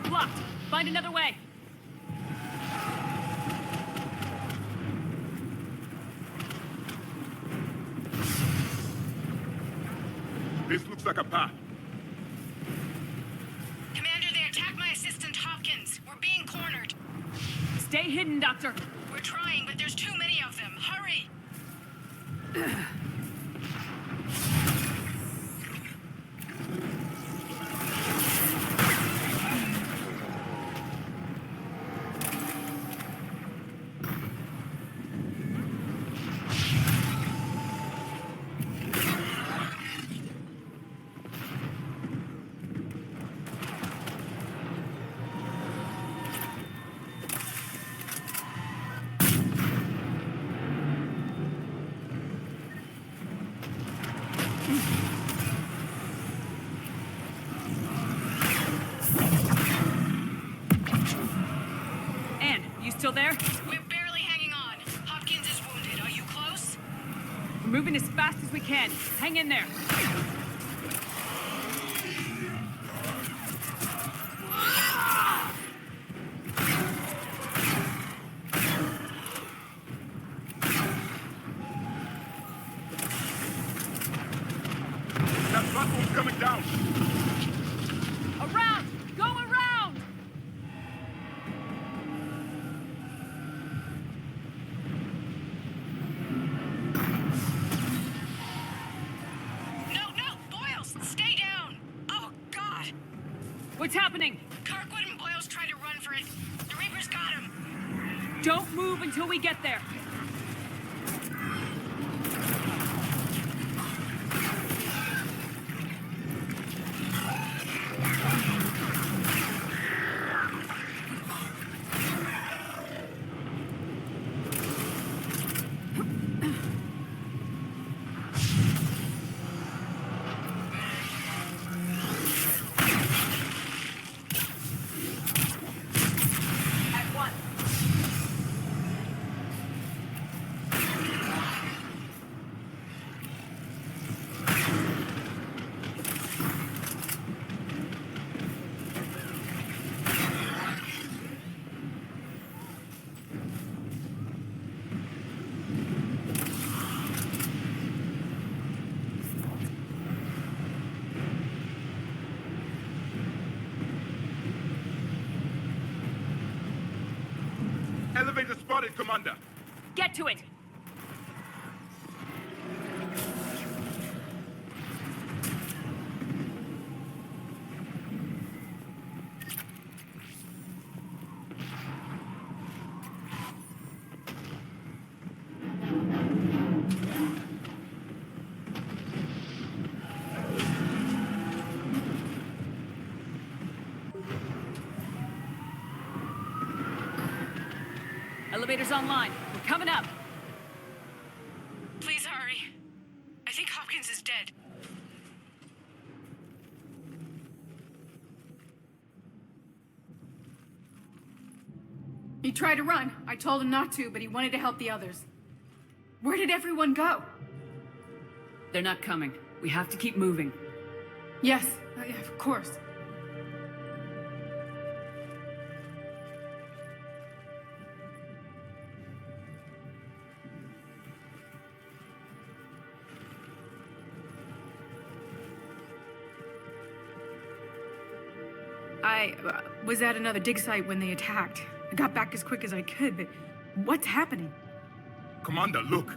Blocked. Find another way. This looks like a path. Commander, they attacked my assistant, Hopkins. We're being cornered. Stay hidden, Doctor. We're trying, but there's too many of them. Hurry! Still there? We're barely hanging on. Hopkins is wounded. Are you close? We're moving as fast as we can. Hang in there. That platform's coming down! Around! Go around! No! Boyles! Stay down! Oh, God! What's happening? Kirkwood and Boyles tried to run for it. The Reapers got him. Don't move until we get there. Elevator spotted, Commander. Get to it! Elevator's online. We're coming up. Please hurry. I think Hopkins is dead. He tried to run. I told him not to, but he wanted to help the others. Where did everyone go? They're not coming. We have to keep moving. Yes, of course. I was at another dig site when they attacked. I got back as quick as I could, but what's happening? Commander, look.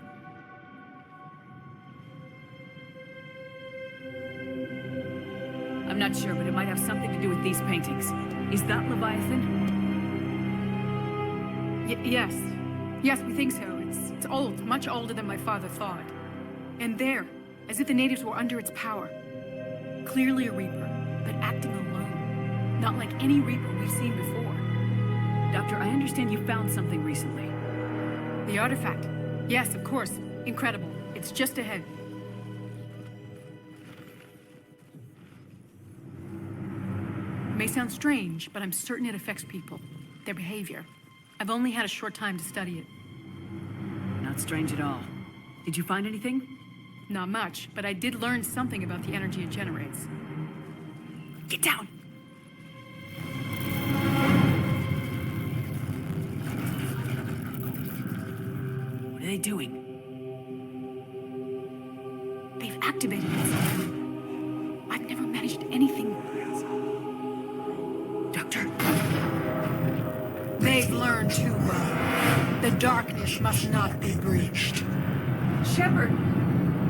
I'm not sure, but it might have something to do with these paintings. Is that Leviathan? Yes. Yes, we think so. It's old, much older than my father thought. And there, as if the natives were under its power. Clearly a Reaper, but acting alone. Not like any Reaper we've seen before. Doctor, I understand you found something recently. The artifact. Yes, of course. Incredible. It's just ahead. It may sound strange, but I'm certain it affects people. Their behavior. I've only had a short time to study it. Not strange at all. Did you find anything? Not much, but I did learn something about the energy it generates. Get down! What are they doing? They've activated it. I've never managed anything. Doctor. They've learned too well. The darkness must not be breached. Shepard!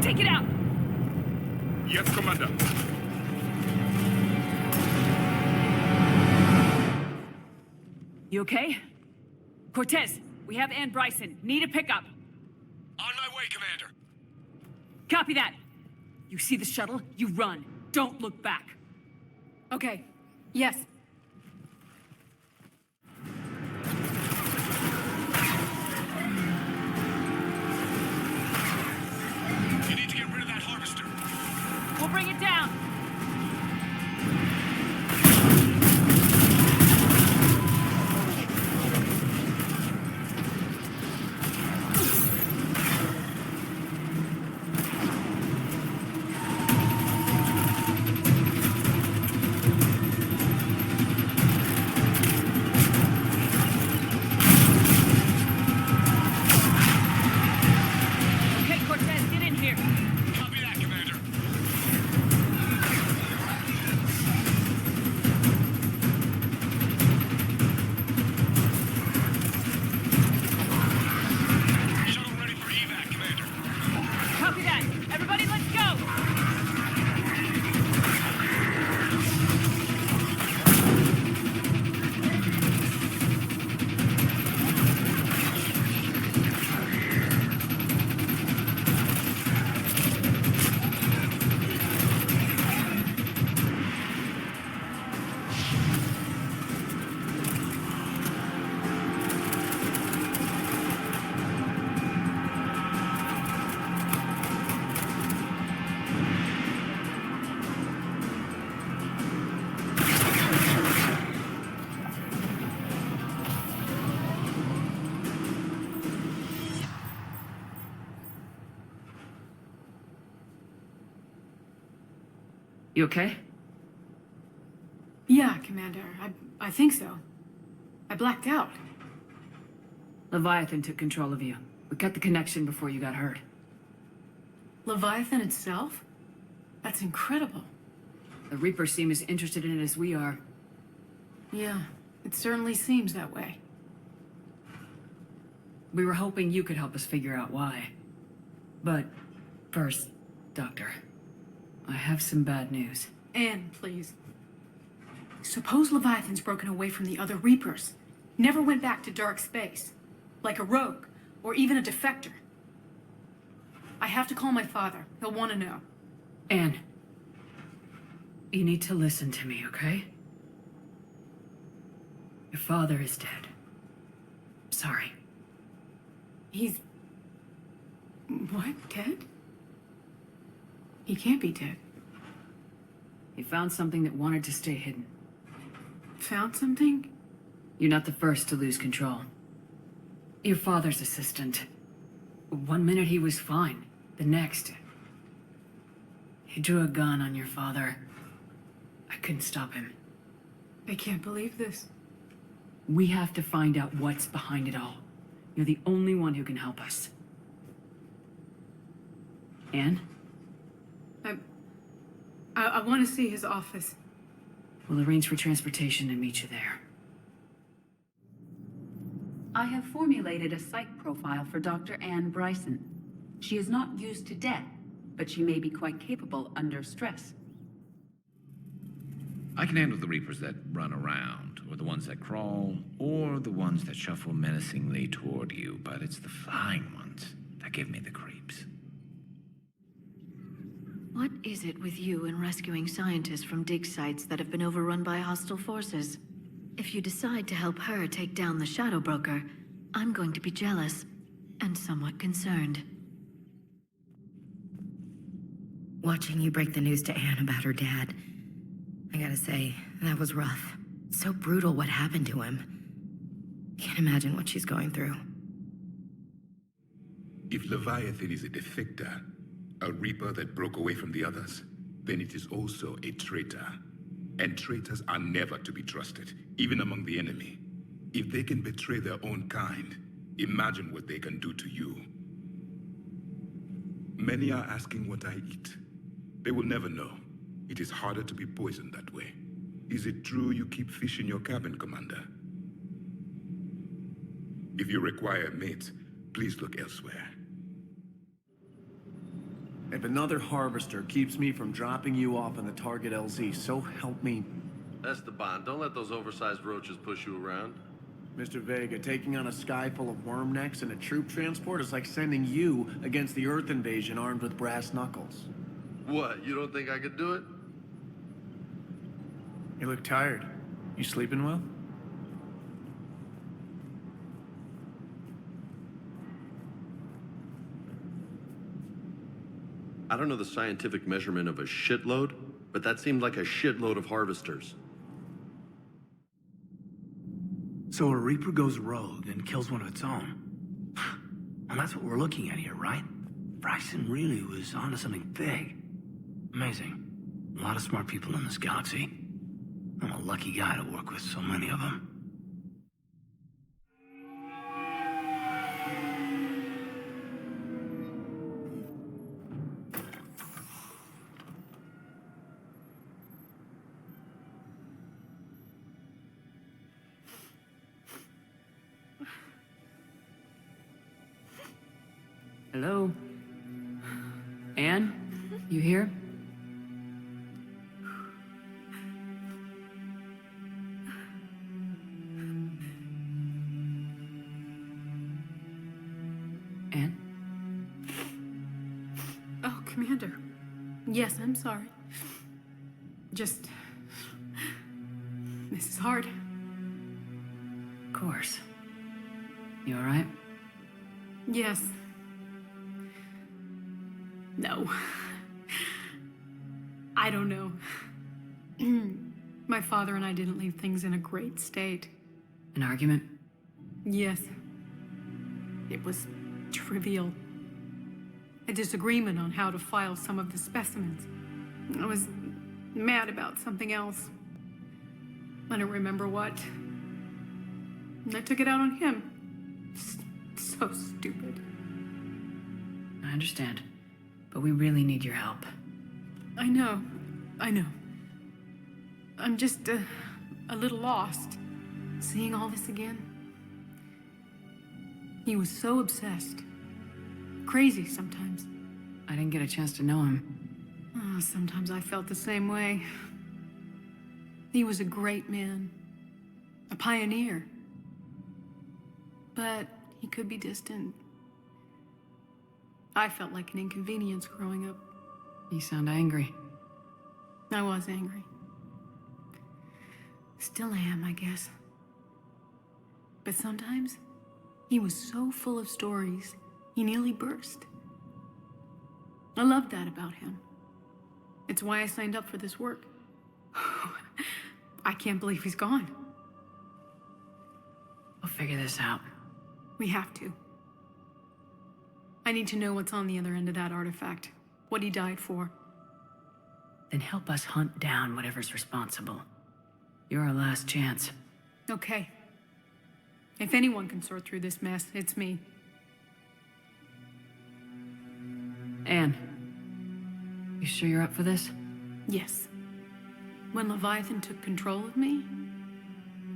Take it out! Yes, Commander. You okay? Cortez, we have Ann Bryson. Need a pickup. On my way, Commander. Copy that. You see the shuttle? You run. Don't look back. Okay. Yes. You need to get rid of that harvester. We'll bring it down. You okay? Yeah, Commander. I think so. I blacked out. Leviathan took control of you. We cut the connection before you got hurt. Leviathan itself? That's incredible. The Reapers seem as interested in it as we are. Yeah, it certainly seems that way. We were hoping you could help us figure out why. But first, Doctor, I have some bad news. Anne, please. Suppose Leviathan's broken away from the other Reapers. Never went back to dark space. Like a rogue, or even a defector. I have to call my father. He'll want to know. Anne, you need to listen to me, okay? Your father is dead. Sorry. He's... what? Dead? He can't be dead. He found something that wanted to stay hidden. Found something? You're not the first to lose control. Your father's assistant. One minute he was fine. The next... he drew a gun on your father. I couldn't stop him. I can't believe this. We have to find out what's behind it all. You're the only one who can help us. Anne? I want to see his office. We'll arrange for transportation and meet you there. I have formulated a psych profile for Dr. Anne Bryson. She is not used to death, but she may be quite capable under stress. I can handle the Reapers that run around, or the ones that crawl, or the ones that shuffle menacingly toward you, but it's the flying ones that give me the creeps. What is it with you and rescuing scientists from dig sites that have been overrun by hostile forces? If you decide to help her take down the Shadow Broker, I'm going to be jealous and somewhat concerned. Watching you break the news to Anne about her dad, I gotta say, that was rough. So brutal what happened to him. Can't imagine what she's going through. If Leviathan is a defector, a Reaper that broke away from the others, then it is also a traitor. And traitors are never to be trusted, even among the enemy. If they can betray their own kind, imagine what they can do to you. Many are asking what I eat. They will never know. It is harder to be poisoned that way. Is it true you keep fish in your cabin, Commander? If you require a mate, please look elsewhere. If another harvester keeps me from dropping you off on the target LZ, so help me. Esteban, don't let those oversized roaches push you around. Mr. Vega, taking on a sky full of worm necks and a troop transport is like sending you against the Earth invasion armed with brass knuckles. What, you don't think I could do it? You look tired. You sleeping well? I don't know the scientific measurement of a shitload, but that seemed like a shitload of harvesters. So a Reaper goes rogue and kills one of its own. And that's what we're looking at here, right? Bryson really was onto something big. Amazing. A lot of smart people in this galaxy. I'm a lucky guy to work with so many of them. Hello? Anne? You here? Anne? Oh, Commander. Yes, I'm sorry. Just... this is hard. Of course. You alright? Yes. No. I don't know. My father and I didn't leave things in a great state. An argument? Yes. It was trivial. A disagreement on how to file some of the specimens. I was mad about something else. I don't remember what. And I took it out on him. So stupid. I understand, but we really need your help. I know. I'm just a little lost, seeing all this again. He was so obsessed. Crazy sometimes. I didn't get a chance to know him. Oh, sometimes I felt the same way. He was a great man. A pioneer. But he could be distant. I felt like an inconvenience growing up. You sound angry. I was angry. Still am, I guess. But sometimes, he was so full of stories, he nearly burst. I loved that about him. It's why I signed up for this work. I can't believe he's gone. We'll figure this out. We have to. I need to know what's on the other end of that artifact. What he died for. Then help us hunt down whatever's responsible. You're our last chance. Okay. If anyone can sort through this mess, it's me. Anne, you sure you're up for this? Yes. When Leviathan took control of me,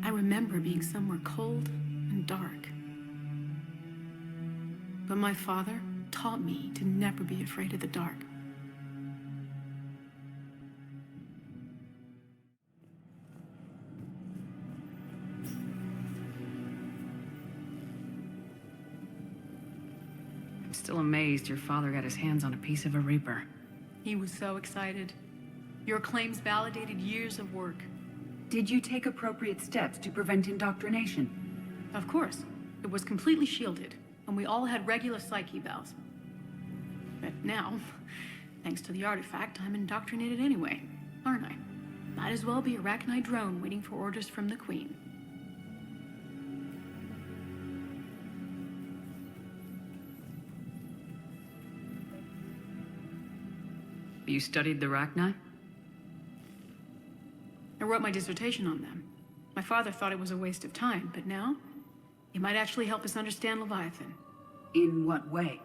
I remember being somewhere cold and dark. But my father taught me to never be afraid of the dark. I'm still amazed your father got his hands on a piece of a Reaper. He was so excited. Your claims validated years of work. Did you take appropriate steps to prevent indoctrination? Of course. It was completely shielded, and we all had regular psych evals. But now, thanks to the artifact, I'm indoctrinated anyway, aren't I? Might as well be a Arachnite drone waiting for orders from the Queen. You studied the Arachnite? I wrote my dissertation on them. My father thought it was a waste of time, but now, it might actually help us understand Leviathan. In what way?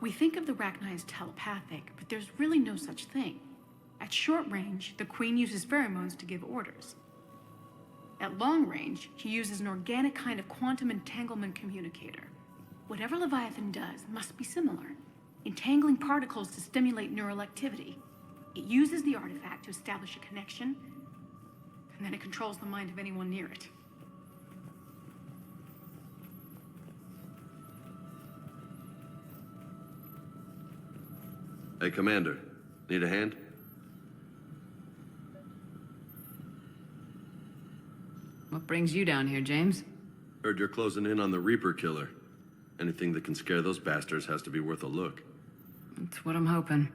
We think of the Arachnite as telepathic, but there's really no such thing. At short range, the Queen uses pheromones to give orders. At long range, she uses an organic kind of quantum entanglement communicator. Whatever Leviathan does must be similar, entangling particles to stimulate neural activity. It uses the artifact to establish a connection, and then it controls the mind of anyone near it. Hey, Commander. Need a hand? What brings you down here, James? Heard you're closing in on the Reaper killer. Anything that can scare those bastards has to be worth a look. That's what I'm hoping.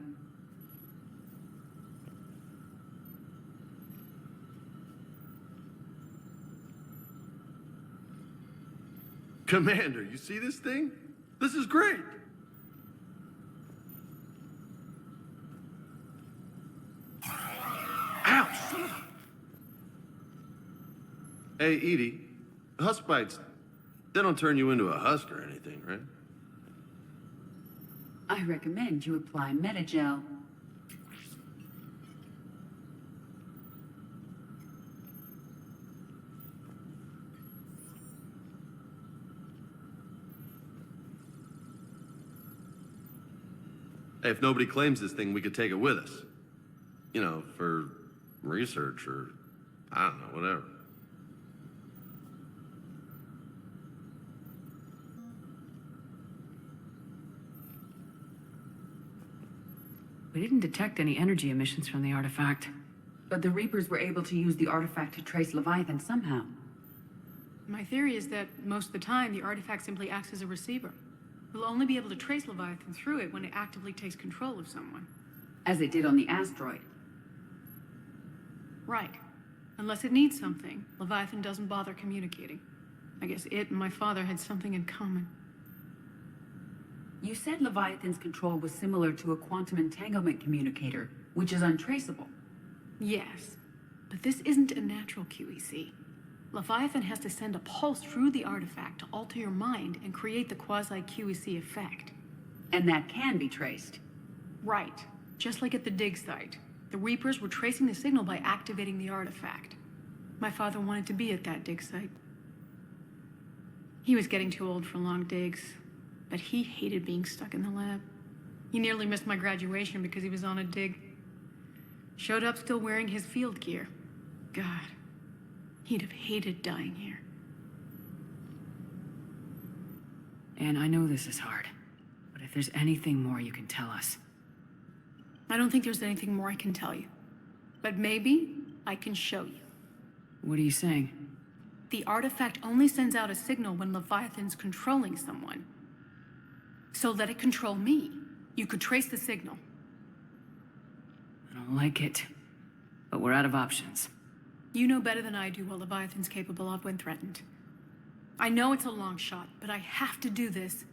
Commander, you see this thing? This is great! Ouch! Hey, Edie, husk bites, they don't turn you into a husk or anything, right? I recommend you apply Metagel. Hey, if nobody claims this thing, we could take it with us. You know, for research or, I don't know, whatever. We didn't detect any energy emissions from the artifact. But the Reapers were able to use the artifact to trace Leviathan somehow. My theory is that most of the time, the artifact simply acts as a receiver. We'll only be able to trace Leviathan through it when it actively takes control of someone. As it did on the asteroid. Right. Unless it needs something, Leviathan doesn't bother communicating. I guess it and my father had something in common. You said Leviathan's control was similar to a quantum entanglement communicator, which is untraceable. Yes, but this isn't a natural QEC. Leviathan has to send a pulse through the artifact to alter your mind and create the quasi-QEC effect. And that can be traced. Right. Just like at the dig site. The Reapers were tracing the signal by activating the artifact. My father wanted to be at that dig site. He was getting too old for long digs, but he hated being stuck in the lab. He nearly missed my graduation because he was on a dig. Showed up still wearing his field gear. God, he'd have hated dying here. And I know this is hard, but if there's anything more you can tell us. I don't think there's anything more I can tell you. But maybe I can show you. What are you saying? The artifact only sends out a signal when Leviathan's controlling someone. So let it control me. You could trace the signal. I don't like it, but we're out of options. You know better than I do what Leviathan's capable of when threatened. I know it's a long shot, but I have to do this.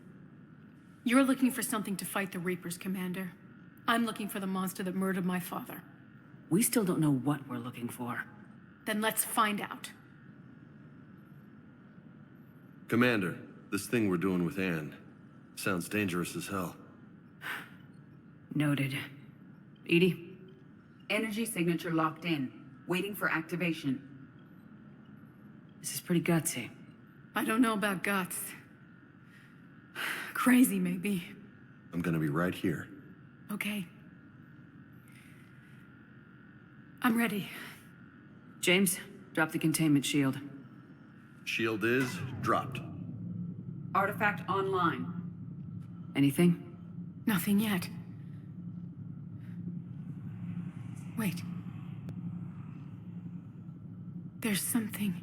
You're looking for something to fight the Reapers, Commander. I'm looking for the monster that murdered my father. We still don't know what we're looking for. Then let's find out. Commander, this thing we're doing with Anne sounds dangerous as hell. Noted. Edie? Energy signature locked in, waiting for activation. This is pretty gutsy. I don't know about guts. Crazy, maybe. I'm gonna be right here. Okay. I'm ready. James, drop the containment shield. Shield is dropped. Artifact online. Anything? Nothing yet. Wait. There's something.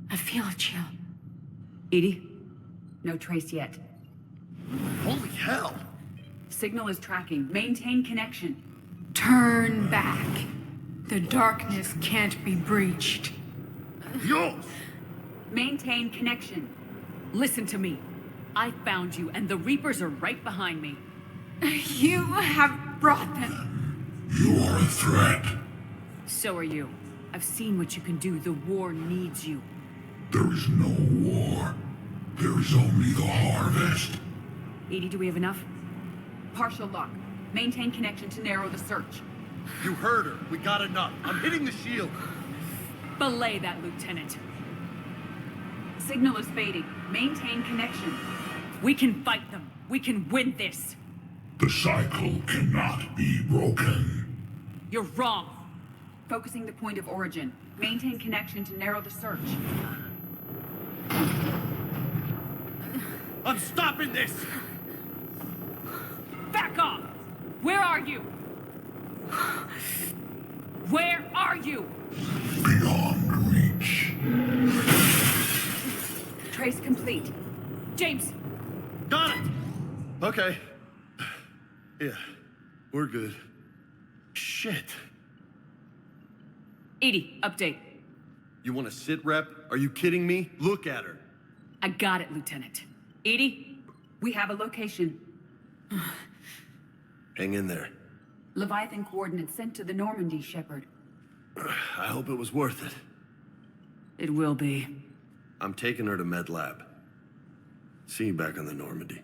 I feel a chill. Edie? No trace yet. Holy hell! Signal is tracking. Maintain connection. Turn back. The darkness can't be breached. Yo! Maintain connection. Listen to me. I found you, and the Reapers are right behind me. You have brought them. You are a threat. So are you. I've seen what you can do. The war needs you. There is no war. There is only the harvest. Edie, do we have enough? Partial lock. Maintain connection to narrow the search. You heard her. We got enough. I'm hitting the shield. Belay that, Lieutenant. Signal is fading. Maintain connection. We can fight them. We can win this. The cycle cannot be broken. You're wrong. Focusing the point of origin. Maintain connection to narrow the search. I'm stopping this! Back off! Where are you? Where are you? Beyond reach. Trace complete. James! Got it! Okay. Yeah, we're good. Shit. Edie, update. You want to sit rep? Are you kidding me? Look at her. I got it, Lieutenant. Edie? We have a location. Hang in there. Leviathan coordinates sent to the Normandy, Shepard. I hope it was worth it. It will be. I'm taking her to Med Lab. See you back on the Normandy.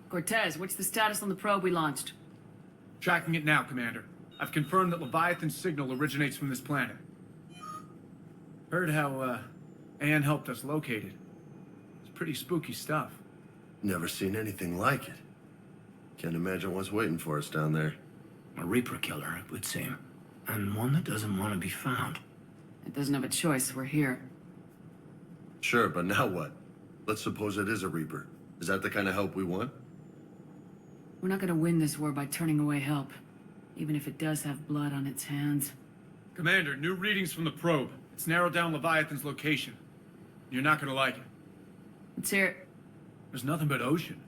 Cortez, what's the status on the probe we launched? Tracking it now, Commander. I've confirmed that Leviathan's signal originates from this planet. Heard how, Anne helped us locate it. It's pretty spooky stuff. Never seen anything like it. Can't imagine what's waiting for us down there. A Reaper killer, it would seem. And one that doesn't want to be found. It doesn't have a choice, we're here. Sure, but now what? Let's suppose it is a Reaper. Is that the kind of help we want? We're not gonna win this war by turning away help, even if it does have blood on its hands. Commander, new readings from the probe. It's narrowed down Leviathan's location. You're not gonna like it. Let's hear it. There's nothing but ocean.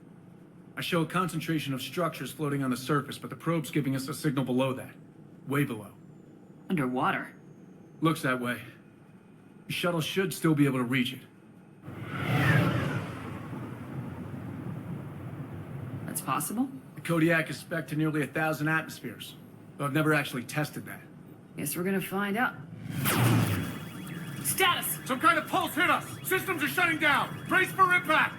I show a concentration of structures floating on the surface, but the probe's giving us a signal below that. Way below. Underwater. Looks that way. The shuttle should still be able to reach it. That's possible? The Kodiak is spec'd to nearly 1,000 atmospheres, though I've never actually tested that. Guess we're gonna find out. Status! Some kind of pulse hit us! Systems are shutting down! Brace for impact!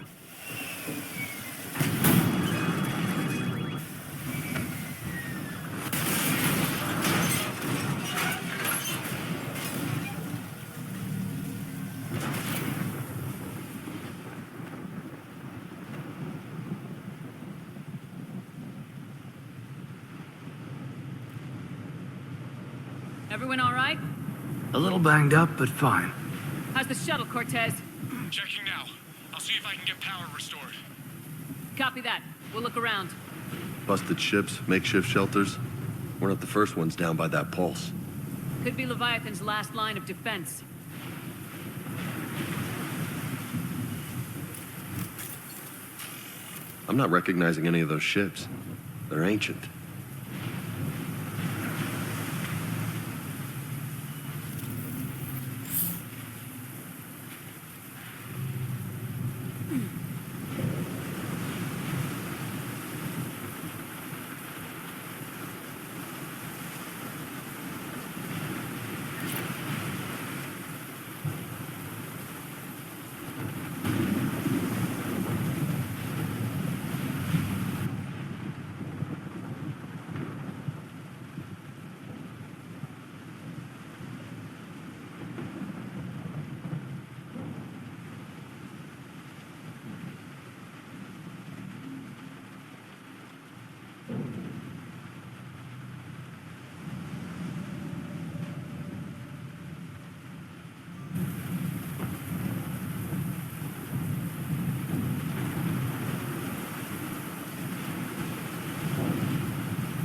Everyone all right? A little banged up, but fine. How's the shuttle, Cortez? Checking now. I'll see if I can get power restored. Copy that. We'll look around. Busted ships, makeshift shelters. We're not the first ones down by that pulse. Could be Leviathan's last line of defense. I'm not recognizing any of those ships. They're ancient.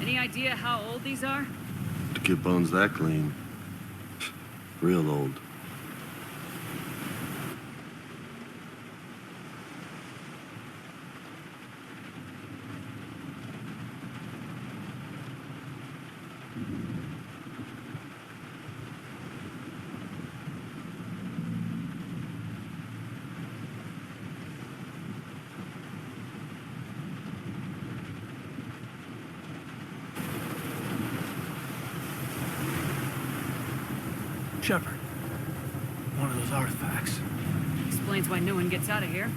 Any idea how old these are? To get bones that clean. Real old. Shepard. One of those artifacts. Explains why no one gets out of here.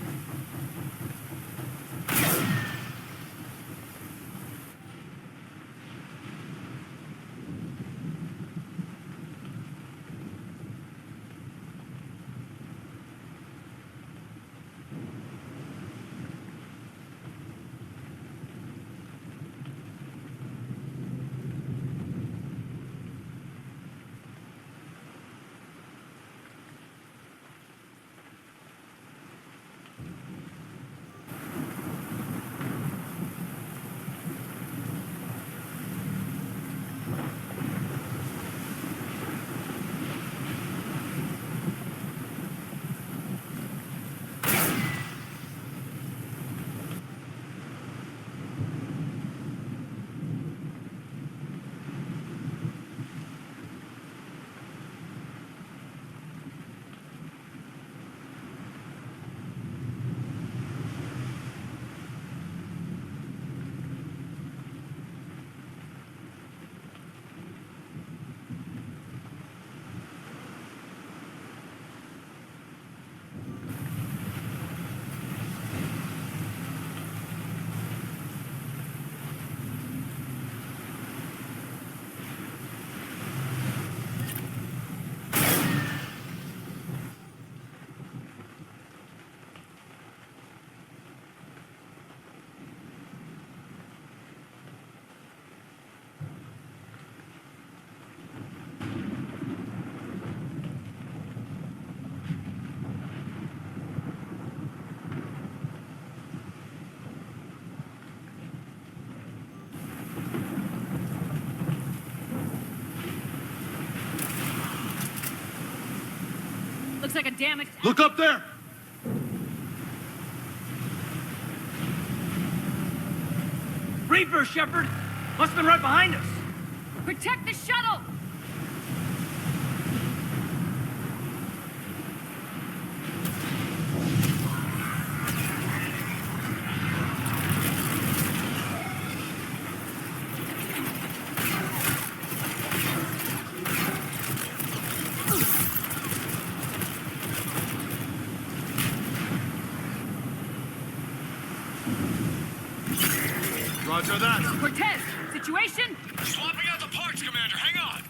Looks like a damaged... Look up there! Reaper, Shepard! Must have been right behind us! Protect the shuttle! Roger that. Cortez, situation? Swapping out the parts, Commander. Hang on.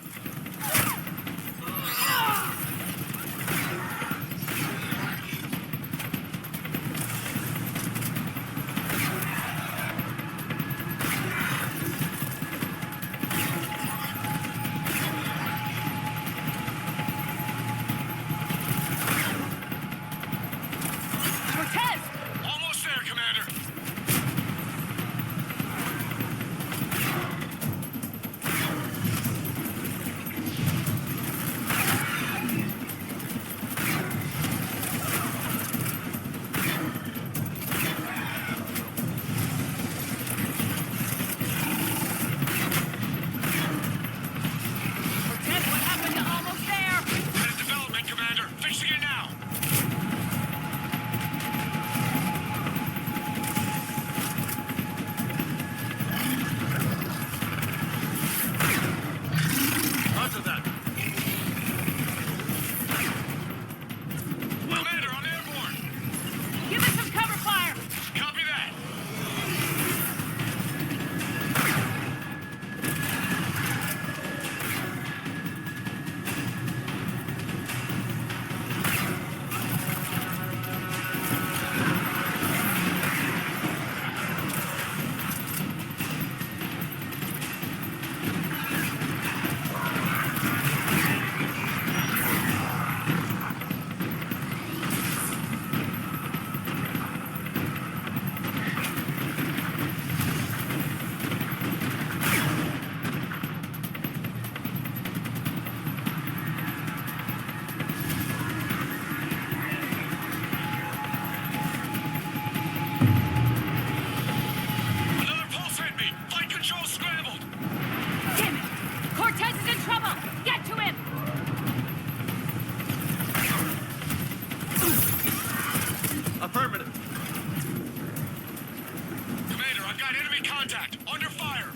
Cortez! Almost there, Commander. Cortez, what happened to almost there? That is development, Commander. Fixing it now. Roger that. Commander, I'm airborne. Give us some cover fire! Copy that. Another pulse hit me. Flight control scrambled. Damn it! Cortez is in trouble! Get to him! Affirmative. Commander, I've got enemy contact. Under fire.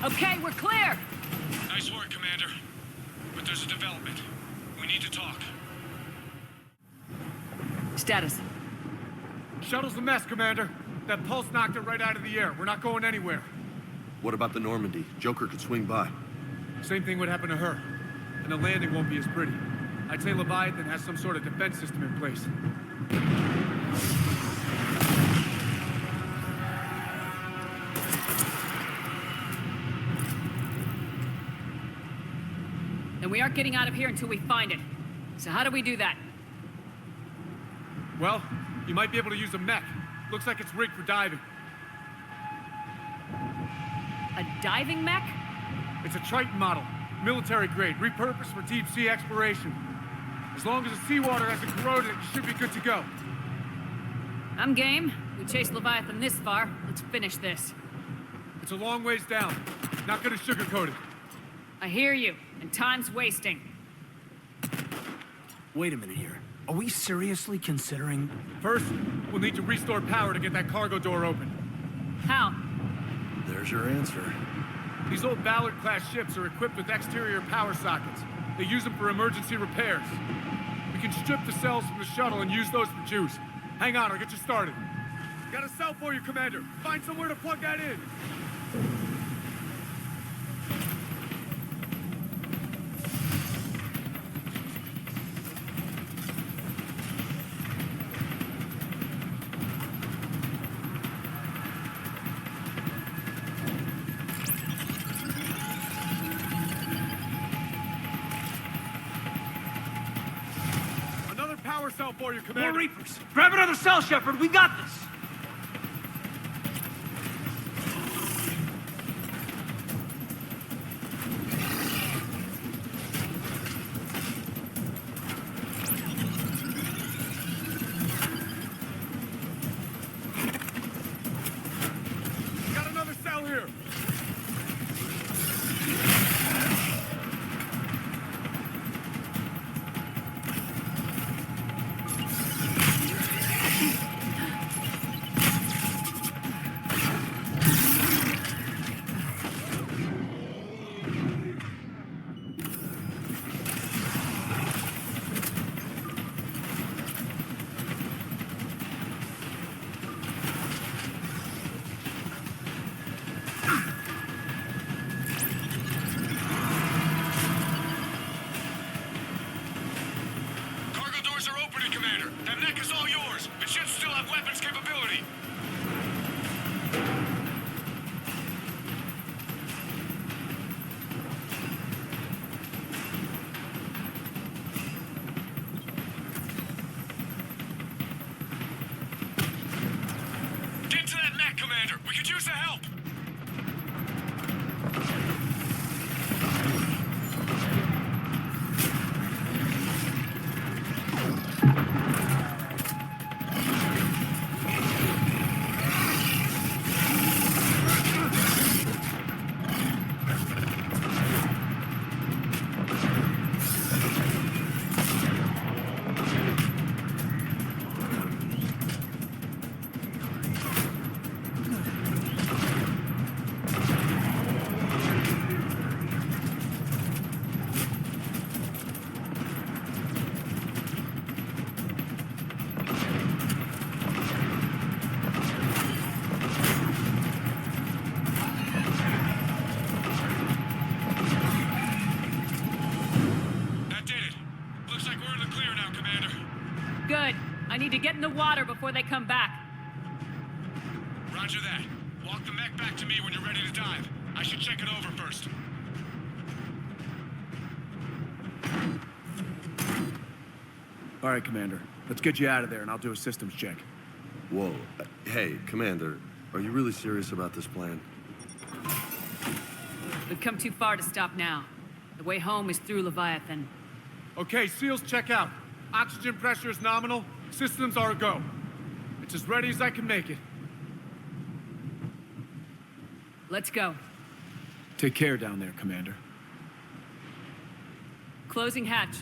Okay, we're clear! Nice work, Commander. But there's a development. We need to talk. Status. Shuttle's a mess, Commander. That pulse knocked it right out of the air. We're not going anywhere. What about the Normandy? Joker could swing by. Same thing would happen to her. And the landing won't be as pretty. I'd say Leviathan has some sort of defense system in place. Then we aren't getting out of here until we find it. So how do we do that? Well, you might be able to use a mech. Looks like it's rigged for diving. A diving mech? It's a Triton model. Military grade, repurposed for deep sea exploration. As long as the seawater hasn't corroded it, you should be good to go. I'm game. We chased Leviathan this far. Let's finish this. It's a long ways down. Not gonna sugarcoat it. I hear you, and time's wasting. Wait a minute here. Are we seriously considering... First, we'll need to restore power to get that cargo door open. How? There's your answer. These old Ballard-class ships are equipped with exterior power sockets. They use them for emergency repairs. We can strip the cells from the shuttle and use those for juice. Hang on, I'll get you started. Got a cell for you, Commander. Find somewhere to plug that in. Power cell for you, Commander. More Reapers. Grab another cell, Shepard. We got this. Got another cell here. Commander. We could use the help. Good. I need to get in the water before they come back. Roger that. Walk the mech back to me when you're ready to dive. I should check it over first. All right, Commander. Let's get you out of there, and I'll do a systems check. Whoa. Hey, Commander, are you really serious about this plan? We've come too far to stop now. The way home is through Leviathan. Okay, SEALs check out. Oxygen pressure is nominal. Systems are a go. It's as ready as I can make it. Let's go. Take care down there, Commander. Closing hatch.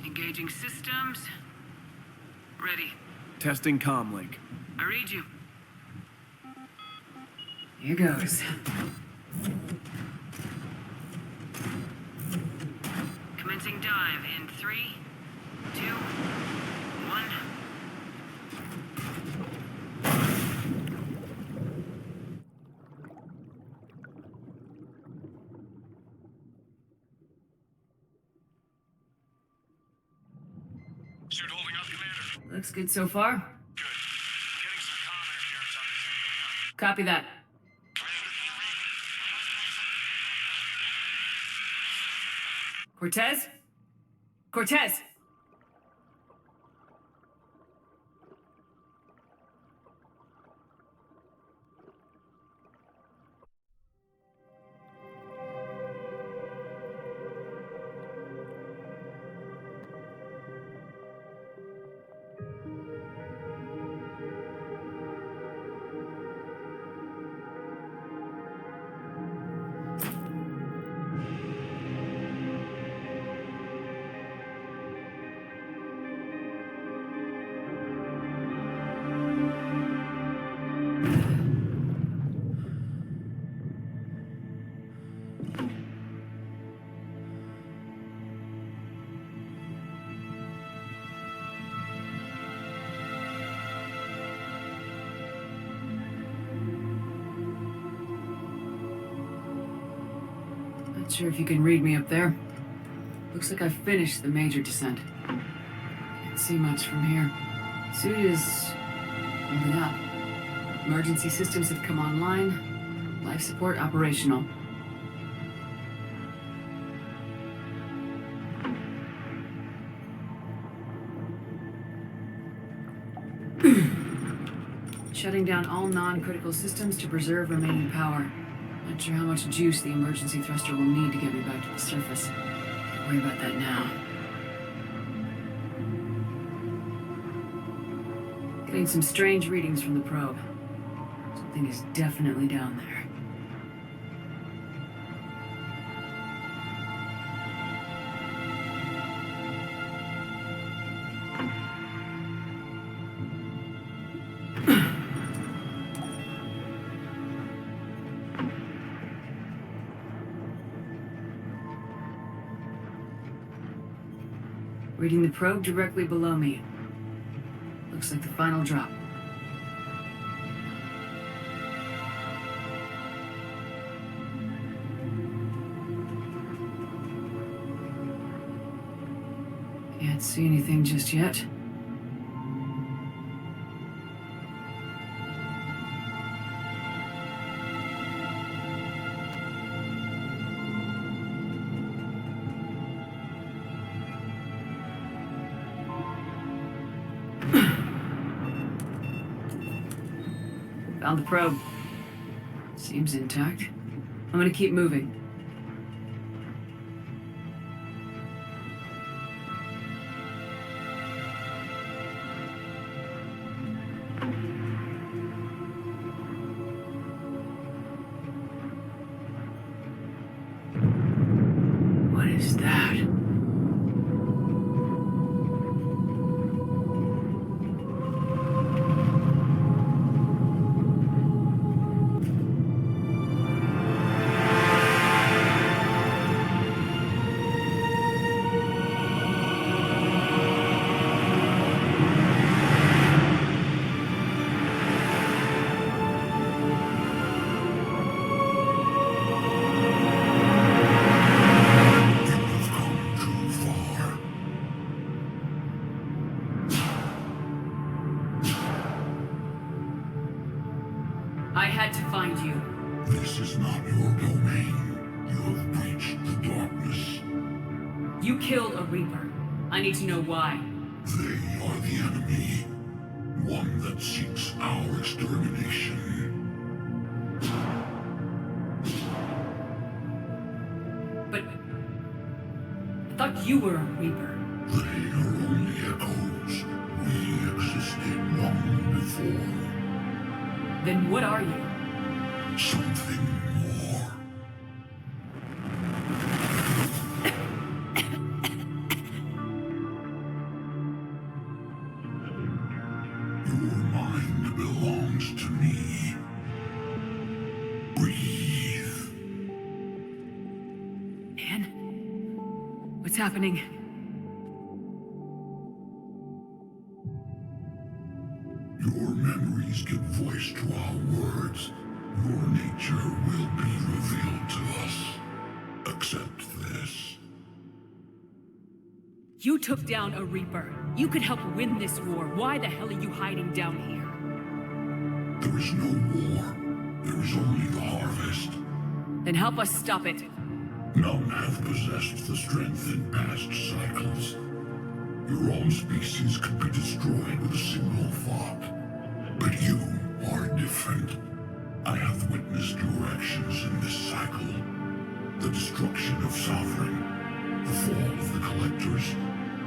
Engaging systems. Ready. Testing comlink. I read you. Here goes. Commencing dive in 3, 2, 1. Suit holding up, Commander. Looks good so far. Good. Getting some comm interference on this end. Copy that. Cortez? Cortez! Not sure if you can read me up there. Looks like I've finished the major descent. Can't see much from here. Suit is holding up. Emergency systems have come online. Life support operational. Shutting down all non-critical systems to preserve remaining power. Not sure how much juice the emergency thruster will need to get me back to the surface. Can't worry about that now. Getting some strange readings from the probe. Something is definitely down there. Reading the probe directly below me. Looks like the final drop. Can't see anything just yet. Found the probe. Seems intact. I'm gonna keep moving. What is that? I had to find you. This is not your domain. You have breached the darkness. You killed a Reaper. I need to know why. They are the enemy. One that seeks our extermination. But I thought you were a Reaper. They are only echoes. We existed long before. Then what are you? Something more. Your mind belongs to me. Breathe. Man? What's happening? Your memories give voice to our words. Your nature will be revealed to us. Accept this. You took down a Reaper. You could help win this war. Why the hell are you hiding down here? There is no war. There is only the harvest. Then help us stop it. None have possessed the strength in past cycles. Your own species could be destroyed with a single thought. But you are different. I have witnessed your actions in this cycle. The destruction of Sovereign, the fall of the Collectors.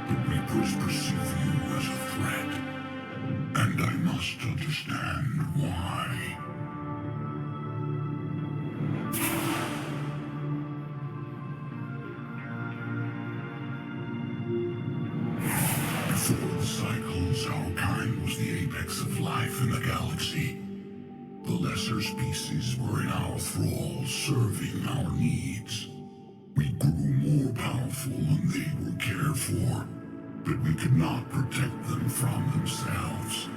The Reapers perceive you as a threat. And I must understand why. Before the cycles, our kind was the apex of life in the galaxy. The lesser species were in our thrall, serving our needs. We grew more powerful and they were cared for, but we could not protect them from themselves.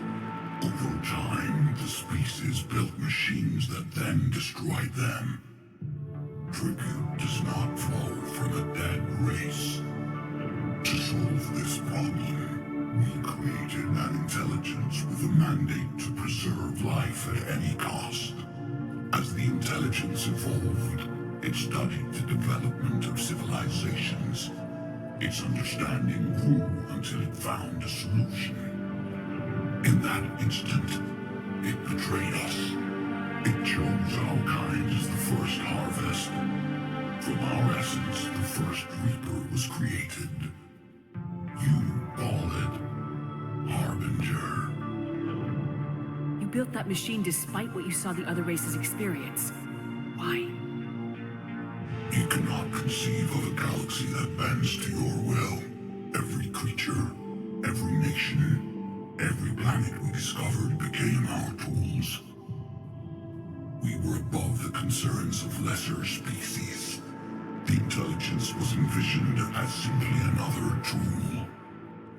Over time, the species built machines that then destroyed them. Tribute does not mandate to preserve life at any cost. As the intelligence evolved, it studied the development of civilizations. Its understanding grew until it found a solution. In that instant, it betrayed us. It chose our kind as the first harvest. From our essence, the first Reaper was created. You call it Harbinger. You built that machine despite what you saw the other races experience. Why? You cannot conceive of a galaxy that bends to your will. Every creature, every nation, every planet we discovered became our tools. We were above the concerns of lesser species. The intelligence was envisioned as simply another tool.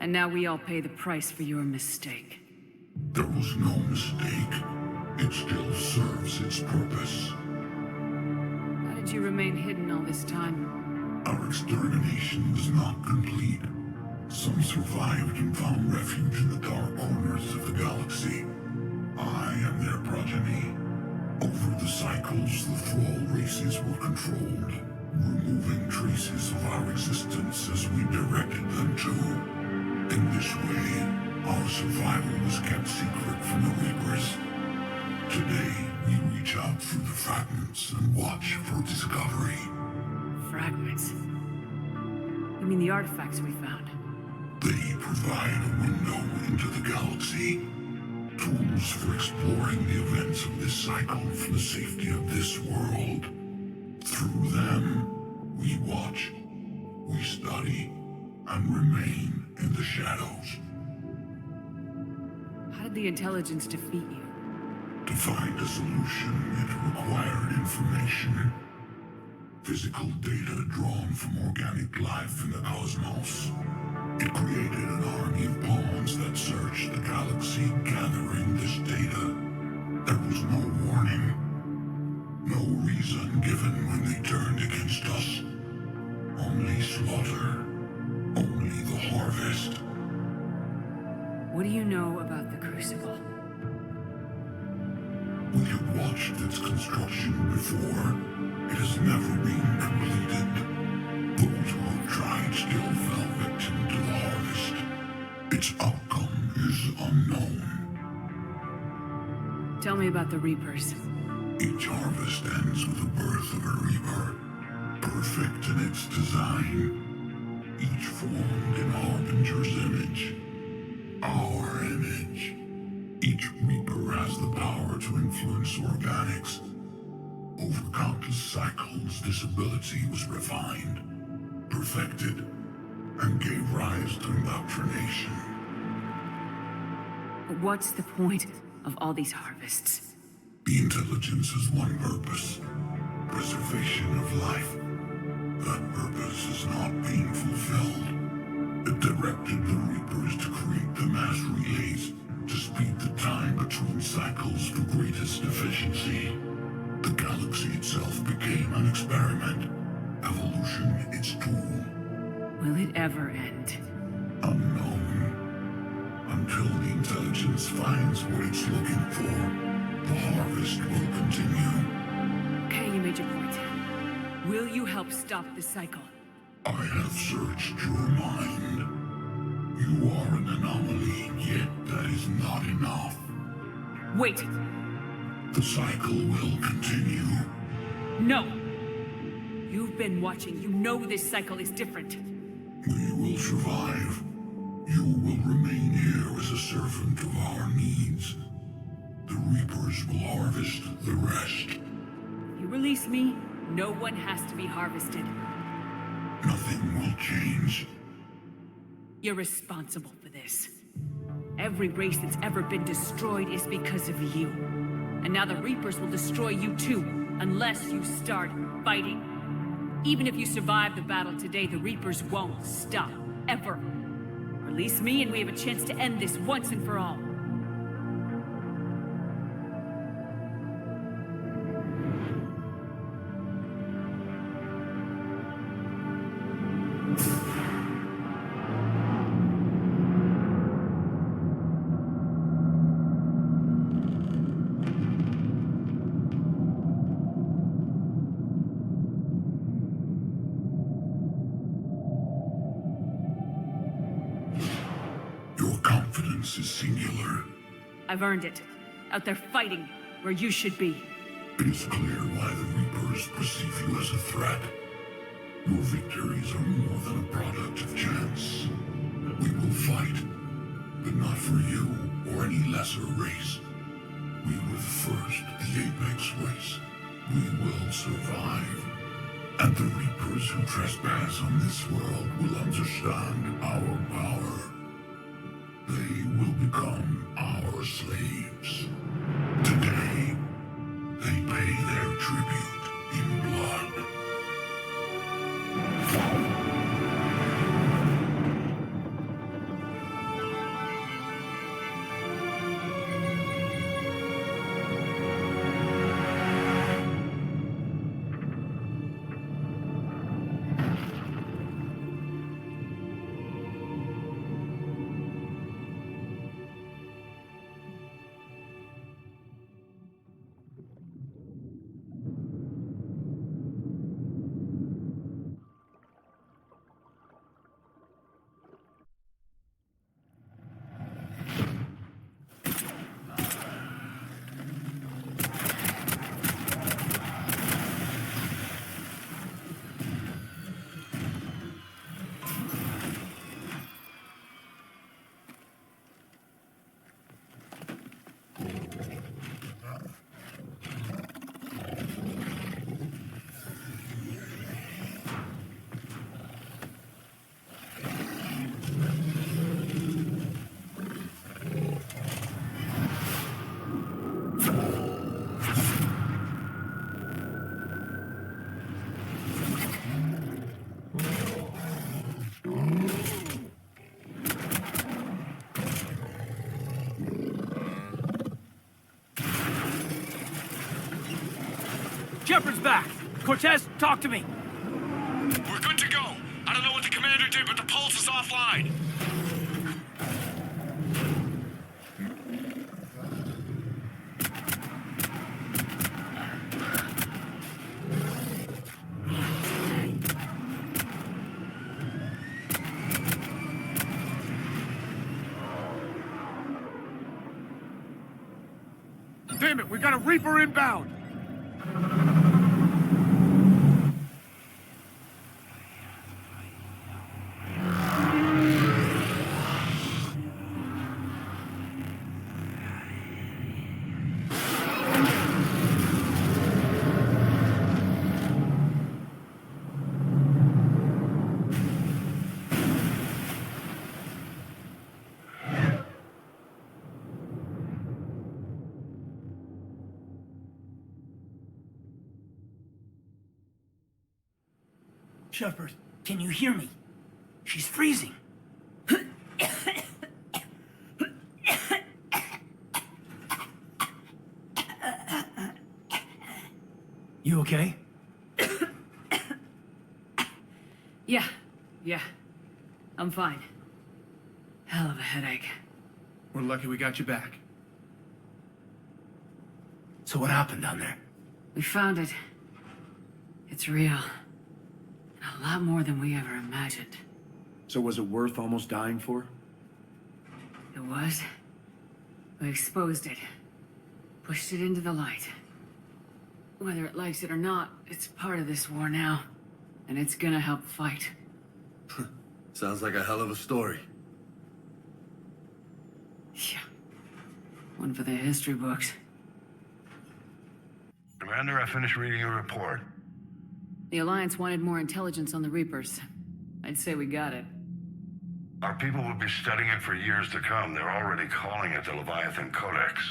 And now we all pay the price for your mistake. There was no mistake. It still serves its purpose. How did you remain hidden all this time? Our extermination was not complete. Some survived and found refuge in the dark corners of the galaxy. I am their progeny. Over the cycles, the Thrall races were controlled, removing traces of our existence as we directed them to. In this way, our survival was kept secret from the Reapers. Today, we reach out through the fragments and watch for discovery. Fragments? You mean the artifacts we found? They provide a window into the galaxy. Tools for exploring the events of this cycle from the safety of this world. Through them, we watch, we study, and remain in the shadows. How did the intelligence defeat you? To find a solution, it required information. Physical data drawn from organic life in the cosmos. It created an army of pawns that searched the galaxy, gathering this data. There was no warning. No reason given when they turned against us. Only slaughter. Only the harvest. What do you know about the Crucible? We have watched its construction before. It has never been completed. Those who have tried still fell victim to the harvest. Its outcome is unknown. Tell me about the Reapers. Each harvest ends with the birth of a Reaper. Perfect in its design. Each formed in Harbinger's image. Our image. Each Reaper has the power to influence organics. Over countless cycles, this ability was refined, perfected, and gave rise to indoctrination. But what's the point of all these harvests? The intelligence has one purpose: preservation of life. That purpose is not being fulfilled. It directed the Reapers to create the mass relays to speed the time between cycles for greatest efficiency. The galaxy itself became an experiment. Evolution its tool. Will it ever end? Unknown. Until the intelligence finds what it's looking for, the harvest will continue. Okay, you made your point. Will you help stop the cycle? I have searched your mind. You are an anomaly, yet that is not enough. Wait! The cycle will continue. No! You've been watching. You know this cycle is different. We will survive. You will remain here as a servant of our needs. The Reapers will harvest the rest. If you release me, no one has to be harvested. Nothing will change. You're responsible for this. Every race that's ever been destroyed is because of you. And now the Reapers will destroy you too, unless you start fighting. Even if you survive the battle today, the Reapers won't stop, ever. Release me and we have a chance to end this once and for all. Intelligence is singular. I've earned it. Out there fighting, where you should be. It is clear why the Reapers perceive you as a threat. Your victories are more than a product of chance. We will fight, but not for you or any lesser race. We were the first, the Apex race. We will survive. And the Reapers who trespass on this world will understand our power. They will become our slaves. Today, they pay their tribute in blood. Shepard's back! Cortez, talk to me! We're good to go. I don't know what the commander did, but the pulse is offline. Damn it, we got a Reaper inbound! Shepard, can you hear me? She's freezing. You okay? Yeah. I'm fine. Hell of a headache. We're lucky we got you back. So what happened down there? We found it. It's real. A lot more than we ever imagined. So was it worth almost dying for? It was. We exposed it. Pushed it into the light. Whether it likes it or not, it's part of this war now. And it's gonna help fight. Sounds like a hell of a story. Yeah. One for the history books. Commander, I finished reading your report. The Alliance wanted more intelligence on the Reapers. I'd say we got it. Our people will be studying it for years to come. They're already calling it the Leviathan Codex.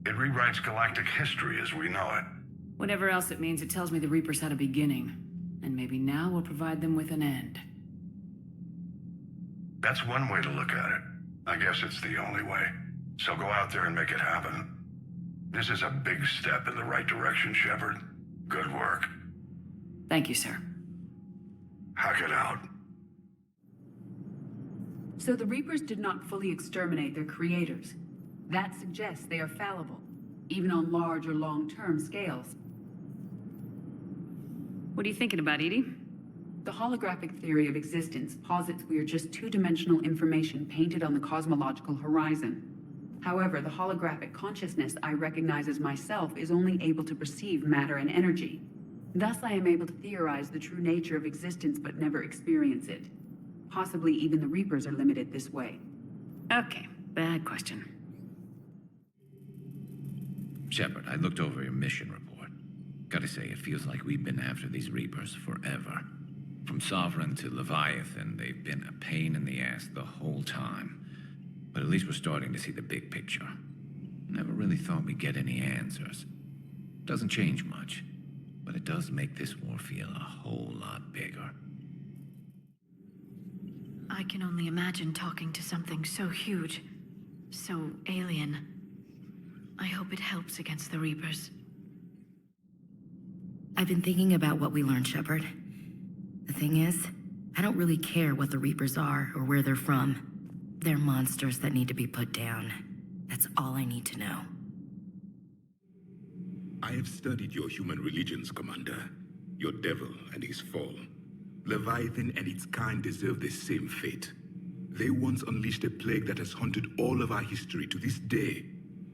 It rewrites galactic history as we know it. Whatever else it means, it tells me the Reapers had a beginning. And maybe now we'll provide them with an end. That's one way to look at it. I guess it's the only way. So go out there and make it happen. This is a big step in the right direction, Shepard. Good work. Thank you, sir. Hack it out. So the Reapers did not fully exterminate their creators. That suggests they are fallible, even on large or long-term scales. What are you thinking about, Edie? The holographic theory of existence posits we are just two-dimensional information painted on the cosmological horizon. However, the holographic consciousness I recognize as myself is only able to perceive matter and energy. Thus, I am able to theorize the true nature of existence but never experience it. Possibly even the Reapers are limited this way. Okay, bad question. Shepard, I looked over your mission report. Gotta say, it feels like we've been after these Reapers forever. From Sovereign to Leviathan, they've been a pain in the ass the whole time. But at least we're starting to see the big picture. Never really thought we'd get any answers. Doesn't change much, but it does make this war feel a whole lot bigger. I can only imagine talking to something so huge, so alien. I hope it helps against the Reapers. I've been thinking about what we learned, Shepard. The thing is, I don't really care what the Reapers are or where they're from. They're monsters that need to be put down. That's all I need to know. I have studied your human religions, Commander. Your devil and his fall. Leviathan and its kind deserve the same fate. They once unleashed a plague that has haunted all of our history to this day.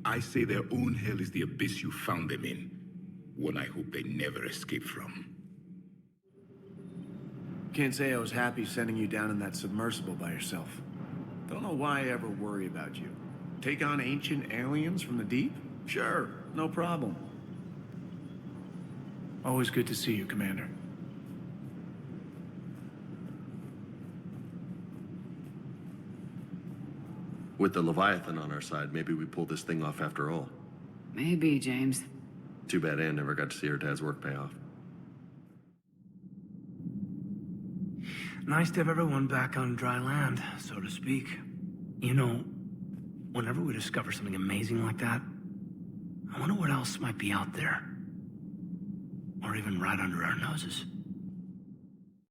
I say their own hell is the abyss you found them in. One I hope they never escape from. Can't say I was happy sending you down in that submersible by yourself. Don't know why I ever worry about you. Take on ancient aliens from the deep? Sure, no problem. Always good to see you, Commander. With the Leviathan on our side, maybe we pull this thing off after all. Maybe, James. Too bad Anne never got to see her dad's work pay off. Nice to have everyone back on dry land, so to speak. You know, whenever we discover something amazing like that, I wonder what else might be out there. Or even right under our noses.